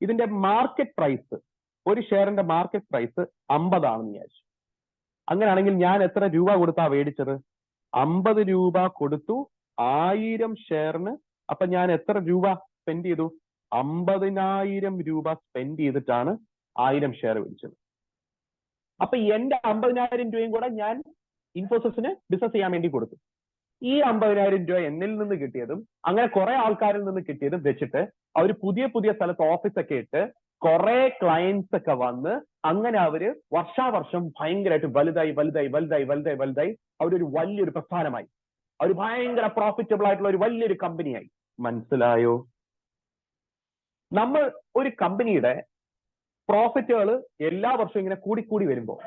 ഇതിന്റെ മാർക്കറ്റ് പ്രൈസ്, ഒരു ഷെയറിന്റെ മാർക്കറ്റ് പ്രൈസ് 50 ആണെന്ന് വിചാരിച്ചു. അങ്ങനെയാണെങ്കിൽ ഞാൻ എത്ര രൂപ കൊടുത്താ മേടിച്ചത്? 50 രൂപ കൊടുത്തു 1000 ഷെയറിന്. അപ്പൊ ഞാൻ എത്ര രൂപ സ്പെൻഡ് ചെയ്തു? 50,000 രൂപ സ്പെൻഡ് ചെയ്തിട്ടാണ് 1000 ഷെയർ മേടിച്ചത്. അപ്പൊ എന്റെ 50,000 രൂപയും കൂടെ ഞാൻ ഇൻഫോസിസിന് ബിസിനസ് ചെയ്യാൻ വേണ്ടി കൊടുത്തു. ഈ 50,000 രൂപ എന്നിൽ നിന്ന് കിട്ടിയതും അങ്ങനെ കുറെ ആൾക്കാരിൽ നിന്ന് കിട്ടിയതും വെച്ചിട്ട് അവർ പുതിയ പുതിയ സ്ഥലത്ത് ഓഫീസൊക്കെ ഇട്ട് കുറെ ക്ലയൻസ് ഒക്കെ വന്ന് അങ്ങനെ അവര് വർഷാവർഷം ഭയങ്കരമായിട്ട് വലുതായി വലുതായി വലുതായി വലുതായി വലുതായി അവരൊരു വലിയൊരു പ്രസ്ഥാനമായി. അവർ ഭയങ്കര പ്രോഫിറ്റബിൾ ആയിട്ടുള്ള ഒരു വലിയൊരു കമ്പനിയായി. മനസ്സിലായോ? നമ്മൾ ഒരു കമ്പനിയുടെ പ്രോഫിറ്റുകൾ എല്ലാ വർഷവും ഇങ്ങനെ കൂടിക്കൂടി വരുമ്പോൾ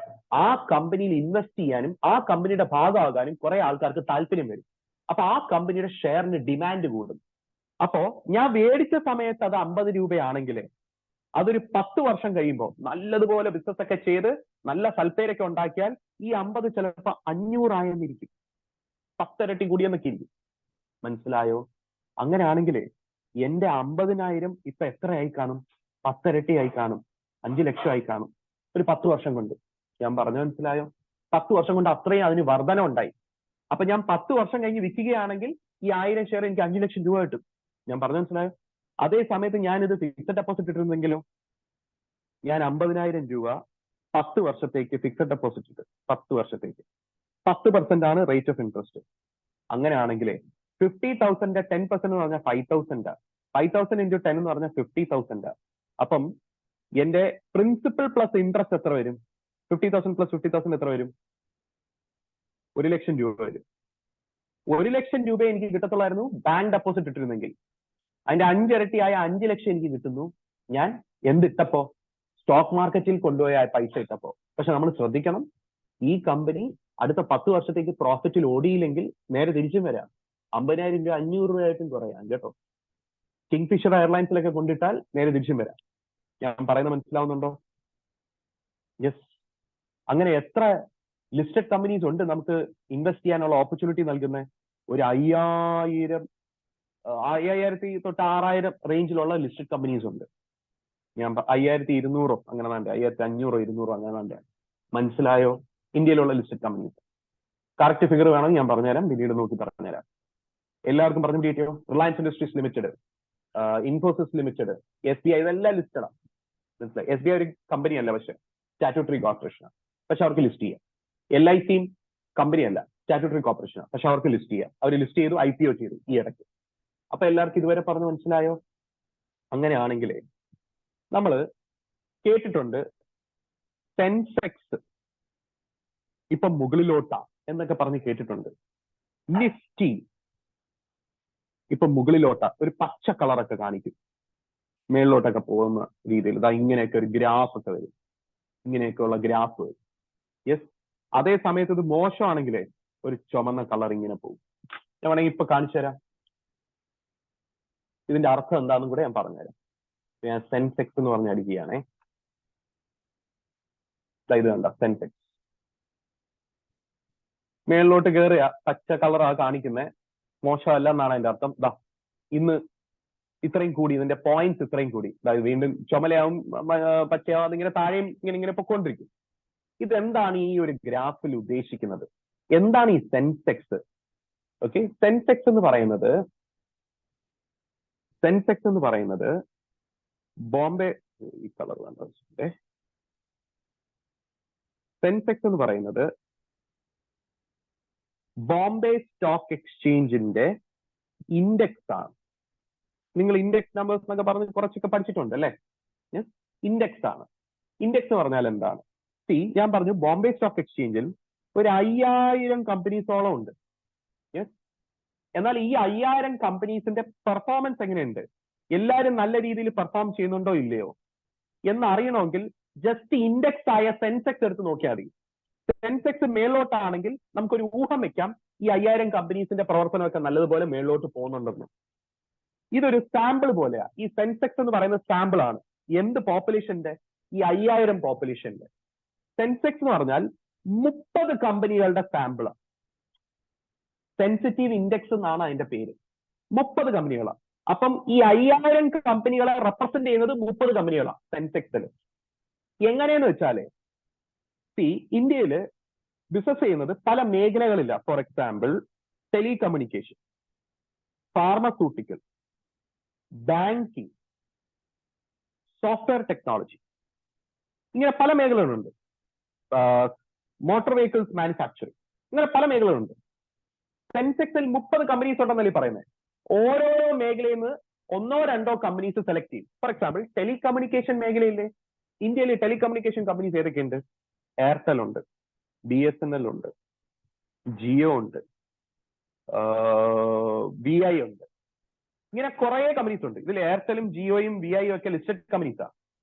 ആ കമ്പനിയിൽ ഇൻവെസ്റ്റ് ചെയ്യാനും ആ കമ്പനിയുടെ ഭാഗമാകാനും കുറെ ആൾക്കാർക്ക് താല്പര്യം വരും. അപ്പൊ ആ കമ്പനിയുടെ ഷെയറിന് ഡിമാൻഡ് കൂടും. അപ്പോ ഞാൻ മേടിച്ച സമയത്ത് അത് 50 രൂപയാണെങ്കിൽ അതൊരു 10 വർഷം കഴിയുമ്പോൾ നല്ലതുപോലെ ബിസിനസ് ഒക്കെ ചെയ്ത് നല്ല സൽപ്പേരൊക്കെ ഉണ്ടാക്കിയാൽ ഈ 50 ചിലപ്പോൾ 500 ആയെന്നിരിക്കും, 10 ഇരട്ടി കൂടിയെന്നൊക്കെ ഇരിക്കും. മനസ്സിലായോ? അങ്ങനെയാണെങ്കിൽ എന്റെ 50,000 ഇപ്പൊ എത്രയായി കാണും? 10 ഇരട്ടി ആയി കാണും, 5 ലക്ഷം ആയി കാണും ഒരു 10 വർഷം കൊണ്ട്. ഞാൻ പറഞ്ഞു മനസ്സിലായോ? 10 വർഷം കൊണ്ട് അത്രയും അതിന് വർധന ഉണ്ടായി. അപ്പൊ ഞാൻ 10 വർഷം കഴിഞ്ഞ് വിൽക്കുകയാണെങ്കിൽ ഈ 1000 ഷെയർ എനിക്ക് 5 ലക്ഷം രൂപ കിട്ടും. ഞാൻ പറഞ്ഞു മനസ്സിലായോ? അതേ സമയത്ത് ഞാനിത് ഫിക്സഡ് ഡെപ്പോസിറ്റ് ഇട്ടിരുന്നെങ്കിലും ഞാൻ 50,000 രൂപ 10 വർഷത്തേക്ക് ഫിക്സഡ് ഡെപ്പോസിറ്റ് ഇട്ട് 10 വർഷത്തേക്ക് 10% ആണ് റേറ്റ് ഓഫ് ഇൻട്രസ്റ്റ്. അങ്ങനെയാണെങ്കിൽ 50,000 10% എന്ന് പറഞ്ഞാൽ 5,000. 5,000 into 10 എന്ന് പറഞ്ഞാൽ 50,000. അപ്പം എന്റെ പ്രിൻസിപ്പൽ പ്ലസ് ഇൻട്രസ്റ്റ് എത്ര വരും? 50,000 പ്ലസ് 50,000 എത്ര വരും? 1 ലക്ഷം രൂപ വരും. 1 ലക്ഷം രൂപ എനിക്ക് കിട്ടത്തുള്ളായിരുന്നു ബാങ്ക് ഡെപ്പോസിറ്റ് ഇട്ടിരുന്നെങ്കിൽ. അതിന്റെ 5 ഇരട്ടിയായ 5 ലക്ഷം എനിക്ക് കിട്ടുന്നു ഞാൻ എന്തിട്ടപ്പോ? സ്റ്റോക്ക് മാർക്കറ്റിൽ കൊണ്ടുപോയ പൈസ ഇട്ടപ്പോ. പക്ഷെ നമ്മൾ ശ്രദ്ധിക്കണം, ഈ കമ്പനി അടുത്ത 10 വർഷത്തേക്ക് പ്രോഫിറ്റിൽ ഓടിയില്ലെങ്കിൽ നേരെ തിരിച്ചും വരാം. 50,000 രൂപ 500 രൂപയായിട്ടും കുറയാം കേട്ടോ. കിങ്ഫിഷർ എയർലൈൻസിലൊക്കെ കൊണ്ടിട്ടാൽ നേരെ തിരിച്ചും വരാം. ഞാൻ പറയുന്നത് മനസ്സിലാവുന്നുണ്ടോ? യെസ്. അങ്ങനെ എത്ര ലിസ്റ്റഡ് കമ്പനീസ് ഉണ്ട് നമുക്ക് ഇൻവെസ്റ്റ് ചെയ്യാനുള്ള ഓപ്പർച്യൂണിറ്റി നൽകുന്നത്? ഒരു 5,000 തൊട്ട് 6,000 റേഞ്ചിലുള്ള ലിസ്റ്റഡ് കമ്പനീസ് ഉണ്ട്. ഞാൻ 5,200 അങ്ങനെ വേണ്ട, 5,500 200 അങ്ങനെ വേണ്ട. മനസ്സിലായോ? ഇന്ത്യയിലുള്ള ലിസ്റ്റഡ് കമ്പനീസ്. കറക്റ്റ് ഫിഗർ വേണമെങ്കിൽ ഞാൻ പറഞ്ഞുതരാം, പിന്നീട് നോക്കി പറഞ്ഞുതരാം. എല്ലാവർക്കും പറഞ്ഞു കിട്ടിയോ? Reliance industries limited, Infosys limited, SBI, ഇതെല്ലാം ലിസ്റ്റഡാണ്. മനസ്സിലായി? SBI ഒരു കമ്പനി അല്ല, പക്ഷെ സ്റ്റാറ്റ്യൂട്ടറി കോർപ്പറേഷനാണ്, പക്ഷെ അവർക്ക് ലിസ്റ്റ് ചെയ്യാം. LICയും കമ്പനി അല്ല, സ്റ്റാറ്റ്യൂട്ടറി കോർപ്പറേഷനാണ്, പക്ഷെ അവർക്ക് ലിസ്റ്റ് ചെയ്യാം. അവർ ലിസ്റ്റ് ചെയ്തു, IPO ചെയ്തു ഈ ഇടയ്ക്ക്. അപ്പൊ എല്ലാവർക്കും ഇതുവരെ പറഞ്ഞു മനസ്സിലായോ? അങ്ങനെയാണെങ്കിൽ നമ്മൾ കേട്ടിട്ടുണ്ട് സെൻസെക്സ് ഇപ്പൊ മുകളിലോട്ടാ എന്നൊക്കെ പറഞ്ഞ് കേട്ടിട്ടുണ്ട്. നിഫ്റ്റി ഇപ്പൊ മുകളിലോട്ടാ, ഒരു പച്ച കളറൊക്കെ കാണിക്കും. മേളിലോട്ടൊക്കെ പോകുന്ന രീതിയിൽ ഇതാ ഇങ്ങനെയൊക്കെ ഒരു ഗ്രാഫ് ഒക്കെ വരും, ഇങ്ങനെയൊക്കെയുള്ള ഗ്രാഫ് വരും. യെസ്, അതേ സമയത്ത് ഇത് മോശമാണെങ്കിലേ ഒരു ചുമന്ന കളർ ഇങ്ങനെ പോകും. ഞാൻ വേണമെങ്കിൽ ഇപ്പൊ കാണിച്ചു തരാം. ഇതിന്റെ അർത്ഥം എന്താണെന്നും കൂടെ ഞാൻ പറഞ്ഞുതരാം. ഞാൻ സെൻസെക്സ് എന്ന് പറഞ്ഞ് അടിക്കുകയാണേ. ഇത് കണ്ട സെൻസെക്സ് മേളിലോട്ട് കയറിയ പച്ച കളറാ കാണിക്കുന്നത്, മോശമല്ല എന്നാണ് അതിന്റെ അർത്ഥം. ദാ ഇന്ന് ഇത്രയും കൂടി, ഇതിന്റെ പോയിന്റ്സ് ഇത്രയും കൂടി, അതായത് വീണ്ടും ചുമലയാവും പച്ചയാവും, അതിങ്ങനെ താഴെയും ഇങ്ങനെ ഇങ്ങനെ പൊക്കോണ്ടിരിക്കും. ഇതെന്താണ് ഈ ഒരു ഗ്രാഫിൽ ഉദ്ദേശിക്കുന്നത്? എന്താണ് ഈ സെൻസെക്സ്? ഓക്കെ, സെൻസെക്സ് എന്ന് പറയുന്നത് ബോംബെ, ഈ കളർ വേണ്ട, സെൻസെക്സ് എന്ന് പറയുന്നത് ബോംബെ സ്റ്റോക്ക് എക്സ്ചേഞ്ചിന്റെ ഇൻഡെക്സ് ആണ്. നിങ്ങൾ ഇൻഡെക്സ് നമ്പേഴ്സ് എന്നൊക്കെ പറഞ്ഞ് കുറച്ചൊക്കെ പഠിച്ചിട്ടുണ്ട് അല്ലേ? ഇൻഡെക്സ് ആണ്. ഇൻഡെക്സ് പറഞ്ഞാൽ എന്താണ്? ഞാൻ പറഞ്ഞു ബോംബെ സ്റ്റോക്ക് എക്സ്ചേഞ്ചിൽ ഒരു 5000 കമ്പനീസോളം ഉണ്ട്. എന്നാൽ ഈ 5000 കമ്പനീസിന്റെ പെർഫോമൻസ് എങ്ങനെയുണ്ട്, എല്ലാവരും നല്ല രീതിയിൽ പെർഫോം ചെയ്യുന്നുണ്ടോ ഇല്ലയോ എന്ന് അറിയണമെങ്കിൽ ജസ്റ്റ് ഇൻഡെക്സ് ആയ സെൻസെക്സ് എടുത്ത് നോക്കിയാൽ മതി. സെൻസെക്സ് മേലോട്ടാണെങ്കിൽ നമുക്കൊരു ഊഹം വെക്കാം ഈ 5000 കമ്പനീസിന്റെ പ്രവർത്തനമൊക്കെ നല്ലതുപോലെ മേലോട്ട് പോകുന്നുണ്ടെന്ന്. ഇതൊരു സാമ്പിൾ പോലെയാ. ഈ സെൻസെക്സ് എന്ന് പറയുന്ന സാമ്പിൾ ആണ്. എന്ത് പോപ്പുലേഷന്റെ? ഈ 5000 പോപ്പുലേഷന്റെ. സെൻസെക്സ് എന്ന് പറഞ്ഞാൽ 30 കമ്പനികളുടെ സാമ്പിളാണ്. സെൻസിറ്റീവ് ഇൻഡെക്സ് എന്നാണ് അതിന്റെ പേര്. 30 കമ്പനികളാണ്. അപ്പം ഈ 5000 കമ്പനികളെ റെപ്രസെന്റ് ചെയ്യുന്നത് 30 കമ്പനികളാണ് സെൻസെക്സിൽ. എങ്ങനെയെന്ന് വെച്ചാല് ഇന്ത്യയിൽ ബിസിനസ് ചെയ്യുന്നത് പല മേഖലകളില്ല. For example telecommunication, pharmaceutical, banking, software technology, ഇങ്ങനെ പല മേഖലകളുണ്ട്. മോട്ടോർ വെഹിക്കിൾസ് മാനുഫാക്ചറിങ്, ഇങ്ങനെ പല മേഖലകളുണ്ട്. സെൻസെക്സിൽ 30 കമ്പനീസ് ഉണ്ടെന്നല്ലേ പറയുന്നത്. ഓരോരോ മേഖലയിൽ നിന്ന് 1-2 കമ്പനീസ് സെലക്ട് ചെയ്യും. ഫോർ എക്സാമ്പിൾ ടെലികമ്മ്യൂണിക്കേഷൻ മേഖലയിലെ ഇന്ത്യയിൽ ടെലികമ്മ്യൂണിക്കേഷൻ കമ്പനീസ് ഏതൊക്കെയുണ്ട്? എയർടെൽ ഉണ്ട്, BSNL ഉണ്ട്, ജിയോ ഉണ്ട്, VI ഉണ്ട്, ഇങ്ങനെ കുറെ കമ്പനീസ് ഉണ്ട്. ഇതിൽ എയർടെലും ജിയോയും VIയും ഒക്കെ ലിസ്റ്റഡ് കമ്പനീസാണ്.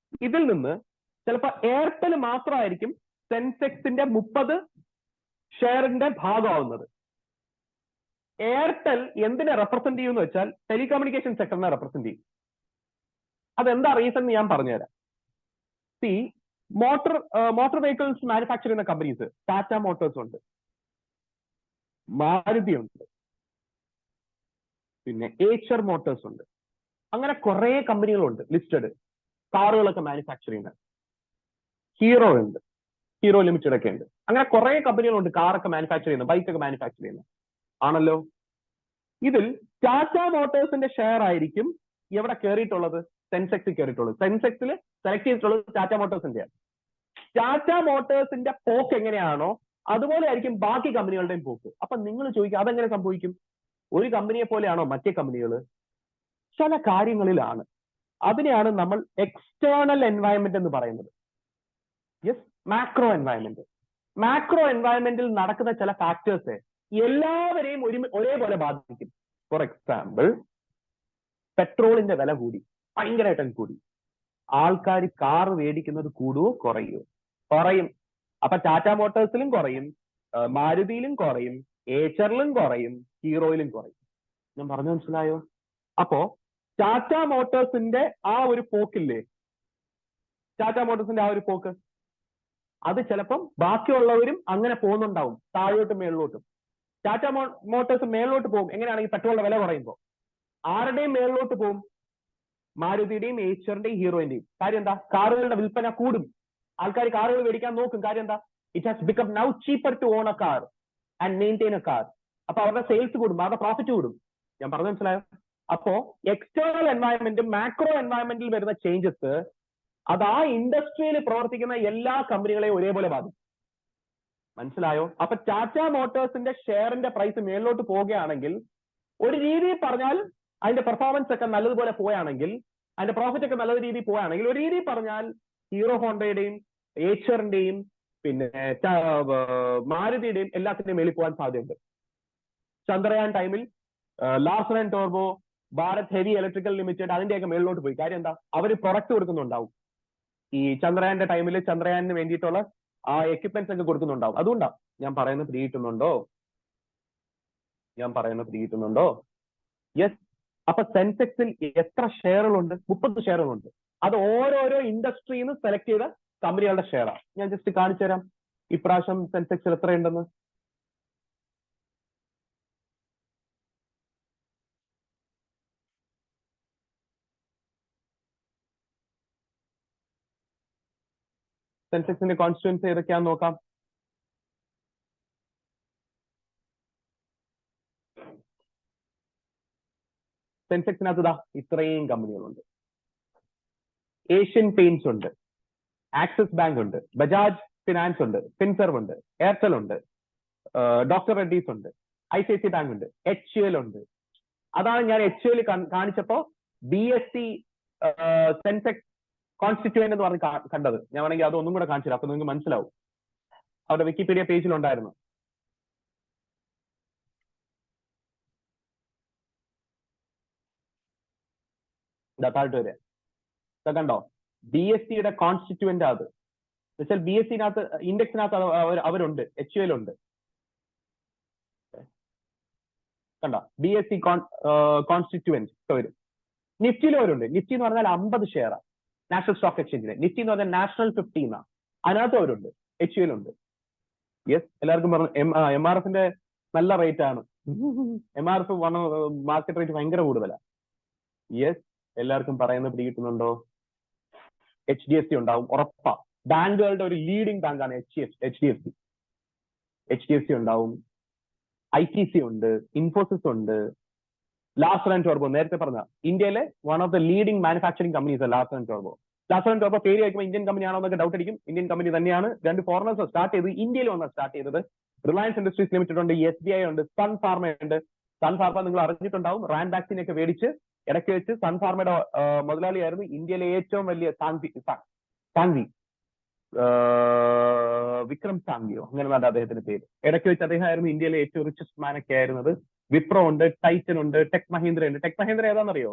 ഇതിൽ നിന്ന് ചിലപ്പോൾ എയർടെൽ മാത്രമായിരിക്കും സെൻസെക്സിന്റെ 30 ഷെയറിന്റെ ഭാഗമാവുന്നത്. എയർടെൽ എന്തിനെ റെപ്രസെന്റ് ചെയ്യുമെന്ന് വെച്ചാൽ ടെലികമ്മ്യൂണിക്കേഷൻ സെക്ടറിനെ റെപ്രസെന്റ് ചെയ്യും. അതെന്താ റീസൺ ഞാൻ പറഞ്ഞുതരാം. മോട്ടോർ വെഹിക്കിൾസ് മാനുഫാക്ചർ ചെയ്യുന്ന കമ്പനീസ് ടാറ്റ മോട്ടോഴ്സ് ഉണ്ട്, മാരുതി ഉണ്ട്, പിന്നെ ഏച്ചർ മോട്ടോഴ്സ് ഉണ്ട്, അങ്ങനെ കുറെ കമ്പനികളുണ്ട് ലിസ്റ്റഡ്. കാറുകളൊക്കെ മാനുഫാക്ചർ ചെയ്യുന്നത് ഹീറോ ഉണ്ട്, ഹീറോ ലിമിറ്റഡ് ഒക്കെ ഉണ്ട്. അങ്ങനെ കുറെ കമ്പനികളുണ്ട് കാറൊക്കെ മാനുഫാക്ചർ ചെയ്യുന്നത്, ബൈക്കൊക്കെ മാനുഫാക്ചർ ചെയ്യുന്നത് ആണല്ലോ. ഇതിൽ ടാറ്റ മോട്ടോഴ്സിന്റെ ഷെയർ ആയിരിക്കും എവിടെ കയറിയിട്ടുള്ളത്? സെൻസെക്സിൽ കയറിയിട്ടുള്ളത്. സെൻസെക്സിൽ സെലക്ട് ചെയ്തിട്ടുള്ളത് ടാറ്റ മോട്ടോഴ്സിന്റെയാണ്. ടാറ്റ മോട്ടോഴ്സിന്റെ പോക്ക് എങ്ങനെയാണോ അതുപോലെ ആയിരിക്കും ബാക്കി കമ്പനികളുടെയും പോക്ക്. അപ്പൊ നിങ്ങൾ ചോദിക്കുക അതെങ്ങനെ സംഭവിക്കും? ഒരു കമ്പനിയെ പോലെയാണോ മറ്റേ കമ്പനികൾ? ചില കാര്യങ്ങളിലാണ്. അതിനെയാണ് നമ്മൾ എക്സ്റ്റേണൽ എൻവയൺമെന്റ് എന്ന് പറയുന്നത്. Yes, macro environment. മാക്രോ എൻവയൺമെന്റിൽ നടക്കുന്ന ചില ഫാക്ടേഴ്സ് എല്ലാവരെയും ഒരേപോലെ ബാധിക്കും. ഫോർ എക്സാമ്പിൾ പെട്രോളിന്റെ വില കൂടി, ഭയങ്കരമായിട്ട് കൂടി. ആൾക്കാർ കാർ മേടിക്കുന്നത് കൂടുവോ കുറയുമോ? കുറയും. അപ്പൊ ടാറ്റ മോട്ടോഴ്സിലും കുറയും, മാരുതിയിലും കുറയും, ഏച്ചറിലും കുറയും, ഹീറോയിലും കുറയും. ഞാൻ പറഞ്ഞു മനസ്സിലായോ? അപ്പോ ടാറ്റ മോട്ടോഴ്സിന്റെ ആ ഒരു പോക്കില്ലേ, ടാറ്റ മോട്ടോഴ്സിന്റെ ആ ഒരു പോക്ക്, അത് ചിലപ്പം ബാക്കിയുള്ളവരും അങ്ങനെ പോകുന്നുണ്ടാവും, താഴോട്ടും മേളിലോട്ടും. ടാറ്റ മോട്ടോഴ്സ് മേളിലോട്ട് പോകും എങ്ങനെയാണെങ്കിൽ പെട്രോളിന്റെ വില കുറയുമ്പോൾ. ആരുടെയും മേളിലോട്ട് പോകും? മാരുതിയുടെയും ഏച്ചറിന്റെയും ഹീറോയിന്റെയും. കാര്യം എന്താ? കാറുകളുടെ വിൽപ്പന കൂടും, ആൾക്കാർ കാറുകൾ മേടിക്കാൻ നോക്കും. കാര്യം എന്താ? It has become now cheaper to own a car and maintain a car. അപ്പൊ അവരുടെ സെയിൽസ് കൂടും, അവരുടെ പ്രോഫിറ്റ് കൂടും. ഞാൻ പറഞ്ഞു മനസ്സിലായോ? അപ്പോ എക്സ്റ്റേണൽ എൻവയൺമെന്റും മാക്രോ എൻവയൺമെന്റിൽ വരുന്ന ചേഞ്ചസ് അത് ആ ഇൻഡസ്ട്രിയിൽ പ്രവർത്തിക്കുന്ന എല്ലാ കമ്പനികളെയും ഒരേപോലെ ബാധിക്കും. മനസ്സിലായോ? അപ്പൊ ടാറ്റ മോട്ടോഴ്സിന്റെ ഷെയറിന്റെ പ്രൈസ് മേളിലോട്ട് പോവുകയാണെങ്കിൽ, ഒരു രീതിയിൽ പറഞ്ഞാൽ അതിന്റെ പെർഫോമൻസ് ഒക്കെ നല്ലതുപോലെ പോവുകയാണെങ്കിൽ, അതിന്റെ പ്രോഫിറ്റ് ഒക്കെ നല്ല രീതിയിൽ പോവുകയാണെങ്കിൽ, ഒരു രീതിയിൽ പറഞ്ഞാൽ ഹീറോ ഹോണ്ടയുടെയും ഏച്ചറിന്റെയും പിന്നെ മാരുതിയുടെയും എല്ലാത്തിന്റെയും മേളിൽ പോകാൻ സാധ്യതയുണ്ട്. ചന്ദ്രയാൻ ടൈമിൽ ലാർസൻ ആൻഡ് ടോർബോ ഭാരത് ഹെവി ഇലക്ട്രിക്കൽ ലിമിറ്റഡ് അതിന്റെയൊക്കെ മേളിലോട്ട് പോയി. കാര്യം എന്താ? അവർ പ്രൊഡക്റ്റ് കൊടുക്കുന്നുണ്ടാവും. ഈ ചന്ദ്രയാന്റെ ടൈമിൽ ചന്ദ്രയാനിന് വേണ്ടിയിട്ടുള്ള ആ എക്യുപ്മെന്റ്സ് ഒക്കെ കൊടുക്കുന്നുണ്ടാവും. അതുകൊണ്ടാണ് ഞാൻ പറയുന്നത് പിടികിട്ടുന്നുണ്ടോ? യെസ്. അപ്പൊ സെൻസെക്സിൽ എത്ര ഷെയറുകളുണ്ട്? 30 ഷെയറുകളുണ്ട്. അത് ഓരോരോ ഇൻഡസ്ട്രിയിൽ നിന്ന് സെലക്ട് ചെയ്ത കമ്പനികളുടെ ഷെയറാണ്. ഞാൻ ജസ്റ്റ് കാണിച്ചു തരാം ഇപ്രാവശ്യം സെൻസെക്സിൽ എത്രയുണ്ടെന്ന്. സെൻസെക്സിന്റെ കോൺസ്റ്റിറ്റ്യുവൻസി ഏതൊക്കെയാന്ന് നോക്കാം. സെൻസെക്സിനകത്ത് ഇതാ ഇത്രയും കമ്പനികളുണ്ട്. ഏഷ്യൻ പെയിന്റ്സ് ഉണ്ട്, ആക്സിസ് ബാങ്ക് ഉണ്ട്, ബജാജ് ഫിനാൻസ് ഉണ്ട്, ഫിൻസർവ് ഉണ്ട്, എയർടെൽ ഉണ്ട്, ഡോക്ടർ റെഡ്ഡീസ് ഉണ്ട്, ICICI ബാങ്ക് ഉണ്ട്, HUL ഉണ്ട്. അതാണ് ഞാൻ HUL കാണിച്ചപ്പോ BSE സെൻസെക്സ് കോൺസ്റ്റിറ്റ്യൂവന്റ് എന്ന് പറഞ്ഞ് കണ്ടത്. ഞാൻ വേണമെങ്കിൽ അതൊന്നും കൂടെ കാണിച്ചു തരാം, അപ്പൊ നിങ്ങൾക്ക് മനസ്സിലാവും. അവരുടെ വിക്കിപീഡിയ പേജിലുണ്ടായിരുന്നു. താഴ്ത്തു വരെ കണ്ടോ? BSEയുടെ കോൺസ്റ്റിറ്റ്യൂവന്റ് അത് വെച്ചാൽ BSEനകത്ത് ഇൻഡെക്സിനകത്ത് അവരുണ്ട്, HUL ഉണ്ട്. കണ്ടോ? BSE കോൺസ്റ്റിറ്റ്യൂവന്റ് വരും. നിഫ്റ്റിയിൽ അവരുണ്ട്. നിഫ്റ്റി എന്ന് പറഞ്ഞാൽ 50 ഷെയർ നാഷണൽ സ്റ്റോക്ക് എക്സ്ചേഞ്ചിലെ. നിഫ്റ്റി എന്ന് പറഞ്ഞാൽ നാഷണൽ 50 എന്നാണ്. അതിനകത്ത് അവരുണ്ട്, HUL ഉണ്ട്. യെസ്, എല്ലാവർക്കും പറഞ്ഞു MRFന്റെ നല്ല റേറ്റ് ആണ്. MRF മാർക്കറ്റ് റേറ്റ് ഭയങ്കര കൂടുതലാണ്. യെസ്, എല്ലാവർക്കും പറയുന്നത് പിടികിട്ടുന്നുണ്ടോ? HDFC ഉണ്ടാവും, ഉറപ്പാ. ബാങ്കുകളുടെ ഒരു ലീഡിംഗ് ബാങ്കാണ് HDFC ഉണ്ടാവും. ITC ഉണ്ട്, ഇൻഫോസിസ് ഉണ്ട്, ലാസർ ആൻഡ് ടോർബോ. നേരത്തെ പറഞ്ഞ ഇന്ത്യയിലെ one of the leading manufacturing companies laser and turbo. Laser and turbo പേര് കേൾക്കുമ്പോൾ ഇന്ത്യൻ കമ്പനി ആണോ എന്നൊക്കെ ഡൗട്ട് അടിക്കും. ഇന്ത്യൻ കമ്പനി തന്നെയാണ്. 2 ഫോറിനേഴ്സ് സ്റ്റാർട്ട് ചെയ്ത് ഇന്ത്യയിൽ വന്നാണ് സ്റ്റാർട്ട് ചെയ്തത്. റിലയൻസ് ഇൻഡസ്ട്രീസ് ലിമിറ്റഡ് ഉണ്ട്, SBI ഉണ്ട്, സൺ ഫാർമ ഉണ്ട്. സൺ ഫാർമ നിങ്ങൾ അറിഞ്ഞിട്ടുണ്ടാവും, റാൻ വാക്സിൻ ഒക്കെ മേടിച്ച് ഇടയ്ക്ക് വെച്ച് സൺ ഫാർമയുടെ മുതലാളിയായിരുന്നു ഇന്ത്യയിലെ ഏറ്റവും വലിയ സാങ്വി, വിക്രം സാങ്വിയോ അങ്ങനെ വേണ്ട അദ്ദേഹത്തിന്റെ പേര്. ഇടയ്ക്ക് വെച്ച് അദ്ദേഹമായിരുന്നു ഇന്ത്യയിലെ ഏറ്റവും റിച്ചസ്റ്റ് മാൻ ഒക്കെ ആയിരുന്നത്. വിപ്രോ ഉണ്ട്, ടൈറ്റൻ ഉണ്ട്, ടെക് മഹീന്ദ്ര ഉണ്ട്. ടെക് മഹീന്ദ്ര ഏതാണെന്നറിയോ?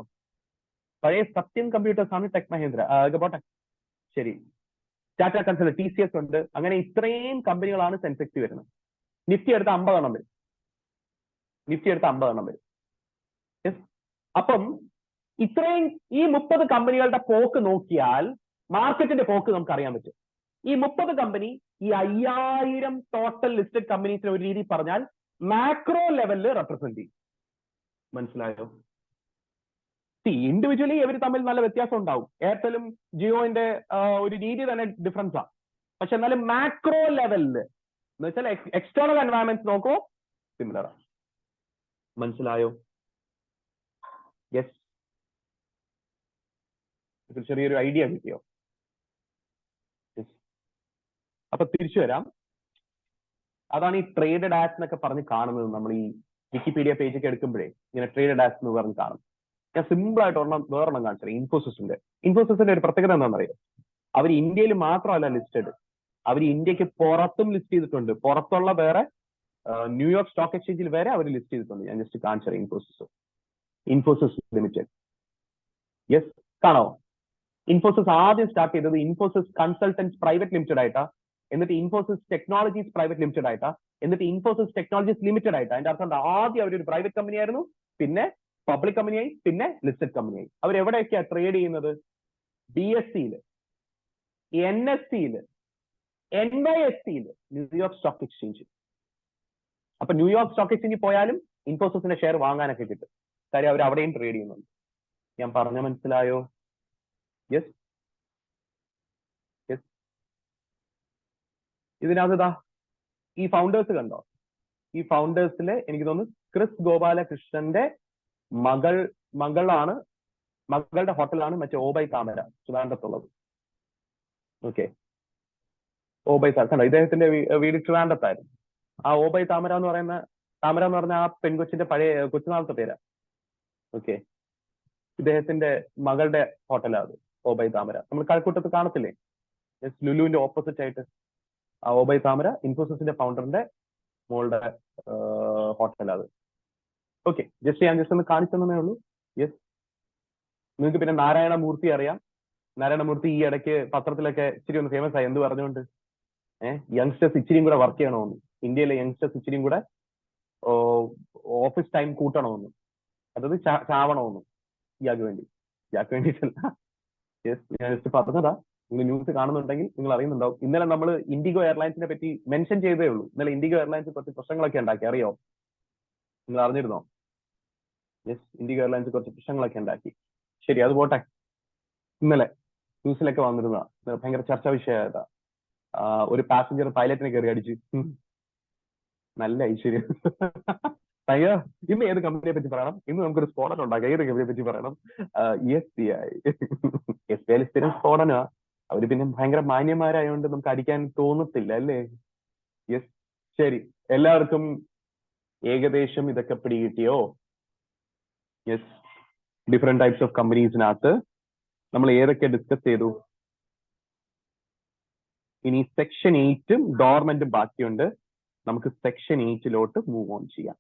പഴയ സത്യൻ കമ്പ്യൂട്ടേഴ്സ് ആണ് ടെക് മഹീന്ദ്ര. പോട്ടെ, ശരി. ടാറ്റ കൺസൾട്ട്, TCS ഉണ്ട്. അങ്ങനെ ഇത്രയും കമ്പനികളാണ് സെൻസെക്സ് വരുന്നത്. നിഫ്റ്റി എടുത്ത 50 എണ്ണം വരും. അപ്പം ഇത്രയും ഈ 30 കമ്പനികളുടെ പോക്ക് നോക്കിയാൽ മാർക്കറ്റിന്റെ പോക്ക് നമുക്ക് അറിയാൻ പറ്റും. ഈ 30 കമ്പനി ഈ 5000 ടോട്ടൽ ലിസ്റ്റഡ് കമ്പനീസിനെ ഒരു രീതി പറഞ്ഞാൽ മാക്രോ ലെവലിൽ റെപ്രസെന്റ് ചെയ്യും. മനസ്സിലായോ? ഇൻഡിവിജ്വലി ഇവർ തമ്മിൽ നല്ല വ്യത്യാസം ഉണ്ടാവും. എയർടെലും ജിയോന്റെ ഒരു രീതി തന്നെ ഡിഫറൻസ് ആണ്. പക്ഷെ എന്നാലും മാക്രോ ലെവലിൽ എന്ന് വെച്ചാൽ എക്സ്റ്റേണൽ എൻവയറമെന്റ് നോക്കോ സിമിലർ ആണ്. മനസ്സിലായോ? യെസ്, ചെറിയൊരു ഐഡിയ കിട്ടിയോ? അപ്പൊ തിരിച്ചു വരാം. അതാണ് ഈ ട്രേഡഡ് ആസ് എന്നൊക്കെ പറഞ്ഞ് കാണുന്നത്. നമ്മൾ ഈ വിക്കിപീഡിയ പേജൊക്കെ എടുക്കുമ്പോഴേ ഇങ്ങനെ ട്രേഡഡ് ആസ് എന്ന് പറഞ്ഞ് കാണും. ഞാൻ സിമ്പിൾ ആയിട്ട് വേറെണ്ണം കാണിച്ചത് ഇൻഫോസിസിന്റെ ഒരു പ്രത്യേകത എന്താണെന്നറിയോ? അവർ ഇന്ത്യയിൽ മാത്രമല്ല ലിസ്റ്റഡ്, അവർ ഇന്ത്യക്ക് പുറത്തും ലിസ്റ്റ് ചെയ്തിട്ടുണ്ട്. പുറത്തുള്ള വേറെ ന്യൂയോർക്ക് സ്റ്റോക്ക് എക്സ്ചേഞ്ചിൽ വരെ അവർ ലിസ്റ്റ് ചെയ്തിട്ടുണ്ട്. ഞാൻ ജസ്റ്റ് കാണിച്ചത് ഇൻഫോസിസ് ലിമിറ്റഡ്. യെസ്, കാണോ? ഇൻഫോസിസ് ആദ്യം സ്റ്റാർട്ട് ചെയ്തത് ഇൻഫോസിസ് കൺസൾട്ടൻസ് പ്രൈവറ്റ് ലിമിറ്റഡ് ആയിട്ടാ, എന്നിട്ട് ഇൻഫോസിസ് ടെക്നോളജീസ് പ്രൈവറ്റ് ലിമിറ്റഡ് ആയിട്ടാ, എന്നിട്ട് ഇൻഫോസിസ് ടെക്നോളജീസ് ലിമിറ്റഡ് ആയിട്ടാ. അതിന്റെ അർത്ഥം ആദ്യം അവരൊരു പ്രൈവറ്റ് കമ്പനി ആയിരുന്നു, പിന്നെ പബ്ലിക് കമ്പനിയായി, പിന്നെ ലിസ്റ്റഡ് കമ്പനിയായി. അവർ എവിടെയൊക്കെയാ ട്രേഡ് ചെയ്യുന്നത്? BSEയിൽ, NSEയിൽ, NYSEയിൽ, ന്യൂയോർക്ക് സ്റ്റോക്ക് എക്സ്ചേഞ്ച്. അപ്പൊ ന്യൂയോർക്ക് സ്റ്റോക്ക് എക്സ്ചേഞ്ചിൽ പോയാലും ഇൻഫോസിസിന്റെ ഷെയർ വാങ്ങാനൊക്കെ കിട്ടും. കാര്യം അവർ അവിടെയും ട്രേഡ് ചെയ്യുന്നുണ്ട്. ഞാൻ പറഞ്ഞ മനസ്സിലായോ? യെസ്. ഇതിനകത്ത് ഈ ഫൗണ്ടേഴ്സ് കണ്ടോ? ഈ ഫൗണ്ടേഴ്സിലെ എനിക്ക് തോന്നുന്നു ക്രിസ് ഗോപാലകൃഷ്ണന്റെ മകളുടെ ഹോട്ടലാണ് മറ്റേ ഓബൈ താമര ട്രിവാൻഡ്രത്തുള്ളത്. ഓക്കെ, ഓബൈ കണ്ടോ? ഇദ്ദേഹത്തിന്റെ വീട് ട്രിവാൻഡ്രത്തായിരുന്നു. ആ ഓബൈ താമര എന്ന് പറഞ്ഞ ആ പെൺകൊച്ചിന്റെ പഴയ കൊച്ചുനാളത്തെ പേരാ. ഓക്കെ, ഇദ്ദേഹത്തിന്റെ മകളുടെ ഹോട്ടലാണ് അത്, ഓബൈ താമര. നമ്മൾ കഴക്കൂട്ടത്ത് കാണത്തില്ലേ, ലുലുവിന്റെ ഓപ്പോസിറ്റ് ആയിട്ട് ആ ഓബൈ താമര ഇൻഫോസിസിന്റെ ഫൗണ്ടറിന്റെ മോളുടെ ഹോട്ടലാണ് അത്. ഓക്കെ, ജസ്റ്റ് ഒന്ന് കാണിച്ചെന്നേ ഉള്ളൂ. യെസ്. നിങ്ങൾക്ക് പിന്നെ നാരായണമൂർത്തി അറിയാം. നാരായണമൂർത്തി ഈ ഇടയ്ക്ക് പത്രത്തിലൊക്കെ ഇച്ചിരി ഒന്ന് ഫേമസ് ആയി. എന്ത് പറഞ്ഞുകൊണ്ട്? യങ്സ്റ്റേഴ്സ് ഇച്ചിരിയും കൂടെ വർക്ക് ചെയ്യണമെന്ന്, ഇന്ത്യയിലെ യങ്സ്റ്റേഴ്സ് ഇച്ചിരിയും കൂടെ ഓഫീസ് ടൈം കൂട്ടണമെന്ന്, അതായത് ചാവണമെന്ന് ഇയാൾക്ക് വേണ്ടിയിട്ടല്ല. യെസ്, ഞാൻ ജസ്റ്റ് പറഞ്ഞതാ. നിങ്ങൾ ന്യൂസ് കാണുന്നുണ്ടെങ്കിൽ നിങ്ങൾ അറിയുന്നുണ്ടാവും. ഇന്നലെ നമ്മൾ ഇൻഡിഗോ എയർലൈൻസിനെ പറ്റി മെൻഷൻ ചെയ്തേ ഉള്ളൂ. ഇന്നലെ ഇൻഡിഗോ എയർലൈൻസ് കുറച്ച് പ്രശ്നങ്ങളൊക്കെ ഉണ്ടാക്കി, അറിയോ? നിങ്ങൾ അറിഞ്ഞിരുന്നോ? യെസ്, ഇൻഡിഗോ എയർലൈൻസ് കുറച്ച് പ്രശ്നങ്ങളൊക്കെ ഉണ്ടാക്കി. ശരി, അത് പോട്ടെ. ഇന്നലെ ന്യൂസിലൊക്കെ വന്നിരുന്ന ഭയങ്കര ചർച്ചാ വിഷയമായതാ. ഒരു പാസഞ്ചർ പൈലറ്റിനെ കയറി അടിച്ചു. നല്ല ഐശ്വര്യം. അയ്യോ, ഇന്ന് ഏത് കമ്പനിയെ പറ്റി പറയണം? ഇന്ന് നമുക്കൊരു സ്ഫോടനം ഉണ്ടാക്കാം. ഏത് കമ്പനിയെ പറ്റി പറയണം? SBI. SBI സ്ഥിരം സ്ഫോടനമാ. അവര് പിന്നെ ഭയങ്കര മാന്യന്മാരായതുകൊണ്ട് നമുക്ക് അടിക്കാൻ തോന്നത്തില്ല, അല്ലേ? യെസ്. ശരി, എല്ലാവർക്കും ഏകദേശം ഇതൊക്കെ പിടികിട്ടിയോ? യെസ്. ഡിഫറെന്റ് ടൈപ്സ് ഓഫ് കമ്പനീസിനകത്ത് നമ്മൾ ഏതൊക്കെ ഡിസ്കസ് ചെയ്തു? ഇനി സെക്ഷൻ 8ഉം ഗവൺമെന്റും ബാക്കിയുണ്ട്. നമുക്ക് സെക്ഷൻ 8ലോട്ട് മൂവ് ഓൺ ചെയ്യാം.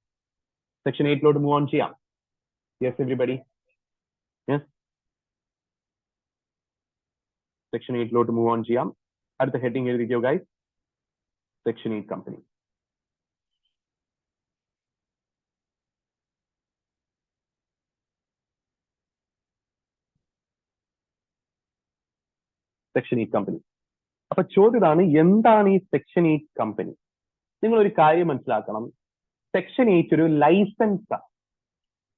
സെക്ഷൻ 8ലോട്ട് മൂവ് ഓൺ ചെയ്യാം. Yes everybody? യെസ്, സെക്ഷൻ 8ലോട്ട് മൂവ് ഓൺ ചെയ്യാം. അടുത്ത ഹെഡിങ് എഴുതിക്കോ guys. Section 8 company. Section 8 company. അപ്പൊ ചോദ്യം ഇതാണ്, എന്താണ് ഈ സെക്ഷൻ 8 കമ്പനി? നിങ്ങൾ ഒരു കാര്യം മനസ്സിലാക്കണം. സെക്ഷൻ 8 ഒരു ലൈസൻസാ.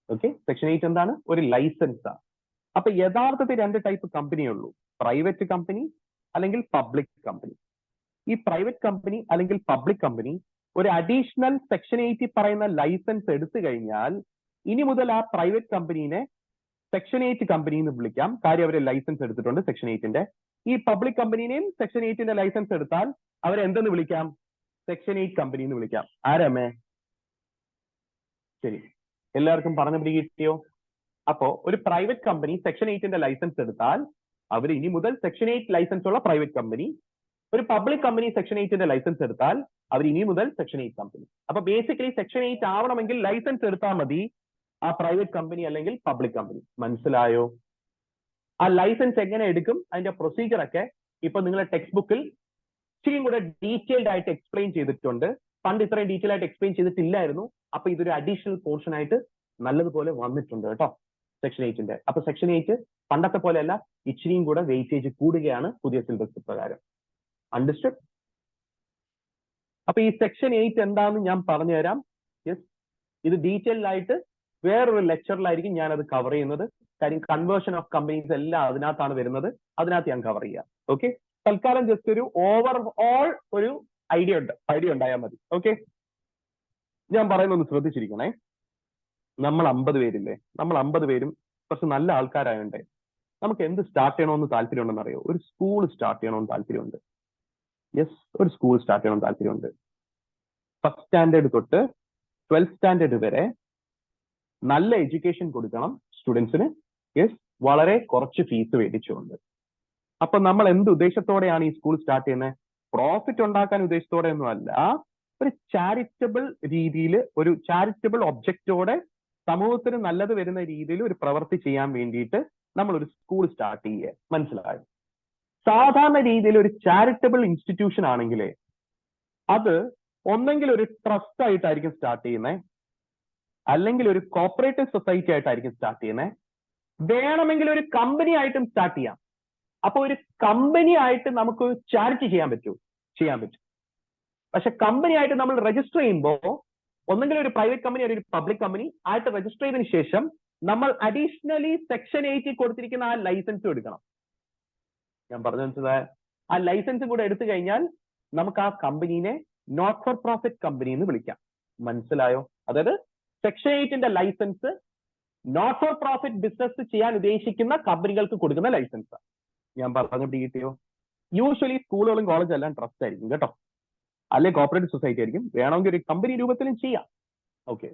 ഓക്കെ, സെക്ഷൻ 8 എന്താണ്? ഒരു ലൈസൻസാ. അപ്പൊ യഥാർത്ഥത്തിൽ രണ്ട് ടൈപ്പ് കമ്പനിയേ ഉള്ളൂ, പ്രൈവറ്റ് കമ്പനി അല്ലെങ്കിൽ പബ്ലിക് കമ്പനി. ഈ പ്രൈവറ്റ് കമ്പനി അല്ലെങ്കിൽ പബ്ലിക് കമ്പനി ഒരു അഡീഷണൽ സെക്ഷൻ 8 പറയുന്ന ലൈസൻസ് എടുത്തു കഴിഞ്ഞാൽ ഇനി മുതൽ ആ പ്രൈവറ്റ് കമ്പനീനെ സെക്ഷൻ 8 കമ്പനി എന്ന് വിളിക്കാം. കാര്യം അവർ ലൈസൻസ് എടുത്തിട്ടുണ്ട് സെക്ഷൻ 8ന്റെ. ഈ പബ്ലിക് കമ്പനീനെയും സെക്ഷൻ 8ന്റെ ലൈസൻസ് എടുത്താൽ അവരെ എന്തെന്ന് വിളിക്കാം? സെക്ഷൻ 8 കമ്പനി എന്ന് വിളിക്കാം. ആരാമേ? ശരി, എല്ലാവർക്കും പറഞ്ഞു പിടികിട്ടിയോ? അപ്പോ ഒരു പ്രൈവറ്റ് കമ്പനി സെക്ഷൻ 8ന്റെ ലൈസൻസ് എടുത്താൽ അവർ ഇനി മുതൽ സെക്ഷൻ 8 ലൈസൻസ് ഉള്ള പ്രൈവറ്റ് കമ്പനി. ഒരു പബ്ലിക് കമ്പനി സെക്ഷൻ 8ന്റെ ലൈസൻസ് എടുത്താൽ അവർ ഇനി മുതൽ സെക്ഷൻ 8 കമ്പനി. അപ്പൊ ബേസിക്കലി സെക്ഷൻ 8 ആവണമെങ്കിൽ ലൈസൻസ് എടുത്താൽ മതി ആ പ്രൈവറ്റ് കമ്പനി അല്ലെങ്കിൽ പബ്ലിക് കമ്പനി. മനസ്സിലായോ? ആ ലൈസൻസ് എങ്ങനെ എടുക്കും, അതിന്റെ പ്രൊസീജിയർ ഒക്കെ ഇപ്പൊ നിങ്ങളുടെ ടെക്സ്റ്റ് ബുക്കിൽ ഇച്ചിരിയും കൂടെ ഡീറ്റെയിൽഡ് ആയിട്ട് എക്സ്പ്ലെയിൻ ചെയ്തിട്ടുണ്ട്. പണ്ട് ഇത്രയും ഡീറ്റെയിൽ ആയിട്ട് എക്സ്പ്ലെയിൻ ചെയ്തിട്ടില്ലായിരുന്നു. അപ്പൊ ഇതൊരു അഡീഷണൽ പോർഷൻ ആയിട്ട് നല്ലതുപോലെ വന്നിട്ടുണ്ട് കേട്ടോ സെക്ഷൻ 8ന്റെ. അപ്പൊ സെക്ഷൻ 8 പണ്ടത്തെ പോലെയല്ല, ഇച്ചിരിയും കൂടെ വെയിറ്റേജ് കൂടുകയാണ് പുതിയ സിലബസ് പ്രകാരം. അണ്ടർസ്റ്റുഡ്? അപ്പൊ ഈ സെക്ഷൻ 8 എന്താണെന്ന് ഞാൻ പറഞ്ഞുതരാം. യെസ്, ഇത് ഡീറ്റെയിൽഡ് ആയിട്ട് വേറൊരു ലെക്ചറിലായിരിക്കും ഞാൻ അത് കവർ ചെയ്യുന്നത്. കാര്യം കൺവേർഷൻ ഓഫ് കമ്പനീസ് എല്ലാം അതിനകത്താണ് വരുന്നത്. അതിനകത്ത് ഞാൻ കവർ ചെയ്യാം. ഓക്കെ, തൽക്കാലം ജസ്റ്റ് ഒരു ഓവർ ഒരു ഐഡിയ ഉണ്ടായാൽ മതി. ഓക്കെ, ഞാൻ പറയുന്നൊന്ന് ശ്രദ്ധിച്ചിരിക്കണേ. നമ്മൾ 50 പേരില്ലേ? നമ്മൾ 50 പേരും കുറച്ച് നല്ല ആൾക്കാരായോണ്ടേ നമുക്ക് എന്ത് സ്റ്റാർട്ട് ചെയ്യണമെന്ന് താല്പര്യമുണ്ടെന്ന് അറിയോ? ഒരു സ്കൂൾ സ്റ്റാർട്ട് ചെയ്യണമെന്ന് താല്പര്യമുണ്ട്. യെസ്, ഒരു സ്കൂൾ സ്റ്റാർട്ട് ചെയ്യണമെന്ന് താല്പര്യമുണ്ട്. ഫസ്റ്റ് സ്റ്റാൻഡേർഡ് തൊട്ട് 12th സ്റ്റാൻഡേർഡ് വരെ നല്ല എഡ്യൂക്കേഷൻ കൊടുക്കണം സ്റ്റുഡൻസിന്. യെസ്, വളരെ കുറച്ച് ഫീസ് മേടിച്ചുകൊണ്ട്. അപ്പൊ നമ്മൾ എന്ത് ഉദ്ദേശത്തോടെയാണ് ഈ സ്കൂൾ സ്റ്റാർട്ട് ചെയ്യുന്നത്? പ്രോഫിറ്റ് ഉണ്ടാക്കാൻ ഉദ്ദേശത്തോടെ ഒന്നും അല്ല. ഒരു ചാരിറ്റബിൾ രീതിയിൽ, ഒരു ചാരിറ്റബിൾ ഒബ്ജക്റ്റോടെ സമൂഹത്തിന് നല്ലത് വരുന്ന രീതിയിൽ ഒരു പ്രവൃത്തി ചെയ്യാൻ വേണ്ടിയിട്ട് നമ്മൾ ഒരു സ്കൂൾ സ്റ്റാർട്ട് ചെയ്യുക. മനസ്സിലായോ? സാധാരണ രീതിയിൽ ഒരു ചാരിറ്റബിൾ ഇൻസ്റ്റിറ്റ്യൂഷൻ ആണെങ്കിലേ അത് ഒന്നെങ്കിൽ ഒരു ട്രസ്റ്റ് ആയിട്ടായിരിക്കും സ്റ്റാർട്ട് ചെയ്യുന്നത്, അല്ലെങ്കിൽ ഒരു കോപ്പറേറ്റീവ് സൊസൈറ്റി ആയിട്ടായിരിക്കും സ്റ്റാർട്ട് ചെയ്യുന്നത്, വേണമെങ്കിൽ ഒരു കമ്പനി ആയിട്ടും സ്റ്റാർട്ട് ചെയ്യാം. അപ്പൊ ഒരു കമ്പനി ആയിട്ട് നമുക്ക് ചാരിറ്റി ചെയ്യാൻ പറ്റും. പക്ഷെ കമ്പനി ആയിട്ട് നമ്മൾ രജിസ്റ്റർ ചെയ്യുമ്പോൾ ഒന്നെങ്കിൽ ഒരു പ്രൈവറ്റ് കമ്പനി അല്ലെങ്കിൽ ഒരു പബ്ലിക് കമ്പനി ആയിട്ട് രജിസ്റ്റർ ചെയ്തതിനു ശേഷം നമ്മൾ അഡീഷണലി സെക്ഷൻ 8 കൊടുത്തിരിക്കുന്ന ആ ലൈസൻസും എടുക്കണം. ഞാൻ പറഞ്ഞു മനസ്സിലായ? ആ ലൈസൻസും കൂടെ എടുത്തു കഴിഞ്ഞാൽ നമുക്ക് ആ കമ്പനീനെ നോട്ട് ഫോർ പ്രോഫിറ്റ് കമ്പനി എന്ന് വിളിക്കാം. മനസ്സിലായോ? അതായത് സെക്ഷൻ 8ന്റെ licence not for profit business ചെയ്യാൻ ഉദ്ദേശിക്കുന്ന കമ്പനികൾക്ക് കൊടുക്കുന്ന ലൈസൻസ്. ഞാൻ പറഞ്ഞു പിടികിട്ടിയോ? യൂഷ്വലി സ്കൂളുകളും കോളേജും എല്ലാം ട്രസ്റ്റ് ആയിരിക്കും കേട്ടോ, അല്ലെങ്കിൽ കോപ്പറേറ്റീവ് സൊസൈറ്റി ആയിരിക്കും. വേണമെങ്കിൽ ഒരു കമ്പനി രൂപത്തിലും ചെയ്യാം. ഓക്കെ,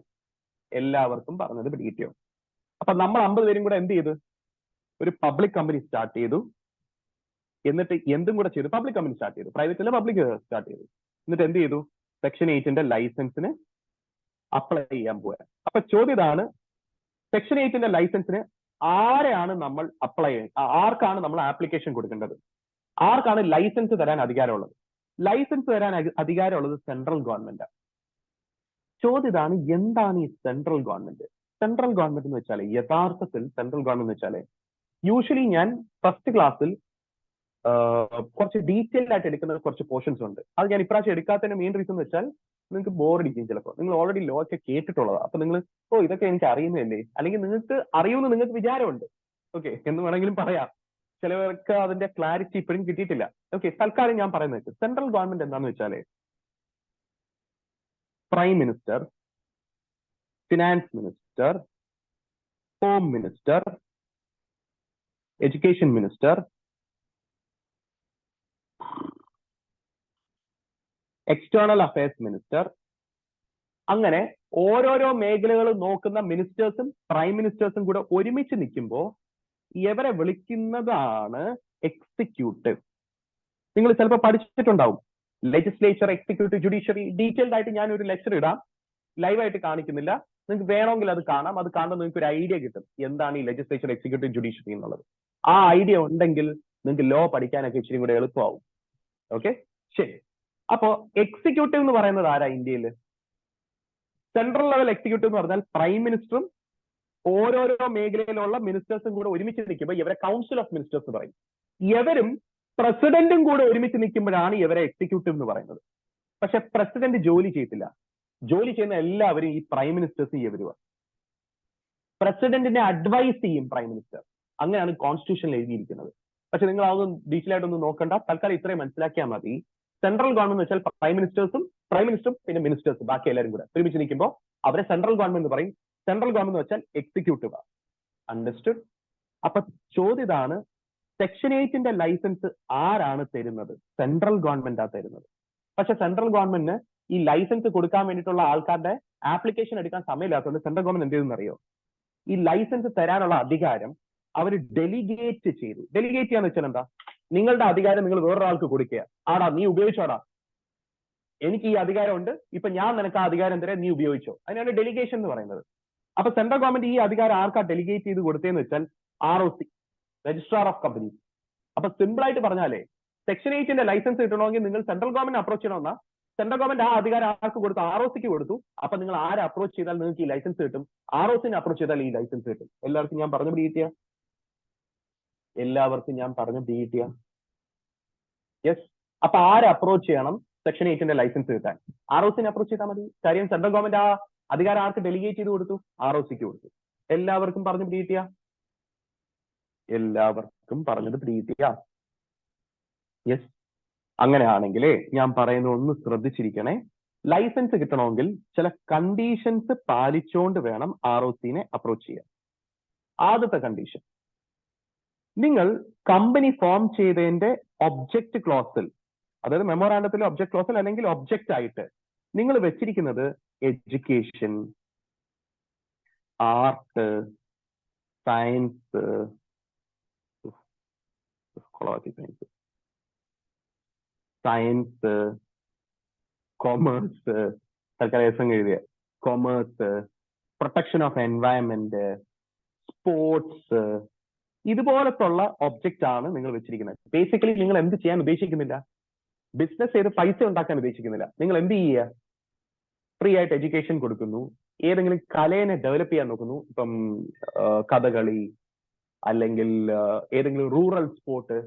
എല്ലാവർക്കും പറഞ്ഞത് പിടികിട്ടിയോ? അപ്പൊ നമ്മൾ 50 പേരും കൂടെ എന്ത് ചെയ്തു? ഒരു പബ്ലിക് കമ്പനി സ്റ്റാർട്ട് ചെയ്തു. എന്നിട്ട് എന്തും കൂടെ ചെയ്തു? പബ്ലിക് കമ്പനി സ്റ്റാർട്ട് ചെയ്തു. പ്രൈവറ്റ് അല്ല, പബ്ലിക് സ്റ്റാർട്ട് ചെയ്തു. എന്നിട്ട് എന്ത് ചെയ്തു? സെക്ഷൻ 8ന്റെ ലൈസൻസിന് അപ്ലൈ ചെയ്യാൻ പോയാ. അപ്പൊ ചോദ്യം ഇതാണ്, സെക്ഷൻ 8ന്റെ ലൈസൻസിന് ആരെയാണ് നമ്മൾ ആർക്കാണ് നമ്മൾ ആപ്ലിക്കേഷൻ കൊടുക്കേണ്ടത്? ആർക്കാണ് ലൈസൻസ് തരാൻ അധികാരമുള്ളത്? ലൈസൻസ് തരാൻ അധികാരമുള്ളത് സെൻട്രൽ ഗവൺമെന്റ്. ചോദ്യം ഇതാണ്, എന്താണ് ഈ സെൻട്രൽ ഗവൺമെന്റ്? സെൻട്രൽ ഗവൺമെന്റ് എന്ന് വെച്ചാൽ യഥാർത്ഥത്തിൽ സെൻട്രൽ ഗവൺമെന്റ് എന്ന് വെച്ചാൽ യൂഷ്വലി ഞാൻ ഫസ്റ്റ് ക്ലാസ്സിൽ കുറച്ച് ഡീറ്റെയിൽഡ് ആയിട്ട് എടുക്കുന്ന കുറച്ച് പോർഷൻസ് ഉണ്ട്. അത് ഞാൻ ഇപ്രാവശ്യം എടുക്കാത്തതിന്റെ മെയിൻ റീസൺ എന്ന് വെച്ചാൽ നിങ്ങൾക്ക് ബോറടിക്കും. ചിലപ്പോൾ നിങ്ങൾ ഓൾറെഡി ലോ ഒക്കെ കേട്ടിട്ടുള്ളതാണ്. അപ്പൊ നിങ്ങൾ ഇതൊക്കെ എനിക്ക് അറിയുന്നില്ലേ, അല്ലെങ്കിൽ നിങ്ങൾക്ക് അറിയുമെന്ന് നിങ്ങൾക്ക് വിചാരമുണ്ട്, ഓക്കെ എന്ന് വേണമെങ്കിലും പറയാം. ചിലവർക്ക് അതിന്റെ ക്ലാരിറ്റി ഇപ്പോഴും കിട്ടിയിട്ടില്ല. ഓക്കെ, തൽക്കാലം ഞാൻ പറയുന്നത് സെൻട്രൽ ഗവൺമെന്റ് എന്താണെന്ന് വെച്ചാല് prime minister, finance minister, home minister, education minister, external affairs minister, അങ്ങനെ ഓരോരോ മേഖലകൾ നോക്കുന്ന മിനിസ്റ്റേഴ്സും പ്രൈം മിനിസ്റ്റേഴ്സും കൂടെ ഒരുമിച്ച് നിൽക്കുമ്പോൾ ഇവരെ വിളിക്കുന്നതാണ് എക്സിക്യൂട്ടീവ്. നിങ്ങൾ ചിലപ്പോൾ പഠിച്ചിട്ടുണ്ടാവും ലെജിസ്ലേച്ചർ, എക്സിക്യൂട്ടീവ്, ജുഡീഷ്യറി. ഡീറ്റെയിൽഡ് ആയിട്ട് ഞാൻ ഒരു ലെക്ചർ ഇടാം, ലൈവായിട്ട് കാണിക്കുന്നില്ല. നിങ്ങൾക്ക് വേണമെങ്കിൽ അത് കാണാം. അത് കാണുമ്പോൾ നിങ്ങൾക്ക് ഒരു ഐഡിയ കിട്ടും എന്താണ് ഈ ലെജിസ്ലേച്ചർ, എക്സിക്യൂട്ടീവ്, ജുഡീഷ്യറി എന്നുള്ളത്. ആ ഐഡിയ ഉണ്ടെങ്കിൽ നിങ്ങൾക്ക് ലോ പഠിക്കാനൊക്കെ ഇച്ചിരി കൂടെ എളുപ്പമാവും. ഓക്കെ, ശരി. അപ്പോ എക്സിക്യൂട്ടീവ് എന്ന് പറയുന്നത് ആരാ ഇന്ത്യയിൽ? സെൻട്രൽ ലെവൽ എക്സിക്യൂട്ടീവ് എന്ന് പറഞ്ഞാൽ പ്രൈം മിനിസ്റ്ററും ഓരോരോ മേഖലയിലുള്ള മിനിസ്റ്റേഴ്സും കൂടെ ഒരുമിച്ച് നിൽക്കുമ്പോൾ ഇവരെ കൗൺസിൽ ഓഫ് മിനിസ്റ്റേഴ്സ് പറയും. ഇവരും പ്രസിഡന്റും കൂടെ ഒരുമിച്ച് നിൽക്കുമ്പോഴാണ് ഇവരെ എക്സിക്യൂട്ടീവ് എന്ന് പറയുന്നത്. പക്ഷെ പ്രസിഡന്റ് ജോലി ചെയ്യത്തില്ല. ജോലി ചെയ്യുന്ന എല്ലാവരും ഈ പ്രൈം മിനിസ്റ്റേഴ്സ് ഇവരുമാണ്. പ്രസിഡന്റിനെ അഡ്വൈസ് ചെയ്യും പ്രൈം മിനിസ്റ്റർ. അങ്ങനെയാണ് കോൺസ്റ്റിറ്റ്യൂഷനിൽ എഴുതിയിരിക്കുന്നത്. പക്ഷെ നിങ്ങൾ അതൊന്നും ഡീറ്റെയിൽ ആയിട്ടൊന്നും നോക്കണ്ട, തൽക്കാലം ഇത്രയും മനസ്സിലാക്കിയാൽ മതി. സെൻട്രൽ ഗവൺമെന്റ് വെച്ചാൽ പ്രൈം മിനിസ്റ്ററും പിന്നെ മിനിസ്റ്റേഴ്സ് ബാക്കി എല്ലാവരും കൂടെ ഒരുമിച്ച് നിൽക്കുമ്പോൾ അവരെ സെൻട്രൽ ഗവൺമെന്റ് പറയും. സെൻട്രൽ ഗവൺമെന്റ് വെച്ചാൽ എക്സിക്യൂട്ടീവ്. അണ്ടർസ്റ്റുഡ്? അപ്പൊ ചോദ്യം ഇതാണ്, സെക്ഷൻ 8ന്റെ ലൈസൻസ് ആരാണ് തരുന്നത്? സെൻട്രൽ ഗവൺമെന്റാ തരുന്നത്. പക്ഷെ സെൻട്രൽ ഗവൺമെന്റിന് ഈ ലൈസൻസ് കൊടുക്കാൻ വേണ്ടിയിട്ടുള്ള ആൾക്കാരുടെ ആപ്ലിക്കേഷൻ എടുക്കാൻ സമയമില്ലാത്തതുകൊണ്ട് സെൻട്രൽ ഗവൺമെന്റ് എന്ത് ചെയ്തെന്നറിയോ? ഈ ലൈസൻസ് തരാനുള്ള അധികാരം അവർ ഡെലിഗേറ്റ് ചെയ്തു. ഡെലിഗേറ്റ് ചെയ്യാന്ന് വെച്ചാൽ എന്താ? നിങ്ങളുടെ അധികാരം നിങ്ങൾ വേറൊരാൾക്ക് കൊടുക്കുക. ആടാ നീ ഉപയോഗിച്ചോടാ, എനിക്ക് ഈ അധികാരമുണ്ട്, ഇപ്പൊ ഞാൻ നിനക്ക് ആ അധികാരം തരാം, നീ ഉപയോഗിച്ചോ. അതിനാണ് ഡെലിഗേഷൻ എന്ന് പറയുന്നത്. അപ്പൊ സെൻട്രൽ ഗവൺമെന്റ് ഈ അധികാരം ആർക്കാ ഡെലിഗേറ്റ് ചെയ്ത് കൊടുത്തതെന്ന് വെച്ചാൽ ROC, രജിസ്ട്രാർ ഓഫ് കമ്പനീസ്. അപ്പൊ സിമ്പിൾ ആയിട്ട് പറഞ്ഞാലേ സെക്ഷൻ 8ന്റെ ലൈസൻസ് കിട്ടണമെങ്കിൽ നിങ്ങൾ സെൻട്രൽ ഗവൺമെന്റ് അപ്രോച്ച് ചെയ്യണമെന്നാ. സെൻട്രൽ ഗവൺമെന്റ് ആ അധികാരം ആർക്ക് കൊടുത്തു? ROCക്ക് കൊടുത്തു. അപ്പൊ നിങ്ങൾ ആരെ അപ്രോച്ച് ചെയ്താൽ നിങ്ങൾക്ക് ഈ ലൈസൻസ് കിട്ടും? ROCനെ അപ്രോച്ച് ചെയ്താൽ ഈ ലൈസൻസ് കിട്ടും. എല്ലാവർക്കും ഞാൻ പറഞ്ഞു പിടികിട്ടിയ? യെസ്. അപ്പൊ ആരെ അപ്രോച്ച് ചെയ്യണം സെക്ഷൻ 8ന്റെ ലൈസൻസ് കിട്ടാൻ? ROCനെ അപ്രോച്ച് ചെയ്താൽ മതി. കാര്യം സെൻട്രൽ ഗവൺമെന്റ് ആ അധികാരം ആർക്ക് ഡെലിഗേറ്റ് ചെയ്ത് കൊടുത്തു? ROCക്ക് കൊടുത്തു. എല്ലാവർക്കും പറഞ്ഞു പിടികിട്ടിയ? എല്ലാവർക്കും പറഞ്ഞത് പിടികിട്ടിയ? യെസ്. അങ്ങനെയാണെങ്കിൽ ഞാൻ പറയുന്നത് ഒന്ന് ശ്രദ്ധിച്ചിരിക്കണേ. ലൈസൻസ് കിട്ടണമെങ്കിൽ ചില കണ്ടീഷൻസ് പാലിച്ചുകൊണ്ട് വേണം ROCനെ അപ്രോച്ച് ചെയ്യാൻ. ആദ്യത്തെ കണ്ടീഷൻ, നിങ്ങൾ കമ്പനി ഫോം ചെയ്തതിന്റെ ഒബ്ജക്റ്റ് ക്ലോസിൽ, അതായത് മെമ്മോറാണ്ടത്തിലെ ഒബ്ജക്ട് ക്ലോസിൽ അല്ലെങ്കിൽ ഒബ്ജക്റ്റ് ആയിട്ട് നിങ്ങൾ വെച്ചിരിക്കുന്നത് എഡ്യൂക്കേഷൻ, ആർട്ട്, സയൻസ്, കൊമേഴ്സ്, തൽക്കാലം എഴുതിയ commerce, protection of environment, sports, ഇതുപോലത്തുള്ള ഒബ്ജക്റ്റ് ആണ് നിങ്ങൾ വെച്ചിരിക്കുന്നത്. ബേസിക്കലി നിങ്ങൾ എന്ത് ചെയ്യാൻ ഉദ്ദേശിക്കുന്നില്ല? ബിസിനസ് ചെയ്ത് പൈസ ഉണ്ടാക്കാൻ ഉദ്ദേശിക്കുന്നില്ല. നിങ്ങൾ എന്ത് ചെയ്യുക? ഫ്രീ ആയിട്ട് എഡ്യൂക്കേഷൻ കൊടുക്കുന്നു, ഏതെങ്കിലും കലയെ ഡെവലപ്പ് ചെയ്യാൻ നോക്കുന്നു. ഇപ്പം കഥകളി, അല്ലെങ്കിൽ ഏതെങ്കിലും റൂറൽ സ്പോർട്ട്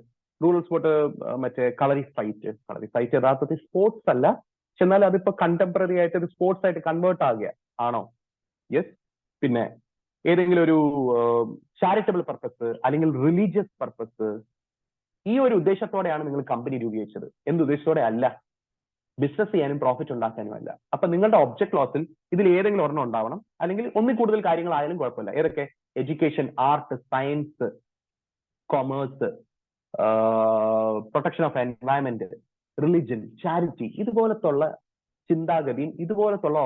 മറ്റേ കളറി ഫൈറ്റ് യഥാർത്ഥത്തിൽ സ്പോർട്സ് അല്ല, പക്ഷെ എന്നാൽ അതിപ്പോ കണ്ടംപററി ആയിട്ട് ഒരു സ്പോർട്സ് ആയിട്ട് കൺവേർട്ട് ആകുക ആണോ? യെസ്. പിന്നെ ഏതെങ്കിലും ഒരു ചാരിറ്റബിൾ പർപ്പസ് അല്ലെങ്കിൽ റിലീജിയസ് പർപ്പസ്, ഈ ഒരു ഉദ്ദേശത്തോടെയാണ് നിങ്ങൾ കമ്പനി രൂപീകരിച്ചത്. എന്ത് ഉദ്ദേശത്തോടെ അല്ല? ബിസിനസ് ചെയ്യാനും പ്രോഫിറ്റ് ഉണ്ടാക്കാനും അല്ല. അപ്പൊ നിങ്ങളുടെ ഒബ്ജക്ട് ക്ലോസിൽ ഇതിൽ ഏതെങ്കിലും ഒരെണ്ണം ഉണ്ടാവണം, അല്ലെങ്കിൽ ഒന്നിൽ കൂടുതൽ കാര്യങ്ങളായാലും കുഴപ്പമില്ല. ഏതൊക്കെ? Education, art, science, commerce, protection of environment, religion, charity, ഇതുപോലത്തുള്ള ചിന്താഗതിയും ഇതുപോലത്തുള്ള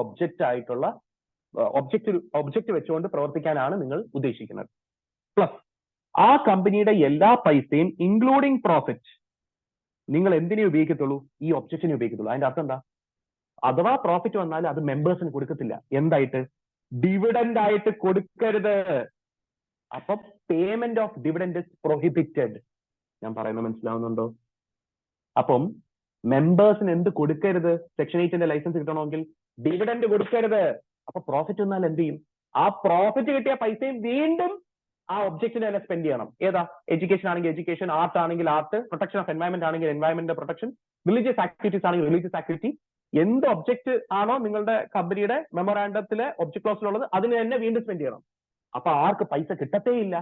ഒബ്ജക്റ്റ് വെച്ചുകൊണ്ട് പ്രവർത്തിക്കാനാണ് നിങ്ങൾ ഉദ്ദേശിക്കുന്നത്. പ്ലസ് ആ കമ്പനിയുടെ എല്ലാ പൈസയും ഇൻക്ലൂഡിങ് പ്രോഫിറ്റ് നിങ്ങൾ എന്തിനെ ഉപയോഗിക്കത്തുള്ളൂ? ഈ ഒബ്ജക്റ്റിനെ ഉപയോഗിക്കത്തുള്ളൂ. അതിന്റെ അർത്ഥം എന്താ? അഥവാ പ്രോഫിറ്റ് വന്നാൽ അത് മെമ്പേഴ്സിന് കൊടുക്കത്തില്ല. എന്തായിട്ട്? ഡിവിഡൻഡ് ആയിട്ട് കൊടുക്കരുത്. അപ്പം payment of dividend is prohibited. ഞാൻ പറയുന്നത് മനസ്സിലാവുന്നുണ്ടോ? അപ്പം മെമ്പേഴ്സിന് എന്ത് കൊടുക്കരുത്? സെക്ഷൻ 8 ലൈസൻസ് കിട്ടണമെങ്കിൽ ഡിവിഡൻഡ് കൊടുക്കരുത്. അപ്പൊ പ്രോഫിറ്റ് വന്നാൽ എന്ത് ചെയ്യും? ആ പ്രോഫിറ്റ് കിട്ടിയ പൈസയും വീണ്ടും ആ ഒബ്ജക്റ്റിന് തന്നെ സ്പെൻഡ് ചെയ്യണം. ഏതാ? എഡ്യൂക്കേഷൻ ആണെങ്കിൽ എഡ്യൂക്കേഷൻ, ആർട്ട് ആണെങ്കിൽ ആർട്ട്, പ്രൊട്ടക്ഷൻ ഓഫ് എൻവയൺമെന്റ് ആണെങ്കിൽ എൻവയൺമെന്റ് പ്രൊട്ടക്ഷൻ, റിലീജിയസ് ആക്ടിവിറ്റീസ് ആണെങ്കിൽ റിലീജിയസ് ആക്ടിവിറ്റി. എന്ത് ഒബ്ജക്റ്റ് ആണോ നിങ്ങളുടെ കമ്പനിയുടെ മെമ്മോറാണ്ടത്തിലെ ഒബ്ജക്ട് ക്ലോസിലുള്ളത് അതിന് തന്നെ വീണ്ടും സ്പെൻഡ് ചെയ്യണം. അപ്പൊ ആർക്ക് പൈസ കിട്ടത്തേ ഇല്ല?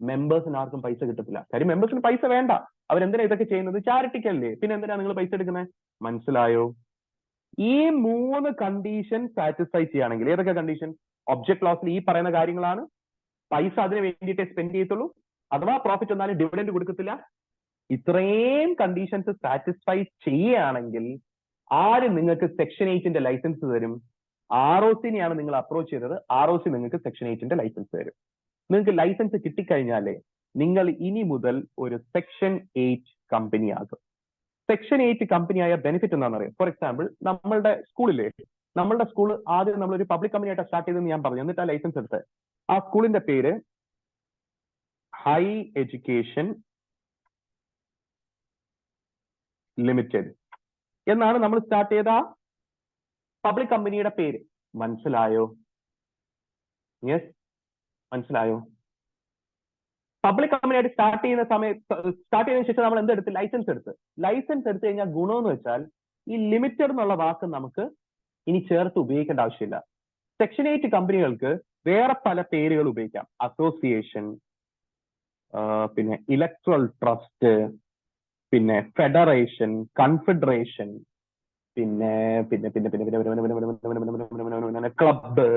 മെമ്പേഴ്സിന് ആർക്കും പൈസ കിട്ടത്തില്ല. കാര്യം മെമ്പേഴ്സിന് പൈസ വേണ്ട. അവരെന്തിനാ ഇതൊക്കെ ചെയ്യുന്നത്? ചാരിറ്റിക്കല്ലേ. പിന്നെ എന്തിനാ നിങ്ങൾ പൈസ എടുക്കുന്നത്? മനസ്സിലായോ? ഈ 3 കണ്ടീഷൻ സാറ്റിസ്ഫൈ ചെയ്യുകയാണെങ്കിൽ, ഏതൊക്കെ കണ്ടീഷൻ? ഒബ്ജക്ട് ക്ലോസിൽ ഈ പറയുന്ന കാര്യങ്ങളാണ്. പൈസ അതിന് വേണ്ടിയിട്ടേ സ്പെൻഡ് ചെയ്യത്തുള്ളൂ, അഥവാ പ്രോഫിറ്റ് വന്നാലും ഡിവിഡൻഡ് കൊടുക്കത്തില്ല. ഇത്രയും കണ്ടീഷൻസ് സാറ്റിസ്ഫൈ ചെയ്യുകയാണെങ്കിൽ ആര് നിങ്ങൾക്ക് സെക്ഷൻ 8 ലൈസൻസ് തരും? ROC-നെയാണ് നിങ്ങൾ അപ്രോച്ച് ചെയ്തത്. ROC നിങ്ങൾക്ക് സെക്ഷൻ 8 ലൈസൻസ് തരും. നിങ്ങൾക്ക് ലൈസൻസ് കിട്ടിക്കഴിഞ്ഞാലേ നിങ്ങൾ ഇനി മുതൽ ഒരു സെക്ഷൻ 8 കമ്പനി ആകും. സെക്ഷൻ 8 കമ്പനിയായ ബെനിഫിറ്റ് എന്താണെന്നറിയാം? ഫോർ എക്സാമ്പിൾ, നമ്മളുടെ സ്കൂളിലെ സ്കൂൾ ആദ്യം നമ്മളൊരു പബ്ലിക് കമ്പനി ആയിട്ട് സ്റ്റാർട്ട് ചെയ്തെന്ന് ഞാൻ പറഞ്ഞു. എന്നിട്ട് ആ ലൈസൻസ് എടുത്ത് ആ സ്കൂളിന്റെ പേര് ഹൈ എഡ്യൂക്കേഷൻ ലിമിറ്റഡ് എന്നാണ് നമ്മൾ സ്റ്റാർട്ട് ചെയ്ത പബ്ലിക് കമ്പനിയുടെ പേര്. മനസ്സിലായോ? യെസ്, മനസ്സിലായോ? പബ്ലിക് കമ്പനിയായിട്ട് സ്റ്റാർട്ട് ചെയ്തതിനു ശേഷം നമ്മൾ എന്തെടുത്ത്? ലൈസൻസ് എടുത്ത്. ലൈസൻസ് എടുത്തു കഴിഞ്ഞാൽ ഗുണമെന്ന് വെച്ചാൽ ഈ ലിമിറ്റഡ് എന്നുള്ള വാക്ക് നമുക്ക് ഇനി ചേർത്ത് ഉപയോഗിക്കേണ്ട ആവശ്യമില്ല. സെക്ഷൻ 8 കമ്പനികൾക്ക് വേറെ പല പേരുകൾ ഉപയോഗിക്കാം. അസോസിയേഷൻ, പിന്നെ ഇലക്ട്രൽ ട്രസ്റ്റ്, പിന്നെ ഫെഡറേഷൻ, കൺഫെഡറേഷൻ, പിന്നെ പിന്നെ പിന്നെ പിന്നെ ക്ലബ്ബ്,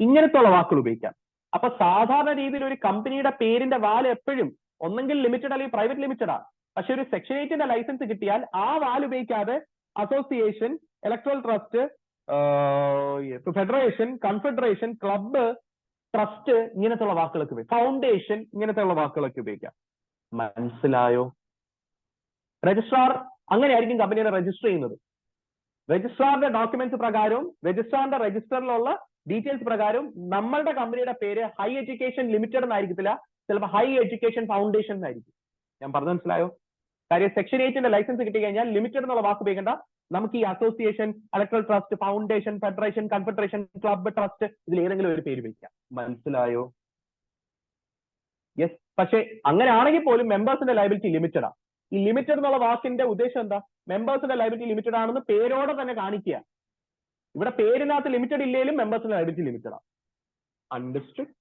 ഇങ്ങനത്തുള്ള വാക്കുകൾ ഉപയോഗിക്കാം. അപ്പൊ സാധാരണ രീതിയിൽ ഒരു കമ്പനിയുടെ പേരിന്റെ വാല് എപ്പോഴും ഒന്നെങ്കിൽ ലിമിറ്റഡ് അല്ലെങ്കിൽ പ്രൈവറ്റ് ലിമിറ്റഡാ. പക്ഷെ ഒരു സെക്ഷൻ 8 ലൈസൻസ് കിട്ടിയാൽ ആ വാല് ഉപയോഗിക്കാതെ association, electoral trust, federation, confederation, club, trust, ഇങ്ങനത്തുള്ള വാക്കുകളൊക്കെ ഉപയോഗിക്കാം. ഫൗണ്ടേഷൻ, ഇങ്ങനത്തെയുള്ള വാക്കുകളൊക്കെ ഉപയോഗിക്കാം. മനസ്സിലായോ? രജിസ്ട്രാർ അങ്ങനെയായിരിക്കും കമ്പനിയെ രജിസ്റ്റർ ചെയ്യുന്നത്. രജിസ്ട്രാറിന്റെ ഡോക്യുമെന്റ്സ് പ്രകാരവും രജിസ്ട്രാറിന്റെ രജിസ്റ്ററിലുള്ള ഡീറ്റെയിൽസ് പ്രകാരം നമ്മളുടെ കമ്പനിയുടെ പേര് ഹൈ എഡ്യൂക്കേഷൻ ലിമിറ്റഡ് എന്നായിരിക്കത്തില്ല, ചിലപ്പോൾ ഹൈ എഡ്യൂക്കേഷൻ ഫൗണ്ടേഷൻ എന്നായിരിക്കും. ഞാൻ പറഞ്ഞു മനസ്സിലായോ? കാര്യം സെക്ഷൻ 8 ലൈസൻസ് കിട്ടി കഴിഞ്ഞാൽ ലിമിറ്റഡ് എന്നുള്ള വാക്ക് ഉപയോഗിക്കേണ്ട. നമുക്ക് ഈ association, electoral trust, foundation, federation, confederation, club, trust, ഇതിൽ ഏതെങ്കിലും ഒരു പേര് ഉപയോഗിക്കാം. മനസ്സിലായോ? യെസ്. പക്ഷേ അങ്ങനെയാണെങ്കിൽ പോലും മെമ്പേഴ്സിന്റെ ലയബിലിറ്റി ലിമിറ്റഡാ. ഈ ലിമിറ്റഡ് എന്നുള്ള വാക്കിന്റെ ഉദ്ദേശം എന്താ? മെമ്പേഴ്സിന്റെ ലയബിലിറ്റി ലിമിറ്റഡ് ആണെന്ന് പേരോടെ തന്നെ കാണിക്കുക. ഇവിടെ പേരിനകത്ത് ലിമിറ്റഡ് ഇല്ലെങ്കിലും മെമ്പേഴ്സിന്റെ ലയബിലിറ്റി ലിമിറ്റഡാ. അണ്ടർസ്റ്റുഡ്?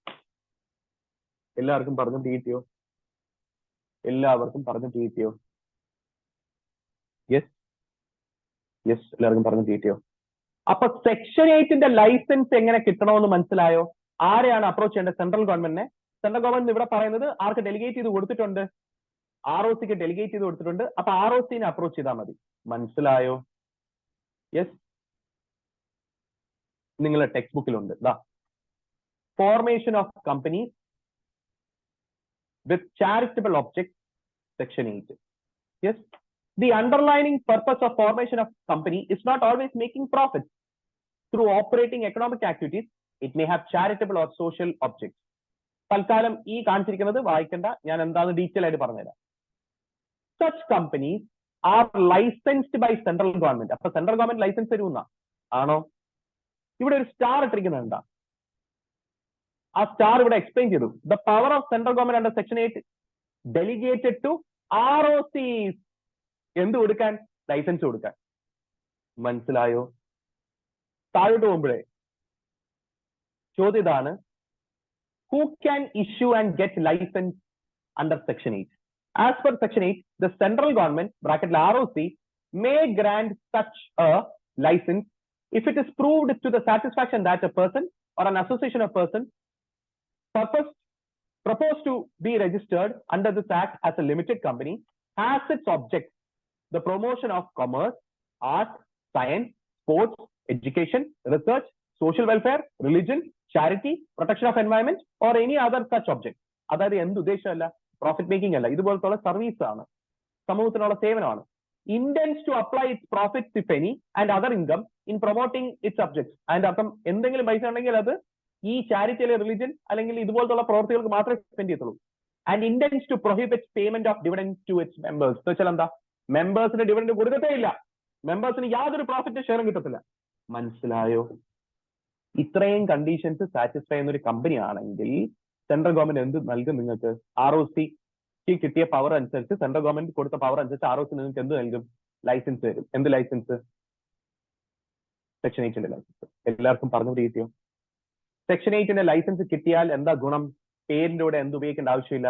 എല്ലാവർക്കും പറഞ്ഞു കിട്ടിയോ? എല്ലാവർക്കും പറഞ്ഞു കിട്ടിയോ? യെസ്, യെസ്, എല്ലാവർക്കും പറഞ്ഞു കിട്ടിയോ? അപ്പൊ സെക്ഷൻ 8 ലൈസൻസ് എങ്ങനെ കിട്ടണമെന്ന് മനസ്സിലായോ? ആരെയാണ് അപ്രോച്ച് ചെയ്യേണ്ടത്? സെൻട്രൽ ഗവൺമെന്റിനെ. സെൻട്രൽ ഗവൺമെന്റ് ഇവിടെ പറയുന്നത് ആർക്ക് ഡെലിഗേറ്റ് ചെയ്ത് കൊടുത്തിട്ടുണ്ട്? ROC-ക്ക് ഡെലിഗേറ്റ് ചെയ്ത് കൊടുത്തിട്ടുണ്ട്. അപ്പൊ ROC-നെ അപ്രോച്ച് ചെയ്താൽ മതി. മനസ്സിലായോ? യെസ്. നിങ്ങളുടെ ടെക്സ്റ്റ് ബുക്കിലുണ്ട്. Formation of companies with charitable objects, section 8. Yes, the underlying purpose of formation of company is not always making profits. Through operating economic activities, it may have charitable or social objects. തൽക്കാലം ഈ കാണിച്ചിരിക്കുന്നത് വായിക്കേണ്ട, ഞാൻ എന്താണ് detail ആയിട്ട് പറഞ്ഞുതരാം. Such companies are licensed by central government. അപ്പൊ central government licence തരുന്ന ആണോ? ഇവിടെ ഒരു സ്റ്റാർ ഇട്ടിരിക്കുന്നത് എന്താ? ആ സ്റ്റാർ ഇവിടെ എക്സ്പ്ലെയിൻ ചെയ്തു. The power of central government under section 8 delegated to ROC. എന്ത് കൊടുക്കാൻ? ലൈസൻസ് കൊടുക്കാൻ. മനസ്സിലായോ? താഴോട്ട് പോകുമ്പോഴേ ചോദ്യം ഇതാണ്, who can issue and get licence under section 8? As per section 8, the central government ബ്രാക്കറ്റിൽ ROC may grant such a licence if it is proved to the satisfaction that a person or an association of persons proposed to be registered under this act as a limited company has its objects the promotion of commerce, art, science, sports, education, research, social welfare, religion, charity, protection of environment or any other such object. അതായത് എന്ത് ഉദ്ദേശമല്ല, profit making അല്ല, ഇതുപോലത്തുള്ള service ആണ്, സമൂഹത്തിനുള്ള സേവനമാണ്. Intends to apply its profits, if any, and other income in promoting it's subjects. അതിന്റെ അർത്ഥം എന്തെങ്കിലും പൈസ ഉണ്ടെങ്കിൽ അത് ഈ ചാരിറ്റി അല്ലെങ്കിൽ റിലിജൻ അല്ലെങ്കിൽ ഇതുപോലത്തുള്ള പ്രവർത്തികൾക്ക് മാത്രമേ സ്പെൻഡ് ചെയ്യത്തുള്ളൂ. And intends to prohibit payment of dividends to its members. എന്ന് വെച്ചാൽ എന്താ, മെമ്പേഴ്സിന് ഡിവിഡൻഡ് കൊടുക്കത്തേ ഇല്ല, മെമ്പേഴ്സിന് യാതൊരു പ്രോഫിറ്റ് ഷെയറും കിട്ടത്തില്ല. മനസ്സിലായോ? ഇത്രയും കണ്ടീഷൻസ് സാറ്റിസ്ഫൈ ചെയ്യുന്ന ഒരു കമ്പനി ആണെങ്കിൽ സെൻട്രൽ ഗവൺമെന്റ് എന്ത് നൽകും നിങ്ങൾക്ക്? ROC കിട്ടിയ പവർ അനുസരിച്ച്, സെൻട്രൽ ഗവൺമെന്റ് കൊടുത്ത പവർ അനുസരിച്ച് ROC നിങ്ങൾക്ക് എന്ത് നൽകും? ലൈസൻസ് തരും. എന്ത് ലൈസൻസ്? Section 8 licence. എല്ലാവർക്കും പറഞ്ഞു കിട്ടിയോ? സെക്ഷൻ 8 ലൈസൻസ് കിട്ടിയാൽ എന്താ ഗുണം? പേരിന്റെ കൂടെ എന്ത് ഉപയോഗിക്കേണ്ട ആവശ്യമില്ല?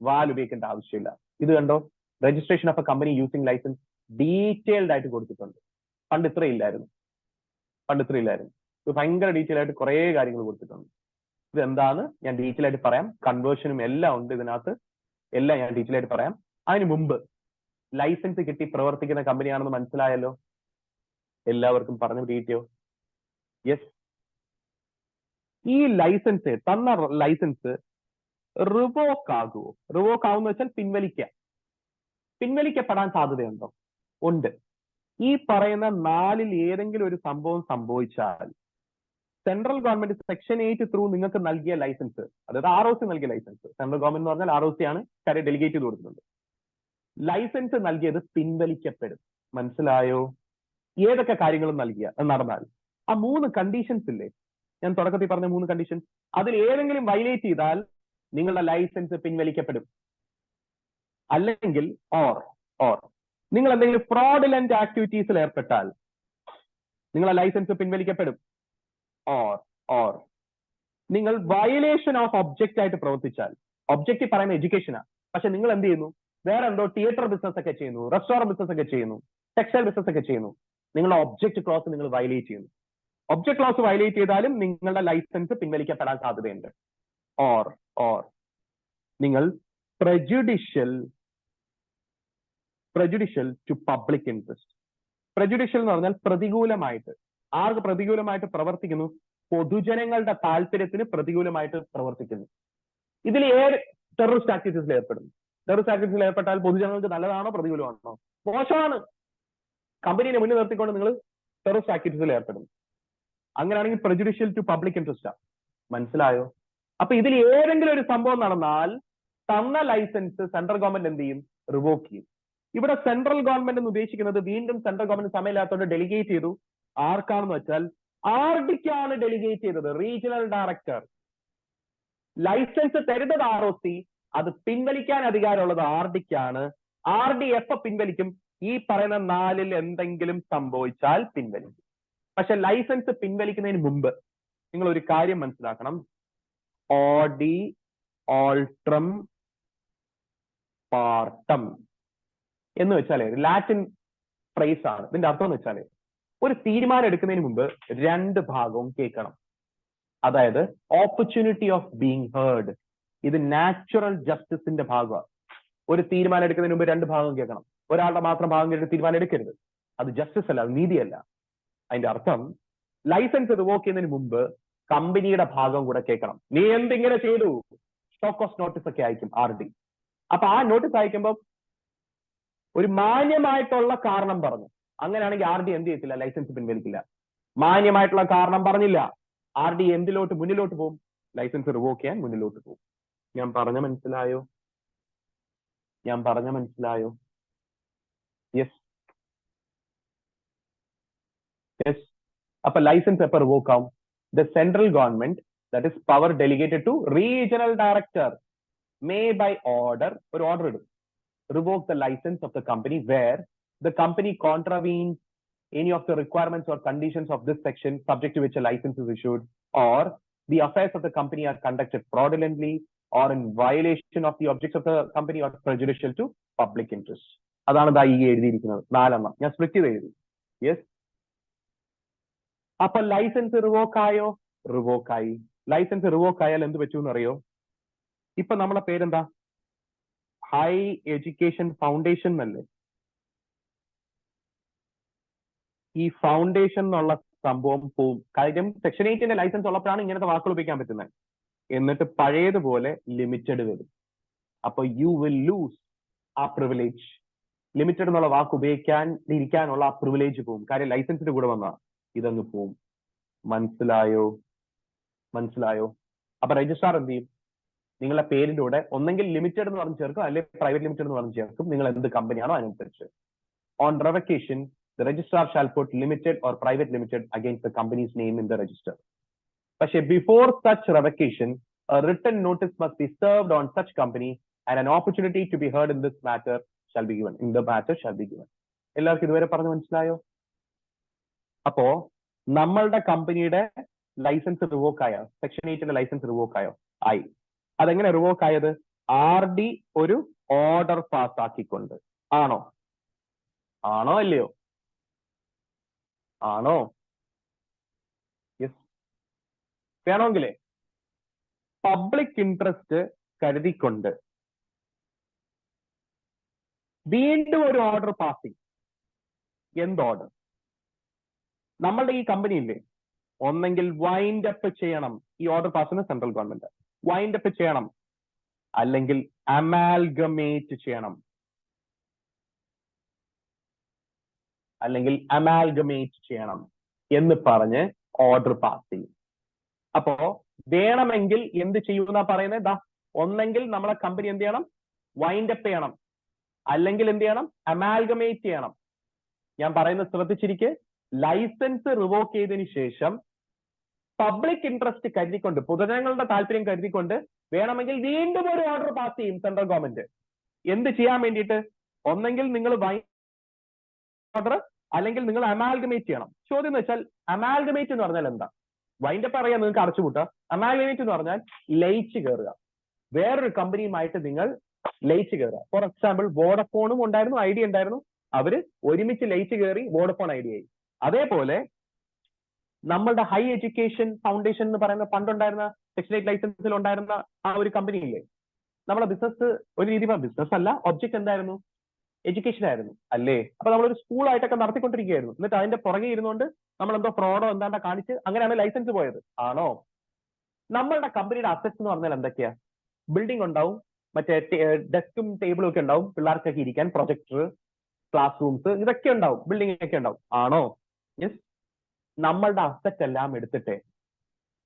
വാൽ ഉപയോഗിക്കേണ്ട ആവശ്യമില്ല. ഇത് കണ്ടോ, registration of a company using licence detailed ആയിട്ട് കൊടുത്തിട്ടുണ്ട്. പണ്ട് ഇത്ര ഇല്ലായിരുന്നു. ഇത് ഭയങ്കര ഡീറ്റെയിൽ ആയിട്ട് കുറെ കാര്യങ്ങൾ കൊടുത്തിട്ടുണ്ട്. ഇത് എന്താണ് ഞാൻ ഡീറ്റെയിൽ ആയിട്ട് പറയാം. കൺവേർഷനും എല്ലാം ഉണ്ട് ഇതിനകത്ത്, എല്ലാം ഞാൻ ഡീറ്റെയിൽ ആയിട്ട് പറയാം. അതിന് മുമ്പ് ലൈസൻസ് കിട്ടി പ്രവർത്തിക്കുന്ന കമ്പനിയാണെന്ന് മനസ്സിലായല്ലോ? എല്ലാവർക്കും പറഞ്ഞു കിട്ടിയോ? യെസ്. ഈ ലൈസൻസ്, തന്ന ലൈസൻസ് റിവോക്ക് ആകുമോ? റിവോക്ക് ആവുന്ന വെച്ചാൽ പിൻവലിക്കപ്പെടാൻ സാധ്യതയുണ്ടോ? ഉണ്ട്. ഈ പറയുന്ന 4-ൽ ഏതെങ്കിലും ഒരു സംഭവം സംഭവിച്ചാൽ സെൻട്രൽ ഗവൺമെന്റ് സെക്ഷൻ 8 ത്രൂ നിങ്ങൾക്ക് നൽകിയ ലൈസൻസ്, അതായത് ROC നൽകിയ ലൈസൻസ്, സെൻട്രൽ ഗവൺമെന്റ് എന്ന് പറഞ്ഞാൽ ROC ആണ്, കാര്യം ഡെലിഗേറ്റ് ചെയ്ത് കൊടുക്കുന്നുണ്ട്. ലൈസൻസ് നൽകിയത് പിൻവലിക്കപ്പെടും. മനസ്സിലായോ? ഏതൊക്കെ കാര്യങ്ങളും നടന്നാൽ ആ 3 കണ്ടീഷൻസ് ഇല്ലേ, ഞാൻ തുടക്കത്തിൽ പറഞ്ഞ 3 കണ്ടീഷൻസ്, അതിൽ ഏതെങ്കിലും വയലേറ്റ് ചെയ്താൽ നിങ്ങളുടെ ലൈസൻസ് പിൻവലിക്കപ്പെടും. അല്ലെങ്കിൽ ഓർ നിങ്ങൾ എന്തെങ്കിലും ഫ്രോഡുലന്റ് ആക്ടിവിറ്റീസിൽ ഏർപ്പെട്ടാൽ നിങ്ങളുടെ ലൈസൻസ് പിൻവലിക്കപ്പെടും. ഓർ നിങ്ങൾ വയലേഷൻ ഓഫ് ഒബ്ജക്റ്റ് ആയിട്ട് പ്രവർത്തിച്ചാൽ, ഒബ്ജക്റ്റ് പറയുന്ന എഡ്യൂക്കേഷനാണ്, പക്ഷെ നിങ്ങൾ എന്ത് ചെയ്യുന്നു? വേറെ എന്തോ തിയേറ്റർ ബിസിനസ് ഒക്കെ ചെയ്യുന്നു, റെസ്റ്റോറന്റ് ബിസിനസ് ഒക്കെ ചെയ്യുന്നു, ടെക്സ്റ്റൈൽ ബിസിനസ് ഒക്കെ ചെയ്യുന്നു. നിങ്ങളുടെ ഒബ്ജക്റ്റ് ക്ലോസ് നിങ്ങൾ വയലേറ്റ് ചെയ്യുന്നു. ഒബ്ജക്റ്റ് ക്ലോസ് വയലേറ്റ് ചെയ്താലും നിങ്ങളുടെ ലൈസൻസ് പിൻവലിക്കപ്പെടാൻ സാധ്യതയുണ്ട്. ഓർ നിങ്ങൾ prejudicial to public interest. Prejudicial എന്ന് പറഞ്ഞാൽ പ്രതികൂലമായിട്ട്. ആർക്ക് പ്രതികൂലമായിട്ട് പ്രവർത്തിക്കുന്നു? പൊതുജനങ്ങളുടെ താല്പര്യത്തിന് പ്രതികൂലമായിട്ട് പ്രവർത്തിക്കുന്നു. ഇതിൽ ടെററിസ്റ്റ് ആക്ടിവിറ്റീസിൽ ഏർപ്പെടുന്നു. ടെററിസ്റ്റ് ആക്ടിവിറ്റീസിൽ ഏർപ്പെട്ടാൽ പൊതുജനങ്ങൾക്ക് നല്ലതാണോ പ്രതികൂലമാണോ? മോശമാണ്. കമ്പനിയെ മുന്നിൽ നിർത്തിക്കൊണ്ട് നിങ്ങൾ ടെററിസ്റ്റ് ആക്ടിവിറ്റീസിൽ ഏർപ്പെടുന്നു. അങ്ങനെയാണെങ്കിൽ പ്രജുഡീഷ്യൽ ടു പബ്ലിക് ഇൻട്രസ്റ്റ്. മനസ്സിലായോ? അപ്പൊ ഇതിൽ ഏതെങ്കിലും ഒരു സംഭവം നടന്നാൽ തന്ന ലൈസൻസ് സെൻട്രൽ ഗവൺമെന്റ് എന്ത് ചെയ്യും? റിവോക്ക് ചെയ്യും. ഇവിടെ സെൻട്രൽ ഗവൺമെന്റ് എന്ന് ഉദ്ദേശിക്കുന്നത് വീണ്ടും സെൻട്രൽ ഗവൺമെന്റ് സമയമില്ലാത്തതുകൊണ്ട് ഡെലിഗേറ്റ് ചെയ്തു. ആർക്കാണെന്ന് വെച്ചാൽ RDക്കാണ് ഡെലിഗേറ്റ് ചെയ്തത്, റീജിയണൽ ഡയറക്ടർ. ലൈസൻസ് തരുന്നത് ROC, അത് പിൻവലിക്കാൻ അധികാരമുള്ളത് RDക്കാണ്. RD എപ്പോ പിൻവലിക്കും? ഈ പറയുന്ന 4-ൽ എന്തെങ്കിലും സംഭവിച്ചാൽ പിൻവലിക്കും. പക്ഷെ ലൈസൻസ് പിൻവലിക്കുന്നതിന് മുമ്പ് നിങ്ങൾ ഒരു കാര്യം മനസ്സിലാക്കണം. ഓഡി ഓൾട്രം പാർട്ടം എന്ന് വെച്ചാല് ലാറ്റിൻ ഫ്രേസ് ആണ്. ഇതിന്റെ അർത്ഥം എന്ന് വെച്ചാല് ഒരു തീരുമാനം എടുക്കുന്നതിന് മുമ്പ് 2 ഭാഗവും കേൾക്കണം. അതായത് ഓപ്പർച്യൂണിറ്റി ഓഫ് ബീങ് ഹേർഡ്. ഇത് നാച്ചുറൽ ജസ്റ്റിസിന്റെ ഭാഗമാണ്. ഒരു തീരുമാനം എടുക്കുന്നതിന് മുമ്പ് 2 ഭാഗം കേൾക്കണം. ഒരാളുടെ മാത്രം ഭാഗം കേട്ട് തീരുമാനം എടുക്കരുത്. അത് ജസ്റ്റിസ് അല്ല, അത് നീതിയല്ല. അതിന്റെ അർത്ഥം ലൈസൻസ് റിവോക്ക് ചെയ്യുന്നതിന് മുമ്പ് കമ്പനിയുടെ ഭാഗം കൂടെ കേൾക്കണം. നീ എന്തിങ്ങനെ ചെയ്തു? സ്റ്റോക്ക് ഓഫ് നോട്ടീസ് ഒക്കെ അയക്കും RD. അപ്പൊ ആ നോട്ടീസ് അയക്കുമ്പോൾ ഒരു മാന്യമായിട്ടുള്ള കാരണം പറഞ്ഞു. അങ്ങനെയാണെങ്കിൽ RD എന്ത് ചെയ്യത്തില്ല? ലൈസൻസ് പിൻവലിക്കില്ല. മാന്യമായിട്ടുള്ള കാരണം പറഞ്ഞില്ല, RD മുന്നിലോട്ട് പോകും? ലൈസൻസ് റിവോക്ക് ചെയ്യാൻ മുന്നിലോട്ട് പോകും. ഞാൻ പറഞ്ഞ മനസ്സിലായോ? യെസ്. അപ്പൊ ലൈസൻസ് എപ്പോ റിവോക്ക് ആവും? The central government, that is power delegated to regional director, may by order, ഒരു ഓർഡർ ഇടും, revoke the license of the company where the company contravenes any of the requirements or conditions of this section subject to which a license is issued, or the affairs of the company are conducted fraudulently or in violation of the objects of the company or prejudicial to public interest. അതാണ് ദാ ഈ എഴുതിയിരിക്കുന്നത് 4 ഞാൻ split ചെയ്ത് എഴുതി. Yes. അപ്പൊ licence revoke ആയോ? Revoke ആയി. ലൈസൻസ് റിവോക്ക് ആയാൽ എന്ത് പറ്റൂന്ന് അറിയോ? ഇപ്പൊ നമ്മളെ പേരെന്താ? ഹൈ എഡ്യൂക്കേഷൻ ഫൗണ്ടേഷൻ എന്നല്ലേ? ഈ ഫൗണ്ടേഷൻ എന്നുള്ള സംഭവം പോവും. കാര്യം സെക്ഷൻ 8 ലൈസൻസ് ഉള്ളപ്പോഴാണ് ഇങ്ങനത്തെ വാക്കുകൾ ഉപയോഗിക്കാൻ പറ്റുന്നത്. എന്നിട്ട് പഴയതുപോലെ ലിമിറ്റഡ് വരും. അപ്പൊ യു വിൽ ലൂസ് ആ പ്രിവിലേജ്. ലിമിറ്റഡ് എന്നുള്ള വാക്ക് ഇരിക്കാനുള്ള ആ പ്രിവിലേജ് പോവും. കാര്യം ലൈസൻസിന്റെ കൂടെ വന്നതാണ്. ഇതങ്ങ് പോവും. മനസ്സിലായോ? അപ്പൊ രജിസ്ട്രാർ എന്ത് ചെയ്യും? നിങ്ങളുടെ പേരിന്റെ കൂടെ ഒന്നെങ്കിൽ ലിമിറ്റഡ് എന്ന് പറഞ്ഞ് ചേർക്കും, അല്ലെങ്കിൽ പ്രൈവറ്റ് ലിമിറ്റഡ് എന്ന് പറഞ്ഞ് ചേർക്കും. നിങ്ങൾ എന്ത് കമ്പനിയാണോ അതിനനുസരിച്ച്. On revocation, the registrar shall put limited or private limited against the company's name in the register. പക്ഷേ before such revocation, a written notice must be served on such company and an opportunity to be heard in this matter shall be given. എല്ലാവർക്കും ഇതുവരെ പറഞ്ഞു മനസ്സിലായോ? അപ്പോ നമ്മളുടെ കമ്പനിയുടെ licence revoke ആയോ? Section 8ന്റെ ലൈസൻസ് റിവോക്ക് ആയോ? ആയി. അതെങ്ങനെ റിവോക്ക് ആയത്? RD ഒരു ഓർഡർ പാസ്സാക്കിക്കൊണ്ട്. ആണോ അല്ലയോ? ആണോ? യെസ്. വേണമെങ്കിലേ പബ്ലിക് ഇൻട്രസ്റ്റ് കരുതിക്കൊണ്ട് വീണ്ടും ഒരു ഓർഡർ പാസിംഗ്. എന്ത് ഓർഡർ? നമ്മളുടെ ഈ കമ്പനി ഇല്ലേ, ഒന്നെങ്കിൽ വൈൻഡ് അപ്പ് ചെയ്യണം. ഈ ഓർഡർ പാസ് ചെയ്യുന്ന സെൻട്രൽ ഗവൺമെന്റ്. വൈൻഡ് അപ്പ് ചെയ്യണം, അല്ലെങ്കിൽ അമാൽഗമേറ്റ് ചെയ്യണം. എന്ന് പറഞ്ഞ് ഓർഡർ പാസ് ചെയ്യും. അപ്പോ വേണമെങ്കിൽ എന്ത് ചെയ്യുമെന്നാ പറയുന്നത്? ഒന്നെങ്കിൽ നമ്മളെ കമ്പനി എന്ത് ചെയ്യണം? വൈൻഡ് അപ്പ് ചെയ്യണം, അല്ലെങ്കിൽ എന്ത് ചെയ്യണം? അമാൽഗമേറ്റ് ചെയ്യണം. ഞാൻ പറയുന്നത് ശ്രദ്ധിച്ചിരിക്കെ. ലൈസൻസ് റിവോക്ക് ചെയ്തതിനു ശേഷം പബ്ലിക് ഇൻട്രസ്റ്റ് കരുതിക്കൊണ്ട്, പൊതുജനങ്ങളുടെ താല്പര്യം കരുതിക്കൊണ്ട് വേണമെങ്കിൽ വീണ്ടും ഒരു ഓർഡർ പാസ് ചെയ്യും സെൻട്രൽ ഗവൺമെന്റ്. എന്ത് ചെയ്യാൻ വേണ്ടിയിട്ട്? ഒന്നെങ്കിൽ നിങ്ങൾ ഓർഡർ, അല്ലെങ്കിൽ നിങ്ങൾ അമാൽഗമേറ്റ് ചെയ്യണം. ചോദ്യം എന്ന് വെച്ചാൽ അമാൽഗമേറ്റ് എന്ന് പറഞ്ഞാൽ എന്താ? വൈൻഡപ്പ് അറിയാൻ നിങ്ങൾക്ക് അടച്ചുപൂട്ടുക. അമാൽഗമേറ്റ് എന്ന് പറഞ്ഞാൽ ലയിച്ചു കയറുക. വേറൊരു കമ്പനിയുമായിട്ട് നിങ്ങൾ ലയിച്ചു കയറുക. ഫോർ എക്സാമ്പിൾ വോഡഫോണും ഉണ്ടായിരുന്നു, ഐഡിയ ഉണ്ടായിരുന്നു. അവര് ഒരുമിച്ച് ലയിച്ചു കയറി വോഡഫോൺ ഐഡിയ ആയി. അതേപോലെ നമ്മളുടെ ഹൈ എഡ്യൂക്കേഷൻ ഫൗണ്ടേഷൻ എന്ന് പറയുന്ന പണ്ടുണ്ടായിരുന്ന സെക്ഷൻ 8 ലൈസൻസിൽ ഉണ്ടായിരുന്ന ആ ഒരു കമ്പനി ഇല്ലേ, നമ്മളെ ബിസിനസ് ഒരു രീതി ബിസിനസ് അല്ല, ഒബ്ജക്ട് എന്തായിരുന്നു? എഡ്യൂക്കേഷൻ ആയിരുന്നു അല്ലേ? അപ്പൊ നമ്മളൊരു സ്കൂളായിട്ടൊക്കെ നടത്തിക്കൊണ്ടിരിക്കുകയായിരുന്നു. എന്നിട്ട് അതിന്റെ പുറകെ ഇരുന്നുകൊണ്ട് നമ്മൾ എന്തോ ഫ്രോഡോ എന്താണ്ട കാണിച്ച് അങ്ങനെയാണ് ലൈസൻസ് പോയത്. ആണോ? നമ്മളുടെ കമ്പനിയുടെ അസറ്റ്സ് എന്ന് പറഞ്ഞാൽ എന്തൊക്കെയാ? ബിൽഡിംഗ് ഉണ്ടാവും, മറ്റേ ഡെസ്കും ടേബിളും ഒക്കെ ഉണ്ടാവും, പിള്ളേർക്കൊക്കെ ഇരിക്കാൻ പ്രൊജക്ടർ, ക്ലാസ് റൂംസ്, ഇതൊക്കെ ഉണ്ടാവും, ബിൽഡിംഗ് ഒക്കെ ഉണ്ടാവും. ആണോ? യെസ്. നമ്മളുടെ അസറ്റ് എല്ലാം എടുത്തിട്ട്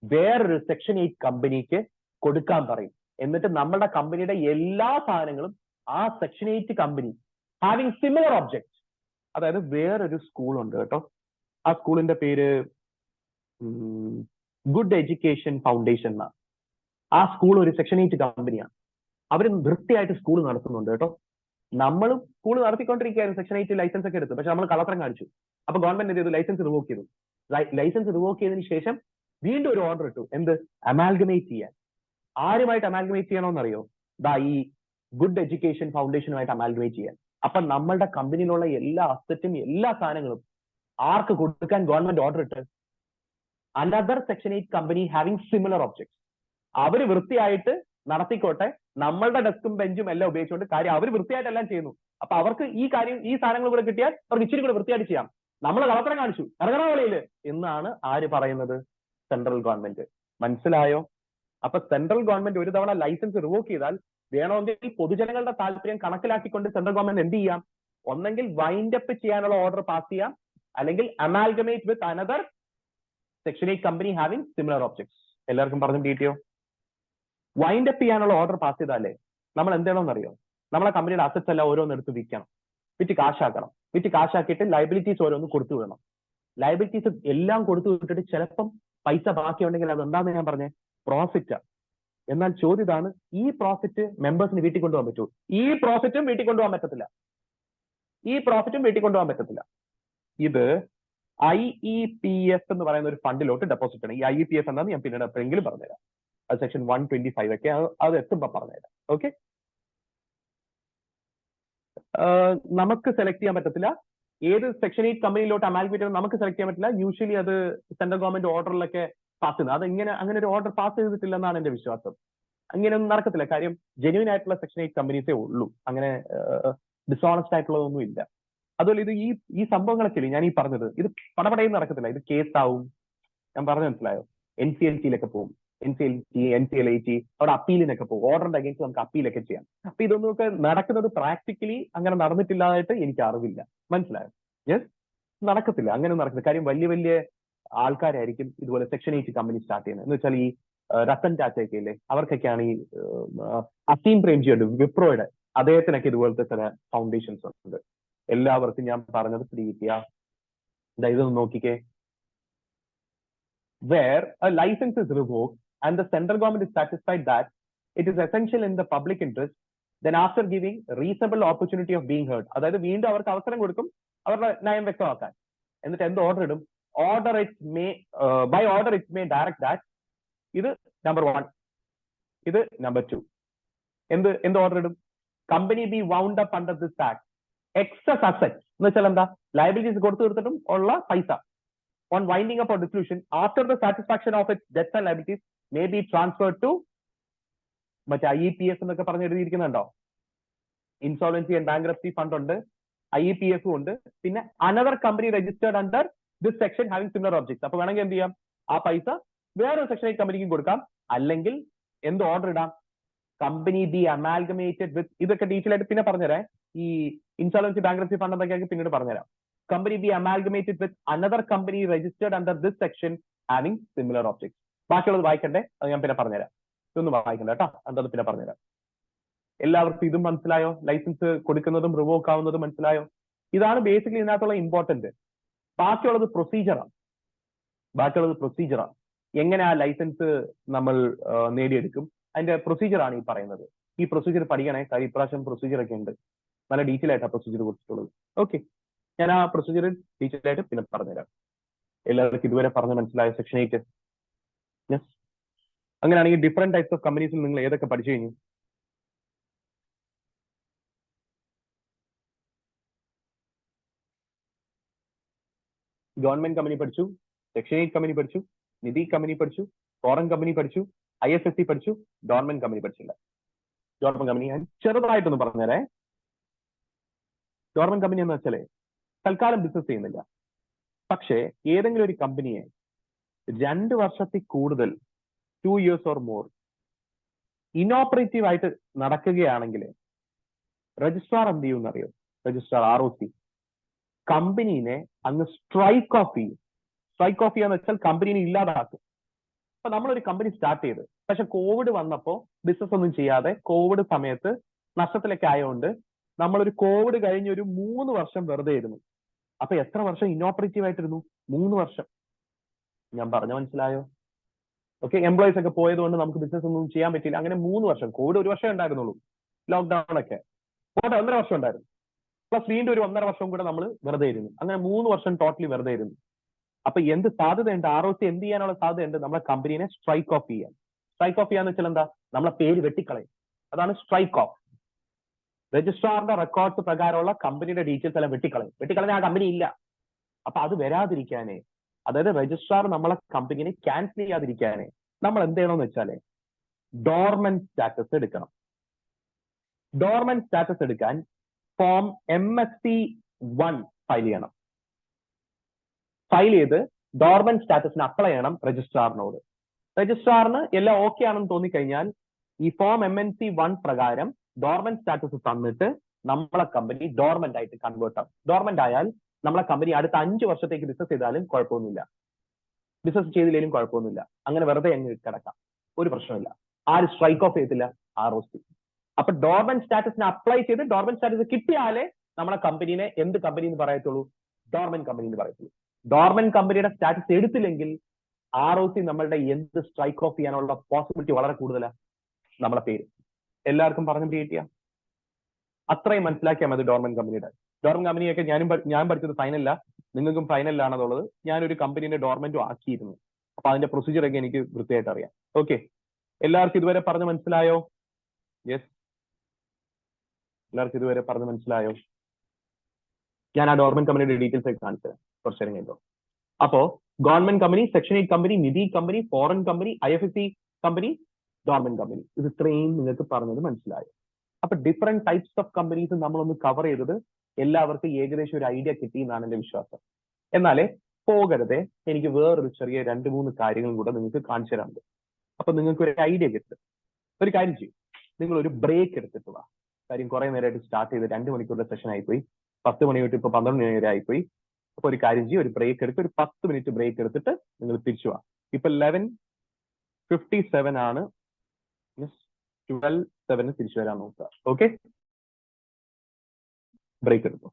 വേറൊരു സെക്ഷൻ 8 കമ്പനിക്ക് കൊടുക്കാൻ പറയും. എന്നിട്ട് നമ്മളുടെ കമ്പനിയുടെ എല്ലാ സാധനങ്ങളും ആ section 8 company having similar object, അതായത് വേറൊരു സ്കൂൾ ഉണ്ട് കേട്ടോ, ആ സ്കൂളിന്റെ പേര് ഗുഡ് എഡ്യൂക്കേഷൻ ഫൗണ്ടേഷൻ എന്നാണ്. ആ സ്കൂൾ ഒരു സെക്ഷൻ 8 കമ്പനിയാണ്. അവർ വൃത്തിയായിട്ട് സ്കൂൾ നടത്തുന്നുണ്ട് കേട്ടോ. നമ്മളും സ്കൂൾ നടത്തിക്കൊണ്ടിരിക്കുകയായിരുന്നു, സെക്ഷൻ 8 ലൈസൻസ് ഒക്കെ എടുത്തു. പക്ഷെ നമ്മൾ കള്ളത്തരം കാണിച്ചു. അപ്പൊ ഗവൺമെന്റ് എന്ത് ചെയ്തു? ലൈസൻസ് റിവോക്ക് ചെയ്തു. ലൈസൻസ് റിവോക്ക് ചെയ്തതിനു ശേഷം വീണ്ടും ഒരു ഓർഡർ ഇട്ടു. എന്ത്? അമാൽഗമേറ്റ് ചെയ്യാൻ. ആരുമായിട്ട് അമാൽഗമേറ്റ് ചെയ്യണമെന്നറിയോ? ഈ ഗുഡ് എഡ്യൂക്കേഷൻ ഫൗണ്ടേഷനുമായിട്ട് അമാൽഗമേറ്റ് ചെയ്യാൻ. അപ്പൊ നമ്മളുടെ കമ്പനിയിലുള്ള എല്ലാ അസറ്റും എല്ലാ സാധനങ്ങളും ആർക്ക് കൊടുക്കാൻ ഗവൺമെന്റ് ഓർഡർ ഇട്ട്? Another section 8 company having similar objects. അവര് വൃത്തിയായിട്ട് നടത്തിക്കോട്ടെ, നമ്മളുടെ ഡെസ്കും ബെഞ്ചും എല്ലാം ഉപയോഗിച്ചുകൊണ്ട് കാര്യം അവർ വൃത്തിയായിട്ട് എല്ലാം ചെയ്യുന്നു. അപ്പൊ അവർക്ക് ഈ സാധനങ്ങൾ കൂടെ കിട്ടിയാൽ അവർക്ക് ഇച്ചിരി കൂടെ വൃത്തിയായിട്ട് ചെയ്യാം. നമ്മൾ കളത്തരം കാണിച്ചു, ഇറങ്ങണവളിയില് എന്നാണ് ആര് പറയുന്നത്? Central government. മനസ്സിലായോ? അപ്പൊ സെൻട്രൽ ഗവൺമെന്റ് ഒരു തവണ ലൈസൻസ് റിവോക്ക് ചെയ്താൽ വേണമെങ്കിൽ പൊതുജനങ്ങളുടെ താല്പര്യം കണക്കിലാക്കിക്കൊണ്ട് സെൻട്രൽ ഗവൺമെന്റ് എന്ത് ചെയ്യാം? ഒന്നെങ്കിൽ വൈൻഡ് അപ്പ് ചെയ്യാനുള്ള ഓർഡർ പാസ് ചെയ്യാം, അല്ലെങ്കിൽ amalgamate with another section 8 company having similar objects. എല്ലാവർക്കും പറഞ്ഞു കിട്ടിയോ? വൈൻഡ് അപ്പ് ചെയ്യാനുള്ള ഓർഡർ പാസ് ചെയ്താലേ നമ്മൾ എന്താണെന്ന് അറിയോ? നമ്മളെ കമ്പനിയുടെ അസറ്റ്സ് എല്ലാം ഓരോന്നെടുത്ത് വിൽക്കണം, വിറ്റ് കാശാക്കണം. വിറ്റ് കാശാക്കിയിട്ട് ലയബിലിറ്റീസ് ഓരോന്ന് കൊടുത്തു വിടണം. ലയബിലിറ്റീസ് എല്ലാം കൊടുത്തു വിട്ടിട്ട് ചിലപ്പം പൈസ ബാക്കിയുണ്ടെങ്കിൽ അത് എന്താണെന്ന് ഞാൻ പറഞ്ഞേ? പ്രോഫിറ്റാ. എന്നാൽ ചോദ്യം ഇതാണ്, ഈ പ്രോഫിറ്റ് മെമ്പേഴ്സിന് വീട്ടിൽ കൊണ്ടുപോകാൻ പറ്റുമോ? ഈ പ്രോഫിറ്റും വീട്ടിൽ കൊണ്ടുപോകാൻ പറ്റത്തില്ല. ഇത് IEPF എന്ന് പറയുന്ന ഒരു ഫണ്ടിലോട്ട് ഡെപ്പോസിറ്റ് ആണ്. ഈ IEPF എന്താണെന്ന് ഞാൻ പിന്നീട് എപ്പോഴെങ്കിലും പറഞ്ഞുതരാം. അത് സെക്ഷൻ 125 ഒക്കെ അത് എത്തുമ്പോൾ പറഞ്ഞുതരാം. ഓക്കെ. നമുക്ക് സെലക്ട് ചെയ്യാൻ പറ്റത്തില്ല ഏത് സെക്ഷൻ 8 കമ്പനിയിലോട്ട് അമാൽഗമേറ്റ് ചെയ്യുന്നത്. നമുക്ക് സെലക്ട് ചെയ്യാൻ പറ്റില്ല. യൂഷ്വലി അത് സെൻട്രൽ ഗവൺമെന്റ് ഓർഡറിലൊക്കെ പാസ് ചെയ്യുന്നത്. അത് അങ്ങനെ ഒരു ഓർഡർ പാസ് ചെയ്തിട്ടില്ലെന്നാണ് എന്റെ വിശ്വാസം. അങ്ങനെയൊന്നും നടക്കത്തില്ല. കാര്യം ജെന്യൂൻ ആയിട്ടുള്ള സെക്ഷൻ 8 കമ്പനീസേ ഉള്ളൂ. അങ്ങനെ ഡിസോണസ്റ്റ് ആയിട്ടുള്ളതൊന്നും ഇല്ല. അതുപോലെ ഇത് ഈ സംഭവങ്ങളൊക്കെ ഇല്ലേ ഞാൻ ഈ പറഞ്ഞത്, ഇത് പടപടയിൽ നടക്കത്തില്ല. ഇത് കേസാവും. ഞാൻ പറഞ്ഞു മനസ്സിലായോ? NCLT-യിലൊക്കെ പോകും. NCLT അവിടെ അപ്പീലിനൊക്കെ പോകും. ഓർഡറിന്റെ അഗേൻസ്റ്റ് നമുക്ക് അപ്പീലൊക്കെ ചെയ്യാം. അപ്പൊ ഇതൊന്നൊക്കെ നടക്കുന്നത് പ്രാക്ടിക്കലി അങ്ങനെ നടന്നിട്ടില്ലാതായിട്ട് എനിക്ക് അറിവില്ല. മനസ്സിലായോ? യെസ്, നടക്കത്തില്ല. അങ്ങനെ നടക്കത്തില്ല. കാര്യം വലിയ ആൾക്കാരായിരിക്കും ഇതുപോലെ സെക്ഷൻ 8 കമ്പനി സ്റ്റാർട്ട് ചെയ്യുന്നത്. എന്ന് വെച്ചാൽ ഈ രത്തൻ ടാറ്റയൊക്കെ ഇല്ലേ, അവർക്കൊക്കെയാണ് ഈ അസീം പ്രേംജി ഉണ്ട് വിപ്രോയുടെ, അദ്ദേഹത്തിനൊക്കെ ഇതുപോലത്തെ ചില ഫൗണ്ടേഷൻസ് ഉണ്ട്. എല്ലാവർക്കും ഞാൻ പറഞ്ഞത് പിടിക്കുക. ഇതൊന്ന് നോക്കിക്കേ. Where a license is revoked and the central government is satisfied that it is essential in the public interest, then after giving reasonable opportunity of being heard, അതായത് വീണ്ടും അവർക്ക് അവസരം കൊടുക്കും അവരുടെ നയം വ്യക്തമാക്കാൻ. എന്നിട്ട് എന്ത് ഓർഡർ ഇടും? Order it may by order it may direct that. ഇത് നമ്പർ 1. ഇത് നമ്പർ 2. എന്ത് ഓർഡർ ഇടും? Company be wound up under this act excess assets എന്ന് വെച്ചാൽ എന്താ? ലയബിലിറ്റീസ് കൊടുത്തു തീർത്തിട്ടും ഉള്ള പൈസ on winding up or dissolution after the satisfaction of its debts and liabilities may be transferred to മറ്റേ IEPF എന്നൊക്കെ പറഞ്ഞ് എഴുതിയിരിക്കുന്നുണ്ടോ? ഇൻസോൾവൻസി ആൻഡ് ബാങ്ക്രപ്സി ഫണ്ട് ഉണ്ട്, IEPF ഉണ്ട്, പിന്നെ another company registered under this section having similar objects. അപ്പൊ വേണമെങ്കിൽ എന്ത് ചെയ്യാം? ആ പൈസ വേറൊരു സെക്ഷൻ 8 കമ്പനിക്കും കൊടുക്കാം. അല്ലെങ്കിൽ എന്ത് ഓർഡർ ഇടാം? കമ്പനി ബി അമാൽഗമേറ്റഡ് വിത്ത്, ഇതൊക്കെ ഡീറ്റെയിൽ ആയിട്ട് പിന്നെ പറഞ്ഞുതരാം. ഈ ഇൻസോൾവൻസി ബാങ്ക്രപ്സി ഫണ്ട് എന്തൊക്കെയാക്കി പിന്നീട് പറഞ്ഞുതരാം. Company be amalgamated with another company registered under this section having similar objects. ബാക്കിയുള്ളത് വായിക്കണ്ടേ? അത് ഞാൻ പിന്നെ പറഞ്ഞുതരാം. ഇതൊന്നും വായിക്കണ്ട കേട്ടോ, അത് പിന്നെ പറഞ്ഞുതരാം. എല്ലാവർക്കും ഇതും മനസ്സിലായോ? ലൈസൻസ് കൊടുക്കുന്നതും റിവോക്ക് ആവുന്നതും മനസ്സിലായോ? ഇതാണ് ബേസിക്കലി ഇതിനകത്തുള്ള ഇമ്പോർട്ടന്റ്. ബാക്കിയുള്ളത് പ്രൊസീജിയറാണ്. എങ്ങനെ ആ ലൈസൻസ് നമ്മൾ നേടിയെടുക്കും, അതിന്റെ പ്രൊസീജിയറാണ് ഈ പറയുന്നത്. ഈ പ്രൊസീജിയർ പഠിക്കണേ, കാര്യം ഇപ്രാവശ്യം പ്രൊസീജിയർ ഒക്കെ ഉണ്ട്, നല്ല ഡീറ്റെയിൽ ആയിട്ടാണ് പ്രൊസീജിയർ കൊടുത്തിട്ടുള്ളത്. ഓക്കെ, ഞാൻ ആ പ്രൊസീജിയർ ഡീറ്റെയിൽ ആയിട്ട് പിന്നെ പറഞ്ഞുതരാം. എല്ലാവർക്കും ഇതുവരെ പറഞ്ഞ് മനസ്സിലായ സെക്ഷൻ 8? യെസ്. അങ്ങനെയാണെങ്കിൽ ഡിഫറെന്റ് ടൈപ്സ് ഓഫ് കമ്പനീസിൽ നിങ്ങൾ ഏതൊക്കെ പഠിച്ചു കഴിഞ്ഞു? ഗവൺമെന്റ് കമ്പനി പഠിച്ചു, സെക്ഷൻ 8 കമ്പനി പഠിച്ചു, നിധി കമ്പനി പഠിച്ചു, ഫോറിൻ കമ്പനി പഠിച്ചു, IFSC പഠിച്ചു, ഗവൺമെന്റ് കമ്പനി പഠിച്ചില്ല. ഗവൺമെന്റ് കമ്പനി ഞാൻ ചെറുതായിട്ടൊന്ന് പറഞ്ഞുതരേ. ഗവൺമെന്റ് കമ്പനി എന്ന് വെച്ചാലേ തൽക്കാലം ബിസിനസ് ചെയ്യുന്നില്ല, പക്ഷേ ഏതെങ്കിലും ഒരു കമ്പനിയെ 2 വർഷത്തിൽ കൂടുതൽ 2 years ഓർ മോർ ഇനോപ്പറേറ്റീവ് ആയിട്ട് നടക്കുകയാണെങ്കിൽ രജിസ്ട്രാർ എന്ത് ചെയ്യുമെന്ന് അറിയോ? രജിസ്ട്രാർ ROC കമ്പനീനെ അങ്ങ് സ്ട്രൈക്ക് ഓഫ് ചെയ്യും. സ്ട്രൈക്ക് ഓഫ് ചെയ്യാന്ന് വെച്ചാൽ കമ്പനീനെ ഇല്ലാതാക്കും. അപ്പൊ നമ്മളൊരു കമ്പനി സ്റ്റാർട്ട് ചെയ്ത്, പക്ഷെ കോവിഡ് വന്നപ്പോ ബിസിനസ് ഒന്നും ചെയ്യാതെ കോവിഡ് സമയത്ത് നഷ്ടത്തിലൊക്കെ ആയതുകൊണ്ട് നമ്മളൊരു കോവിഡ് കഴിഞ്ഞ് ഒരു 3 വർഷം വെറുതെ ഇരുന്നു. അപ്പൊ എത്ര വർഷം ഇനോപ്പറേറ്റീവ് ആയിട്ടിരുന്നു? 3 വർഷം. ഞാൻ പറഞ്ഞ മനസ്സിലായോ? ഓക്കെ, എംപ്ലോയീസ് ഒക്കെ പോയതുകൊണ്ട് നമുക്ക് ബിസിനസ് ഒന്നും ചെയ്യാൻ പറ്റില്ല. അങ്ങനെ 3 വർഷം, കോവിഡ് 1 വർഷം ഉണ്ടായിരുന്നുള്ളൂ, ലോക്ക്ഡൌൺ ഒക്കെ 1.5 വർഷം ഉണ്ടായിരുന്നു, പ്ലസ് വീണ്ടും ഒരു 1.5 വർഷം കൂടെ നമ്മൾ വെറുതെ ഇരുന്നു. അങ്ങനെ 3 വർഷം ടോട്ടലി വെറുതെ ഇരുന്നു. അപ്പൊ എന്ത് സാധ്യതയുണ്ട്? ROC എന്ത് ചെയ്യാനുള്ള സാധ്യതയുണ്ട്? നമ്മളെ കമ്പനീനെ സ്ട്രൈക്ക് ഓഫ് ചെയ്യാൻ. സ്ട്രൈക്ക് ഓഫ് ചെയ്യാന്ന് വെച്ചാൽ എന്താ? നമ്മളെ പേര് വെട്ടിക്കളയും. അതാണ് സ്ട്രൈക്ക് ഓഫ്. രജിസ്ട്രാറിന്റെ റെക്കോർഡ്സ് പ്രകാരമുള്ള കമ്പനിയുടെ ഡീറ്റെയിൽസ് എല്ലാം വെട്ടിക്കളഞ്ഞ ആ കമ്പനി ഇല്ല. അപ്പൊ അത് വരാതിരിക്കാനേ, അതായത് രജിസ്ട്രാർ നമ്മളെ കമ്പനിനെ ക്യാൻസൽ ചെയ്യാതിരിക്കാനേ നമ്മൾ എന്ത് ചെയ്യണമെന്ന് വെച്ചാല് ഡോർമെന്റ് സ്റ്റാറ്റസ് എടുക്കണം. ഡോർമെന്റ് സ്റ്റാറ്റസ് എടുക്കാൻ ഫോം MSC 1 ഫയൽ ചെയ്യണം. ഫയൽ ചെയ്ത് ഡോർമെന്റ് സ്റ്റാറ്റസിന് അപ്ലൈ ചെയ്യണം രജിസ്ട്രാറിനോട്. രജിസ്ട്രാറിന് എല്ലാം ഓക്കെ ആണെന്ന് തോന്നിക്കഴിഞ്ഞാൽ ഈ ഫോം MNC 1 പ്രകാരം ഡോർമെന്റ് സ്റ്റാറ്റസ് തന്നിട്ട് നമ്മളെ കമ്പനി ഡോർമെന്റ് ആയിട്ട് കൺവേർട്ട് ആവും. ഡോർമെന്റ് ആയാൽ നമ്മളെ കമ്പനി അടുത്ത 5 വർഷത്തേക്ക് ബിസിനസ് ചെയ്താലും കുഴപ്പമൊന്നുമില്ല, ബിസിനസ് ചെയ്തില്ലെങ്കിലും കുഴപ്പമൊന്നുമില്ല. അങ്ങനെ വെറുതെ അങ്ങ് കിടക്കാം, ഒരു പ്രശ്നമില്ല. ആര് സ്ട്രൈക്ക് ഓഫ് ചെയ്യത്തില്ല? ROC. അപ്പൊ ഡോർമെന്റ് സ്റ്റാറ്റസിന് അപ്ലൈ ചെയ്ത് ഡോർമെന്റ് സ്റ്റാറ്റസ് കിട്ടിയാലേ നമ്മളെ കമ്പനീനെ എന്ത് കമ്പനി എന്ന് പറയത്തുള്ളൂ? ഡോർമെന്റ് കമ്പനി എന്ന് പറയത്തുള്ളൂ. ഡോർമെന്റ് കമ്പനിയുടെ സ്റ്റാറ്റസ് എടുത്തില്ലെങ്കിൽ ROC നമ്മളുടെ എന്ത് സ്ട്രൈക്ക് ഓഫ് ചെയ്യാനുള്ള പോസിബിലിറ്റി വളരെ കൂടുതലാണ്. നമ്മളെ പേര് എല്ലാവർക്കും പറഞ്ഞു കിട്ടിയ അത്രയും മനസ്സിലാക്കിയാൽ മതി. ഡോർമെന്റ് കമ്പനിയൊക്കെ ഞാൻ പഠിച്ചത് ഫൈനലില്ല, നിങ്ങൾക്കും ഫൈനലിലാണെന്നുള്ളത്. ഞാനൊരു കമ്പനീന്റെ ഡോർമെന്റും ആക്കിയിരുന്നു. അപ്പൊ അതിന്റെ പ്രൊസീജിയർ ഒക്കെ എനിക്ക് വൃത്തിയായിട്ട് അറിയാം. ഓക്കെ, എല്ലാവർക്കും ഇതുവരെ പറഞ്ഞു മനസ്സിലായോ? യെസ്, എല്ലാവർക്കും ഇതുവരെ പറഞ്ഞു മനസ്സിലായോ? ഞാൻ ആ ഡോർമെന്റ് കമ്പനിയുടെ ഡീറ്റെയിൽസ് ഒക്കെ കാണിച്ചു തരാം കുറച്ചു നേരം കഴിഞ്ഞോ. അപ്പോ government company, section 8 company, Nidhi company, foreign company, IFSC company, government company, ഇത് ഇത്രയും നിങ്ങൾക്ക് പറഞ്ഞത് മനസ്സിലായോ? അപ്പൊ ഡിഫറെന്റ് ടൈപ്സ് ഓഫ് കമ്പനീസ് നമ്മളൊന്ന് കവർ ചെയ്തത് എല്ലാവർക്കും ഏകദേശം ഒരു ഐഡിയ കിട്ടി എന്നാണ് എന്റെ വിശ്വാസം. എന്നാലേ പോകരുതേ, എനിക്ക് വേറൊരു ചെറിയ 2-3 കാര്യങ്ങളും കൂടെ നിങ്ങൾക്ക് കാണിച്ചു തരാറുണ്ട്. അപ്പൊ നിങ്ങൾക്ക് ഒരു ഐഡിയ കിട്ടും. ഒരു കാര്യം ചെയ്യും, നിങ്ങൾ ഒരു ബ്രേക്ക് എടുത്തിട്ട് വാ. കാര്യം കുറെ നേരമായിട്ട് സ്റ്റാർട്ട് ചെയ്ത് 2 മണിക്കൂറിന്റെ സെഷൻ ആയിപ്പോയി. 10 മണി തൊട്ട് ഇപ്പൊ 12 മണി വരെ ആയിപ്പോയി. അപ്പൊ ഒരു കാര്യം ചെയ്യും, ഒരു ബ്രേക്ക് എടുത്ത് ഒരു 10 മിനിറ്റ് ബ്രേക്ക് എടുത്തിട്ട് നിങ്ങൾ തിരിച്ചു പോവാം. ഇപ്പൊ 11:57 ആണ്. 12:07 തിരിച്ചു വരാൻ നോക്കുക. ഓക്കെ, ബ്രേക്ക് എടുത്തു.